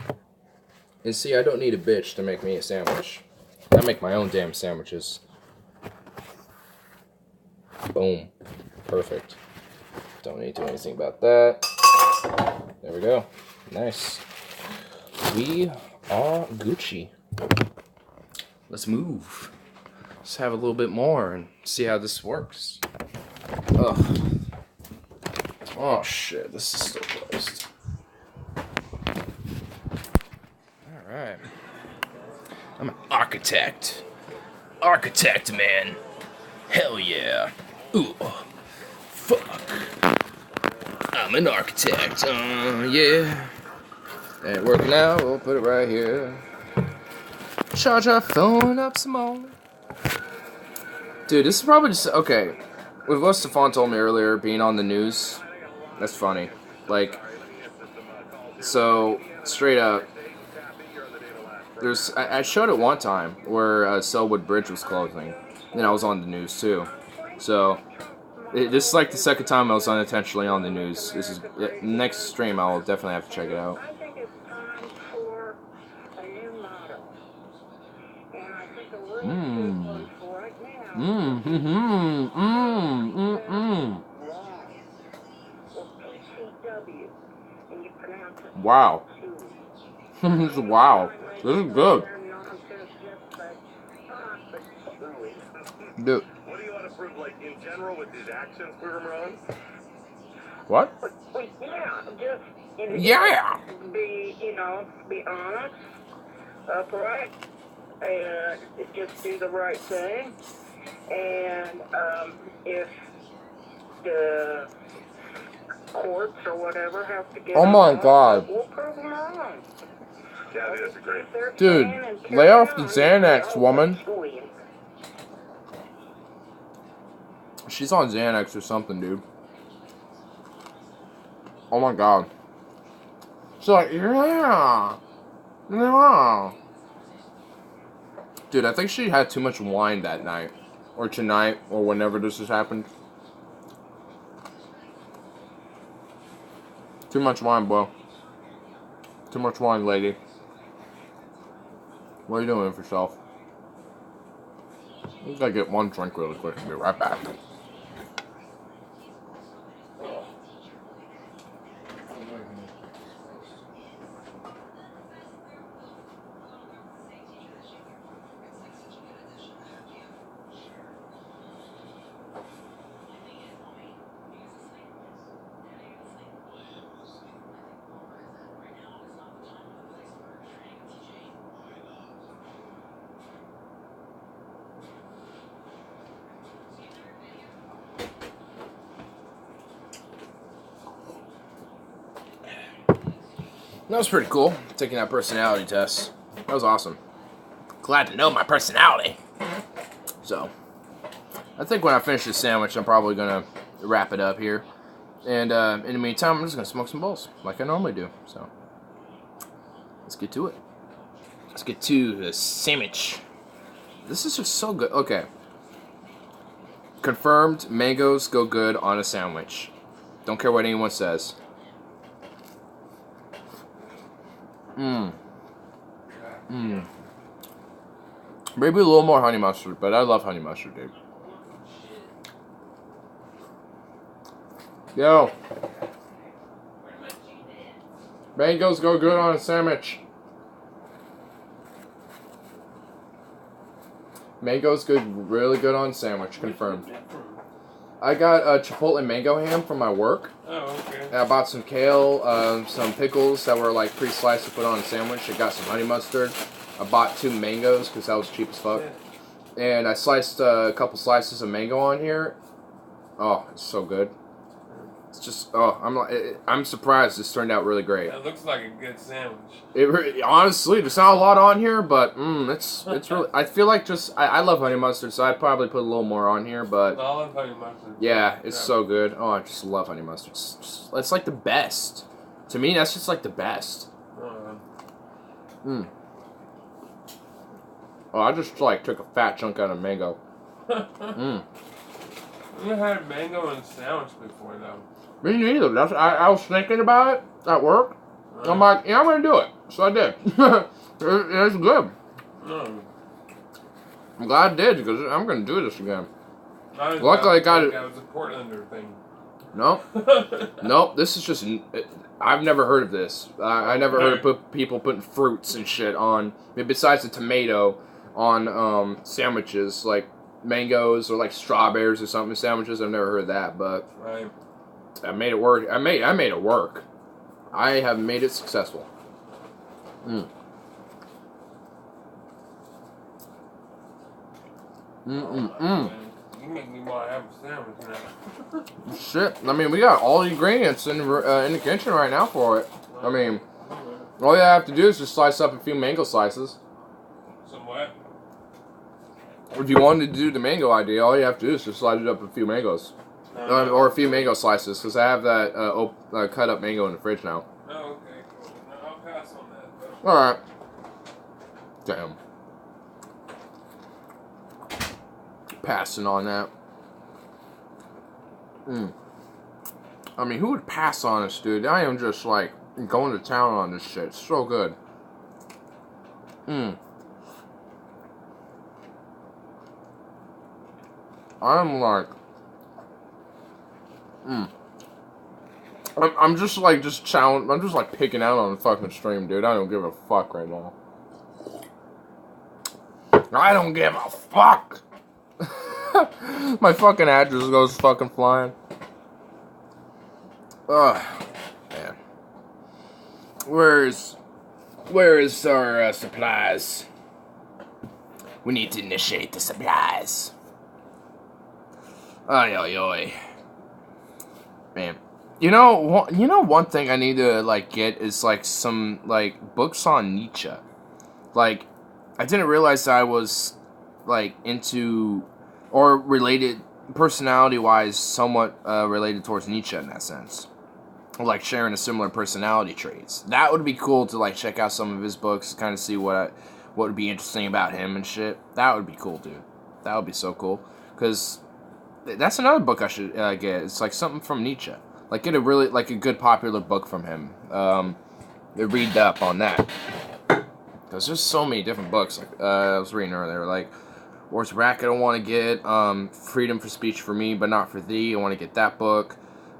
And see, I don't need a bitch to make me a sandwich. I make my own damn sandwiches. Boom. Perfect. Don't need to do anything about that. There we go. Nice. We are Gucci. Let's move. Let's have a little bit more and see how this works. Ugh. Oh shit, this is still closed. Alright. I'm an architect. Architect, man. Hell yeah. Ooh. Fuck. I'm an architect. Yeah. Ain't working out, we'll put it right here. Charge our phone up some more. Dude, this is probably just... Okay. With what Stefan told me earlier, being on the news, that's funny. Like, So, straight up, I showed it one time where Selwood Bridge was closing, and I was on the news too. So, this is like the second time I was unintentionally on the news. This is next stream. I'll definitely have to check it out. I think it's time for a new motto, and I think a really good one for right now. Wow. Wow. This is good. Dude. What do you want to prove, like, in general, with his actions, prove him wrong? What? Yeah, just be honest, upright, and just do the right thing. And if the courts or whatever have to get oh my God. we'll prove them wrong. Yeah, that's a great. Dude, lay off the Xanax, woman. She's on Xanax or something, dude. Oh my God. She's like, yeah. Dude, I think she had too much wine that night. Or tonight, or whenever this has happened. Too much wine, bro. Too much wine, lady. What are you doing with yourself? I'm gonna get one drink really quick and be right back. That was pretty cool, taking that personality test. That was awesome. Glad to know my personality. So, I think when I finish this sandwich, I'm probably going to wrap it up here. And in the meantime, I'm just going to smoke some bowls, like I normally do. So, let's get to it. Let's get to the sandwich. This is just so good. Okay. Confirmed, mangoes go good on a sandwich. Don't care what anyone says. Maybe a little more honey mustard, but I love honey mustard, dude. Yo. Mangoes go good on a sandwich. Mangoes go really good on a sandwich, confirmed. I got a Chipotle mango ham from my work. Oh, okay. I bought some kale, some pickles that were like pre-sliced to put on a sandwich. I got some honey mustard. I bought 2 mangoes because that was cheap as fuck. And I sliced a couple slices of mango on here. Oh, it's so good. It's just, I'm surprised this turned out really great. It looks like a good sandwich. Honestly, there's not a lot on here, but it's really. I feel like I love honey mustard, so I'd probably put a little more on here, but I love honey mustard. Yeah, it's so good. Oh, I just love honey mustard. It's like the best. To me, that's just like the best. Oh, I just like took a fat chunk out of mango. I've never had mango in a sandwich before, though. Me neither. I was thinking about it at work. I'm like, yeah, I'm gonna do it. So I did. It's good. I'm glad I did because I'm gonna do this again. Luckily, I got it. That was a Portlander thing. No, nope. This is just. I've never heard of this. I never heard of people putting fruits and shit on. I mean, besides the tomato on sandwiches, like mangoes or like strawberries or something in sandwiches. I've never heard of that, but I made it work. I made it work. I have made it successful. You make me want to have a sandwich now. Shit. I mean, we got all the ingredients in the kitchen right now for it. I mean, all you have to do is just slice up a few mango slices. Some what? If you wanted to do the mango idea, all you have to do is just slice it up a few mangoes. Or a few mango slices, because I have that cut up mango in the fridge now. Oh, okay, cool. Alright. Damn. Passing on that. I mean, who would pass on this, dude? I am just, like, going to town on this shit. It's so good. I'm like... I'm just, like, I'm just, like, picking out on the fucking stream, dude. I don't give a fuck right now. I don't give a fuck! My fucking address goes fucking flying. Ugh, man. Where is our supplies? We need to initiate the supplies. Oy, oy, oy. Man. You know one thing I need to, like, get is, like, some, like, books on Nietzsche. Like, I didn't realize that I was, like, into, or related, personality-wise, somewhat related towards Nietzsche in that sense. Like, sharing a similar personality traits. That would be cool to, like, check out some of his books, kind of see what would be interesting about him and shit. That would be cool, dude. That would be so cool. Because that's another book I should get. It's, like, something from Nietzsche. Like, get a really, like, a good popular book from him. Read up on that. Because there's so many different books. Like, I was reading earlier, like, War's Racket I want to get. Freedom for Speech for Me, but Not for Thee. I want to get that book.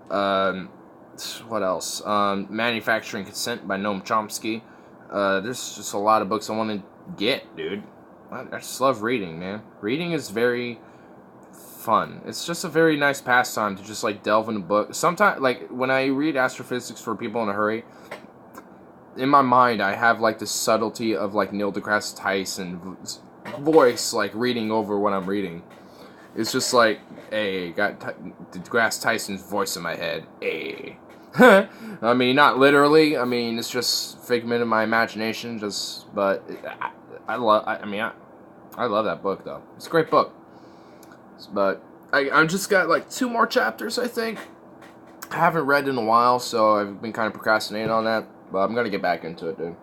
What else? Manufacturing Consent by Noam Chomsky. There's just a lot of books I want to get, dude. I just love reading, man. Reading is very fun. It's just a very nice pastime to just, like, delve into books. Sometimes, like, when I read Astrophysics for People in a Hurry, in my mind, I have, like, the subtlety of, like, Neil deGrasse Tyson's voice, like, reading over what I'm reading. It's just like, hey, got deGrasse Tyson's voice in my head. Hey. I mean, not literally. I mean, it's just figment of my imagination. But I love that book, though. It's a great book. But I just got, like, 2 more chapters, I think. I haven't read in a while, so I've been kind of procrastinating on that. But I'm gonna get back into it, dude.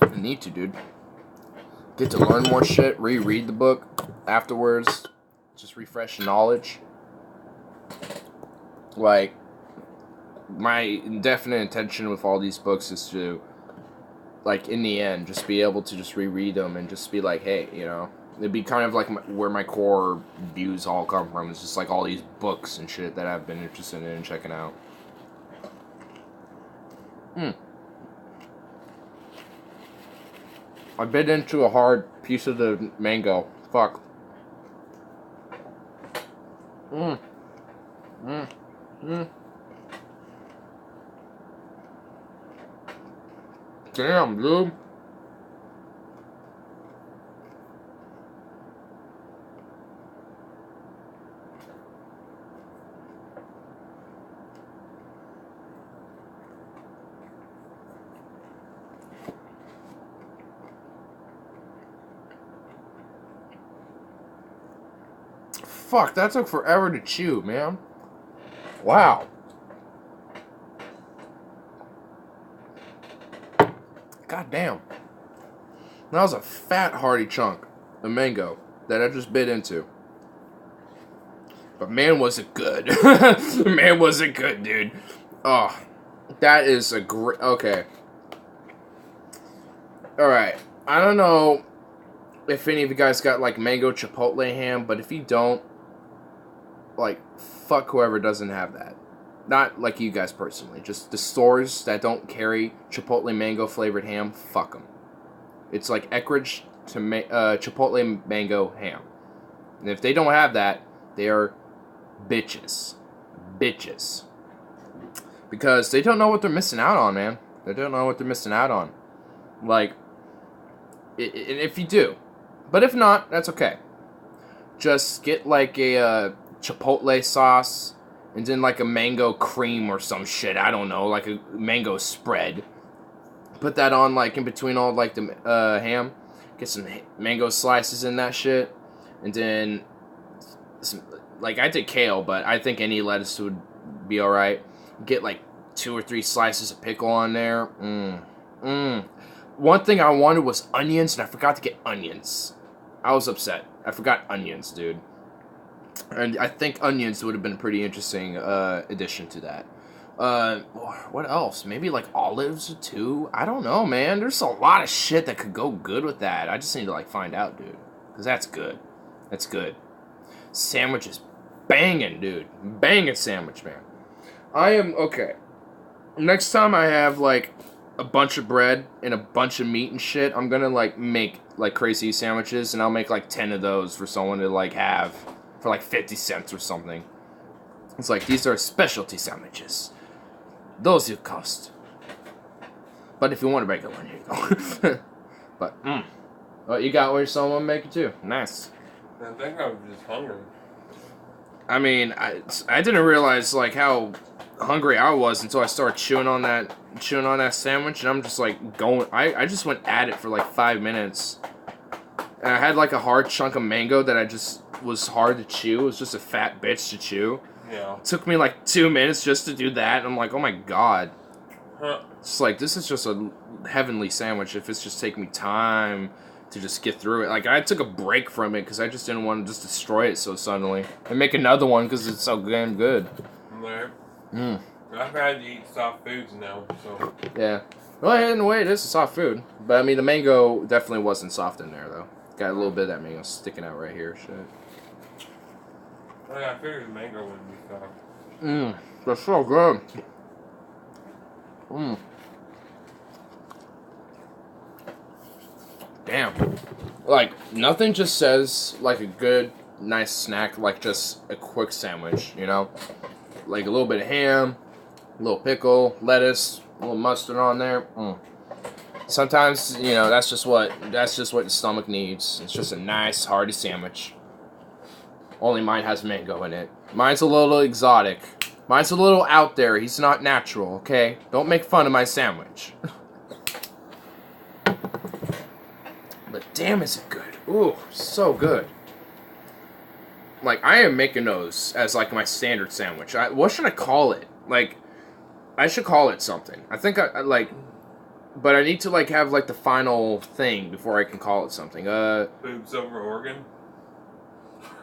I need to, dude. Get to learn more shit, reread the book afterwards. Just refresh knowledge. Like, my definite intention with all these books is to, like, in the end, just be able to just reread them and just be like, hey, you know. It'd be kind of like where my core views all come from. It's just like all these books and shit that I've been interested in checking out. I bit into a hard piece of the mango. Fuck. Damn, dude. Fuck, that took forever to chew, man. Wow. God damn. That was a fat, hearty chunk of mango that I just bit into. But man, was it good. Man, was it good, dude. Oh, that is a great... Okay. Alright. I don't know if any of you guys got, like, mango chipotle ham, but if you don't, like, fuck whoever doesn't have that. Not, like, you guys personally. Just the stores that don't carry chipotle mango flavored ham, fuck them. It's like Eckrich to chipotle mango ham. And if they don't have that, they are bitches. Bitches. Because they don't know what they're missing out on, man. They don't know what they're missing out on. Like, if you do. But if not, that's okay. Just get, like, a chipotle sauce, and then, like, a mango cream or some shit. I don't know, like a mango spread. Put that on, like, in between all, like, the ham. Get some mango slices in that shit. And then, some, like, I did kale, but I think any lettuce would be alright. Get, like, 2 or 3 slices of pickle on there. one thing I wanted was onions, and I forgot to get onions. I was upset. I forgot onions, dude. And I think onions would have been a pretty interesting addition to that. What else? Maybe like olives too? I don't know, man. There's a lot of shit that could go good with that. I just need to like find out, dude. Because that's good. That's good. Sandwich is banging, dude. Banging sandwich, man. I am, okay. Next time I have like a bunch of bread and a bunch of meat and shit, I'm gonna like make like crazy sandwiches, and I'll make like 10 of those for someone to like have for like 50 cents or something. It's like, these are specialty sandwiches. Those you cost. But if you want a regular one, here you go. But, well, you got where someone make it too. Nice. I think I was just hungry. I mean, I didn't realize like how hungry I was until I started chewing on that sandwich, and I'm just like going. I just went at it for like 5 minutes, and I had like a hard chunk of mango that I just was hard to chew. It was just a fat bitch to chew. Yeah. It took me like 2 minutes just to do that, and I'm like, oh my god. Huh. It's like, this is just a heavenly sandwich if it's just taking me time to just get through it. Like, I took a break from it because I just didn't want to just destroy it so suddenly. And make another one because it's so damn good. Right. Mm. I've had to eat soft foods now, so. Yeah. Well, in a way, it is a soft food. But, I mean, the mango definitely wasn't soft in there, though. Got a little bit of that mango sticking out right here. Shit. I figured the mango wouldn't be soft. That's so good. Damn. Like, nothing just says, like, a good, nice snack, like just a quick sandwich, you know? Like a little bit of ham, a little pickle, lettuce, a little mustard on there. Sometimes, you know, that's just what the stomach needs. It's just a nice, hearty sandwich. Only mine has mango in it. Mine's a little exotic. Mine's a little out there. He's not natural, okay? Don't make fun of my sandwich. But damn, is it good. Ooh, so good. Like, I am making those as, like, my standard sandwich. What should I call it? Like, I should call it something. I think I like... But I need to, like, have, like, the final thing before I can call it something. Boobs over Oregon?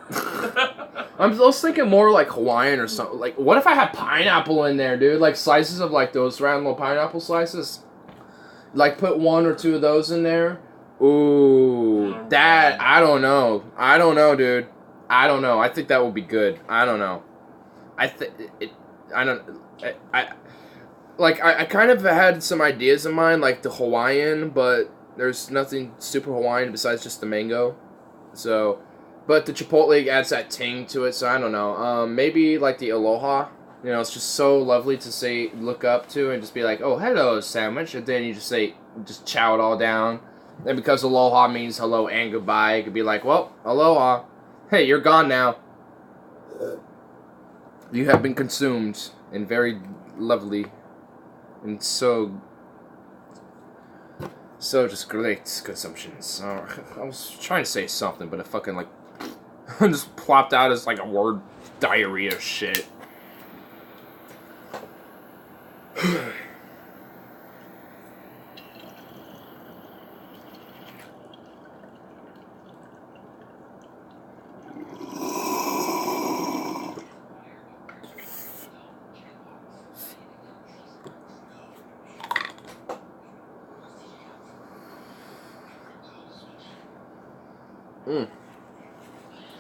I was thinking more like Hawaiian or something. Like, what if I had pineapple in there, dude? Like, slices of, like, those round little pineapple slices. Like, put 1 or 2 of those in there. Ooh, that, I don't know. I don't know, dude. I don't know. I think that would be good. I don't know. I kind of had some ideas in mind, like the Hawaiian, but there's nothing super Hawaiian besides just the mango. So, but the Chipotle adds that ting to it, so I don't know. Maybe like the Aloha. You know, it's just so lovely to say, look up to, and just be like, oh, hello, sandwich, and then you just chow it all down. And because Aloha means hello and goodbye, it could be like, well, Aloha. Hey, you're gone now. You have been consumed in very lovely and so just great consumptions. I was trying to say something, but it fucking like just plopped out as like a word diarrhea shit.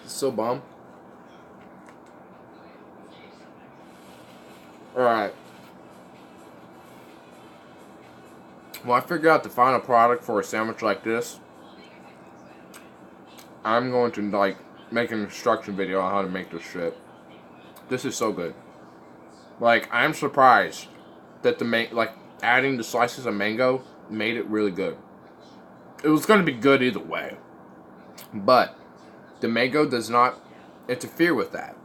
So bomb. Alright. Well, I figured out the final product for a sandwich like this. I'm going to, like, make an instruction video on how to make this shit. This is so good. Like, I'm surprised that adding the slices of mango made it really good. It was going to be good either way. But the mango does not interfere with that.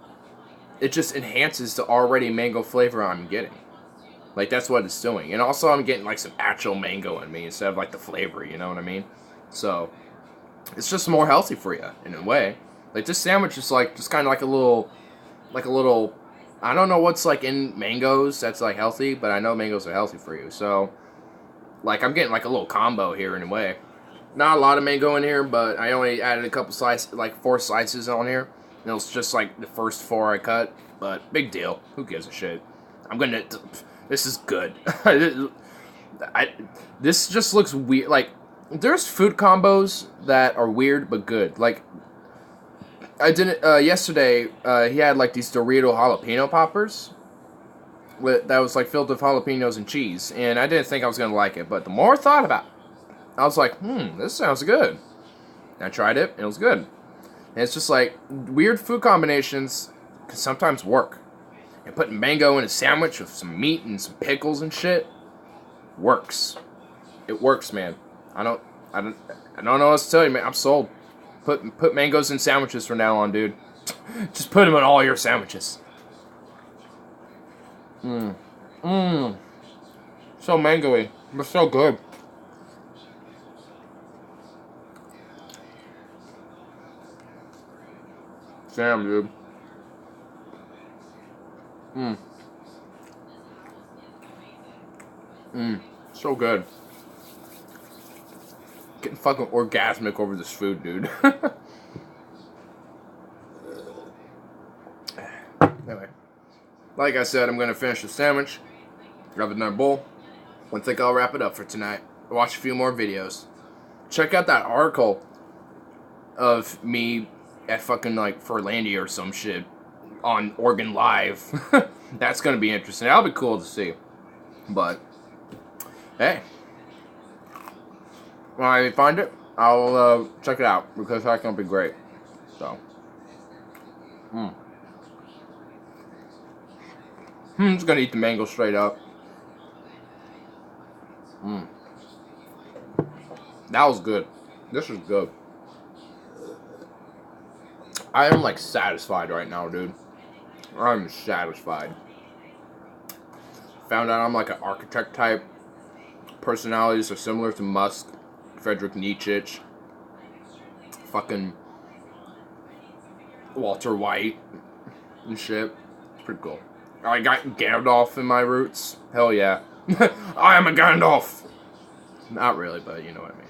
It just enhances the already mango flavor I'm getting. Like, that's what it's doing. And also, I'm getting, like, some actual mango in me instead of, like, the flavor, you know what I mean? So, it's just more healthy for you, in a way. Like, this sandwich is, like, just kind of like a little, I don't know what's, like, in mangoes that's, like, healthy, but I know mangoes are healthy for you. So, Like, I'm getting like a little combo here in a way. Not a lot of mango in here, but I only added a couple slices, like 4 slices on here. And it was just like the first 4 I cut. But big deal. Who gives a shit? I'm gonna. This is good. This just looks weird. Like, there's food combos that are weird but good. Like, I didn't. Yesterday, he had like these Dorito jalapeno poppers. That was like filled with jalapenos and cheese. And I didn't think I was gonna like it. But the more I thought about it, I was like, this sounds good. And I tried it, and it was good. And it's just like, weird food combinations can sometimes work. And putting mango in a sandwich with some meat and some pickles and shit works. It works, man. I don't know what to tell you, man. I'm sold. Put mangoes in sandwiches from now on, dude. Just put them in all your sandwiches. So mangoey, but so good. Damn, dude. So good. Getting fucking orgasmic over this food, dude. Anyway. Like I said, I'm going to finish the sandwich. Grab another bowl. I think I'll wrap it up for tonight. Watch a few more videos. Check out that article of me at fucking like Furlandia or some shit on Oregon Live. That's going to be interesting. That'll be cool to see. But, hey. When I find it, I'll check it out because that's going to be great. So. I'm just gonna eat the mango straight up. That was good. This is good. I am like satisfied right now, dude. I'm satisfied. Found out I'm like an architect type. Personalities are similar to Musk, Friedrich Nietzsche, fucking Walter White and shit. It's pretty cool. I got Gandalf in my roots. Hell yeah. I am a Gandalf! Not really, but you know what I mean.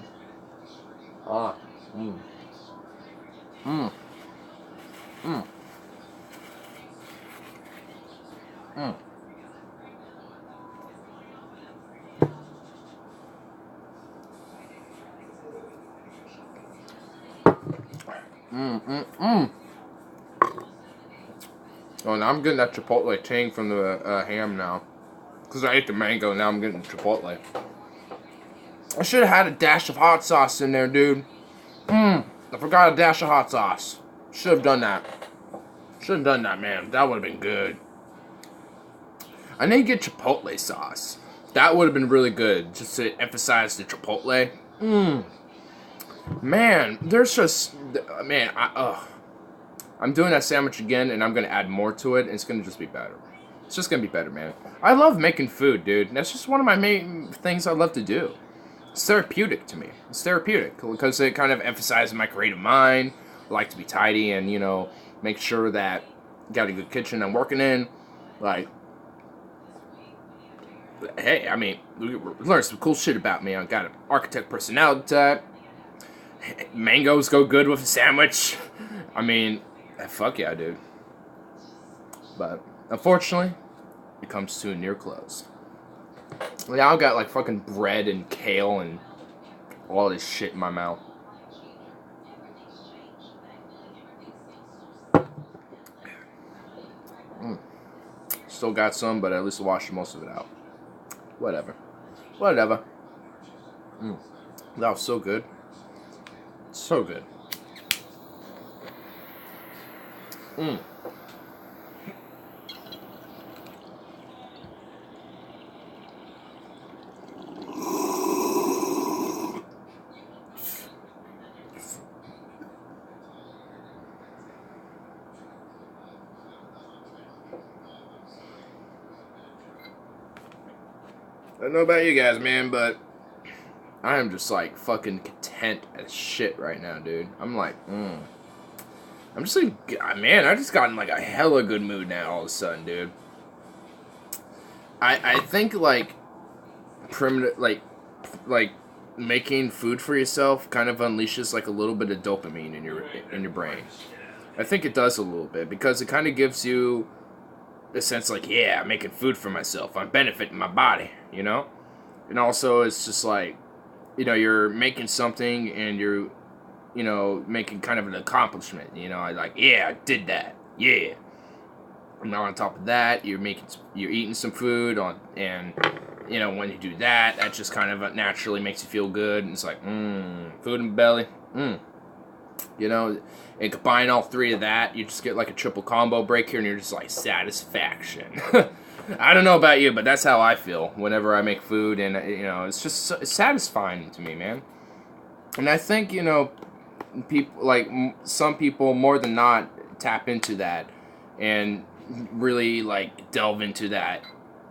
Oh, now I'm getting that chipotle tang from the ham now. Because I ate the mango, now I'm getting chipotle. I should have had a dash of hot sauce in there, dude. I forgot a dash of hot sauce. Should have done that. Should have done that, man. That would have been good. I need to get chipotle sauce. That would have been really good, just to emphasize the chipotle. Man, there's just... Man, I'm doing that sandwich again, and I'm going to add more to it, and it's going to just be better. It's just going to be better, man. I love making food, dude. That's just one of my main things I love to do. It's therapeutic to me. It's therapeutic, because it kind of emphasizes my creative mind. I like to be tidy and, you know, make sure that I got a good kitchen I'm working in. Like, hey, I mean, learn some cool shit about me. I got an architect personality type. Mangoes go good with a sandwich. I mean... Fuck yeah, dude. But, unfortunately, it comes to a near close. Yeah, I've got, like, fucking bread and kale and all this shit in my mouth. Still got some, but at least I washed most of it out. Whatever. Whatever. That was so good. So good. I don't know about you guys, man, but I am just like fucking content as shit right now, dude. I'm like, I'm just like, man, I just got in like a hella good mood now all of a sudden, dude. I think like like making food for yourself kind of unleashes like a little bit of dopamine in your brain. I think it does a little bit because it kind of gives you the sense like, yeah, I'm making food for myself. I'm benefiting my body, you know? And also it's just like, you know, you're making something and you're, you know, making kind of an accomplishment, you know? Like, yeah, I did that. Yeah. And now on top of that, you're eating some food and you know, when you do that, that just kind of naturally makes you feel good. And it's like, food in the belly. You know, and combine all three of that, you just get like a triple combo break here, and you're just like, satisfaction. I don't know about you, but that's how I feel whenever I make food, and, you know, it's just it's satisfying to me, man. And I think, you know, people, like, some people more than not tap into that and really, like, delve into that,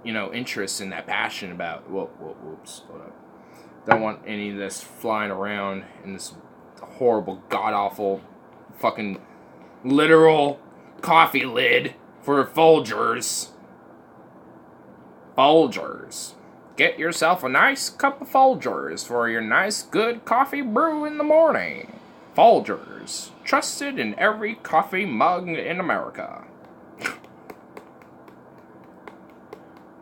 you know, interest and that passion about, whoops, hold up. Don't want any of this flying around in this horrible, god-awful, fucking literal coffee lid for Folgers. Folgers. Get yourself a nice cup of Folgers for your nice, good coffee brew in the morning. Folgers. Trusted in every coffee mug in America.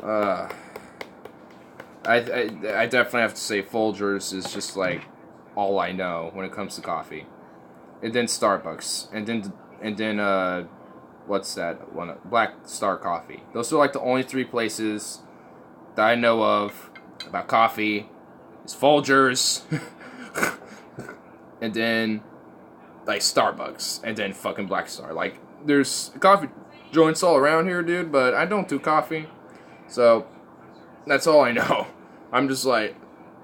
I definitely have to say Folgers is just like all I know when it comes to coffee. And then Starbucks. And then what's that one? Black Star Coffee. Those are like the only three places that I know of about coffee. Is Folgers. And then like Starbucks. And then fucking Black Star. Like there's coffee joints all around here, dude, but I don't do coffee. So that's all I know. I'm just like,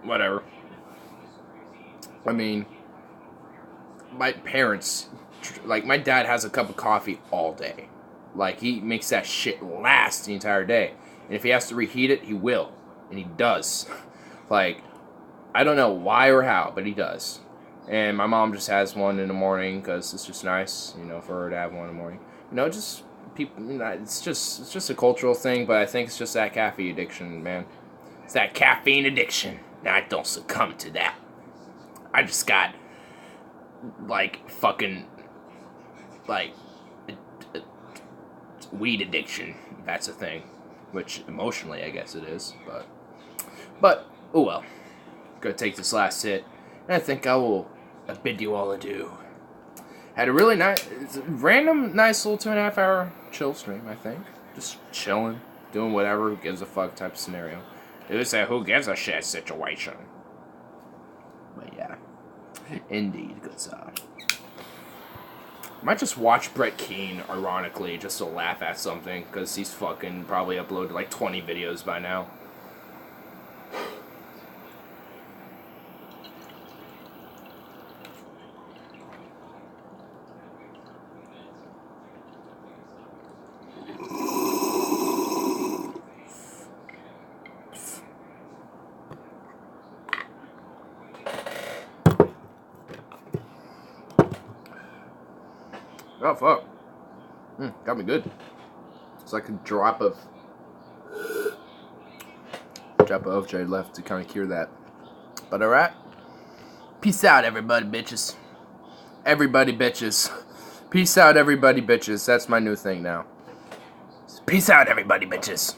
whatever. I mean, my parents, like, my dad has a cup of coffee all day. Like, he makes that shit last the entire day. And if he has to reheat it, he will. And he does. Like, I don't know why or how, but he does. And my mom just has one in the morning because it's just nice, you know, for her to have one in the morning. You know, just people, you know, it's just a cultural thing, but I think it's just that caffeine addiction, man. It's that caffeine addiction. Now, I don't succumb to that. I just got, like, fucking, like, weed addiction. That's a thing. Which, emotionally, I guess it is. But, oh well. Gonna take this last hit. And I think I will bid you all adieu. Had a really nice, random, nice little 2.5 hour chill stream, I think. Just chilling, doing whatever, who gives a fuck type of scenario. It was a who gives a shit situation. But yeah. Indeed, good sir. Might just watch Brett Keane, ironically, just to laugh at something, because he's fucking probably uploaded like 20 videos by now. Oh, fuck. Got me good. It's like a drop of OJ left to kind of cure that. But alright. Peace out, everybody, bitches. Everybody, bitches. Peace out, everybody, bitches. That's my new thing now. Peace out, everybody, bitches.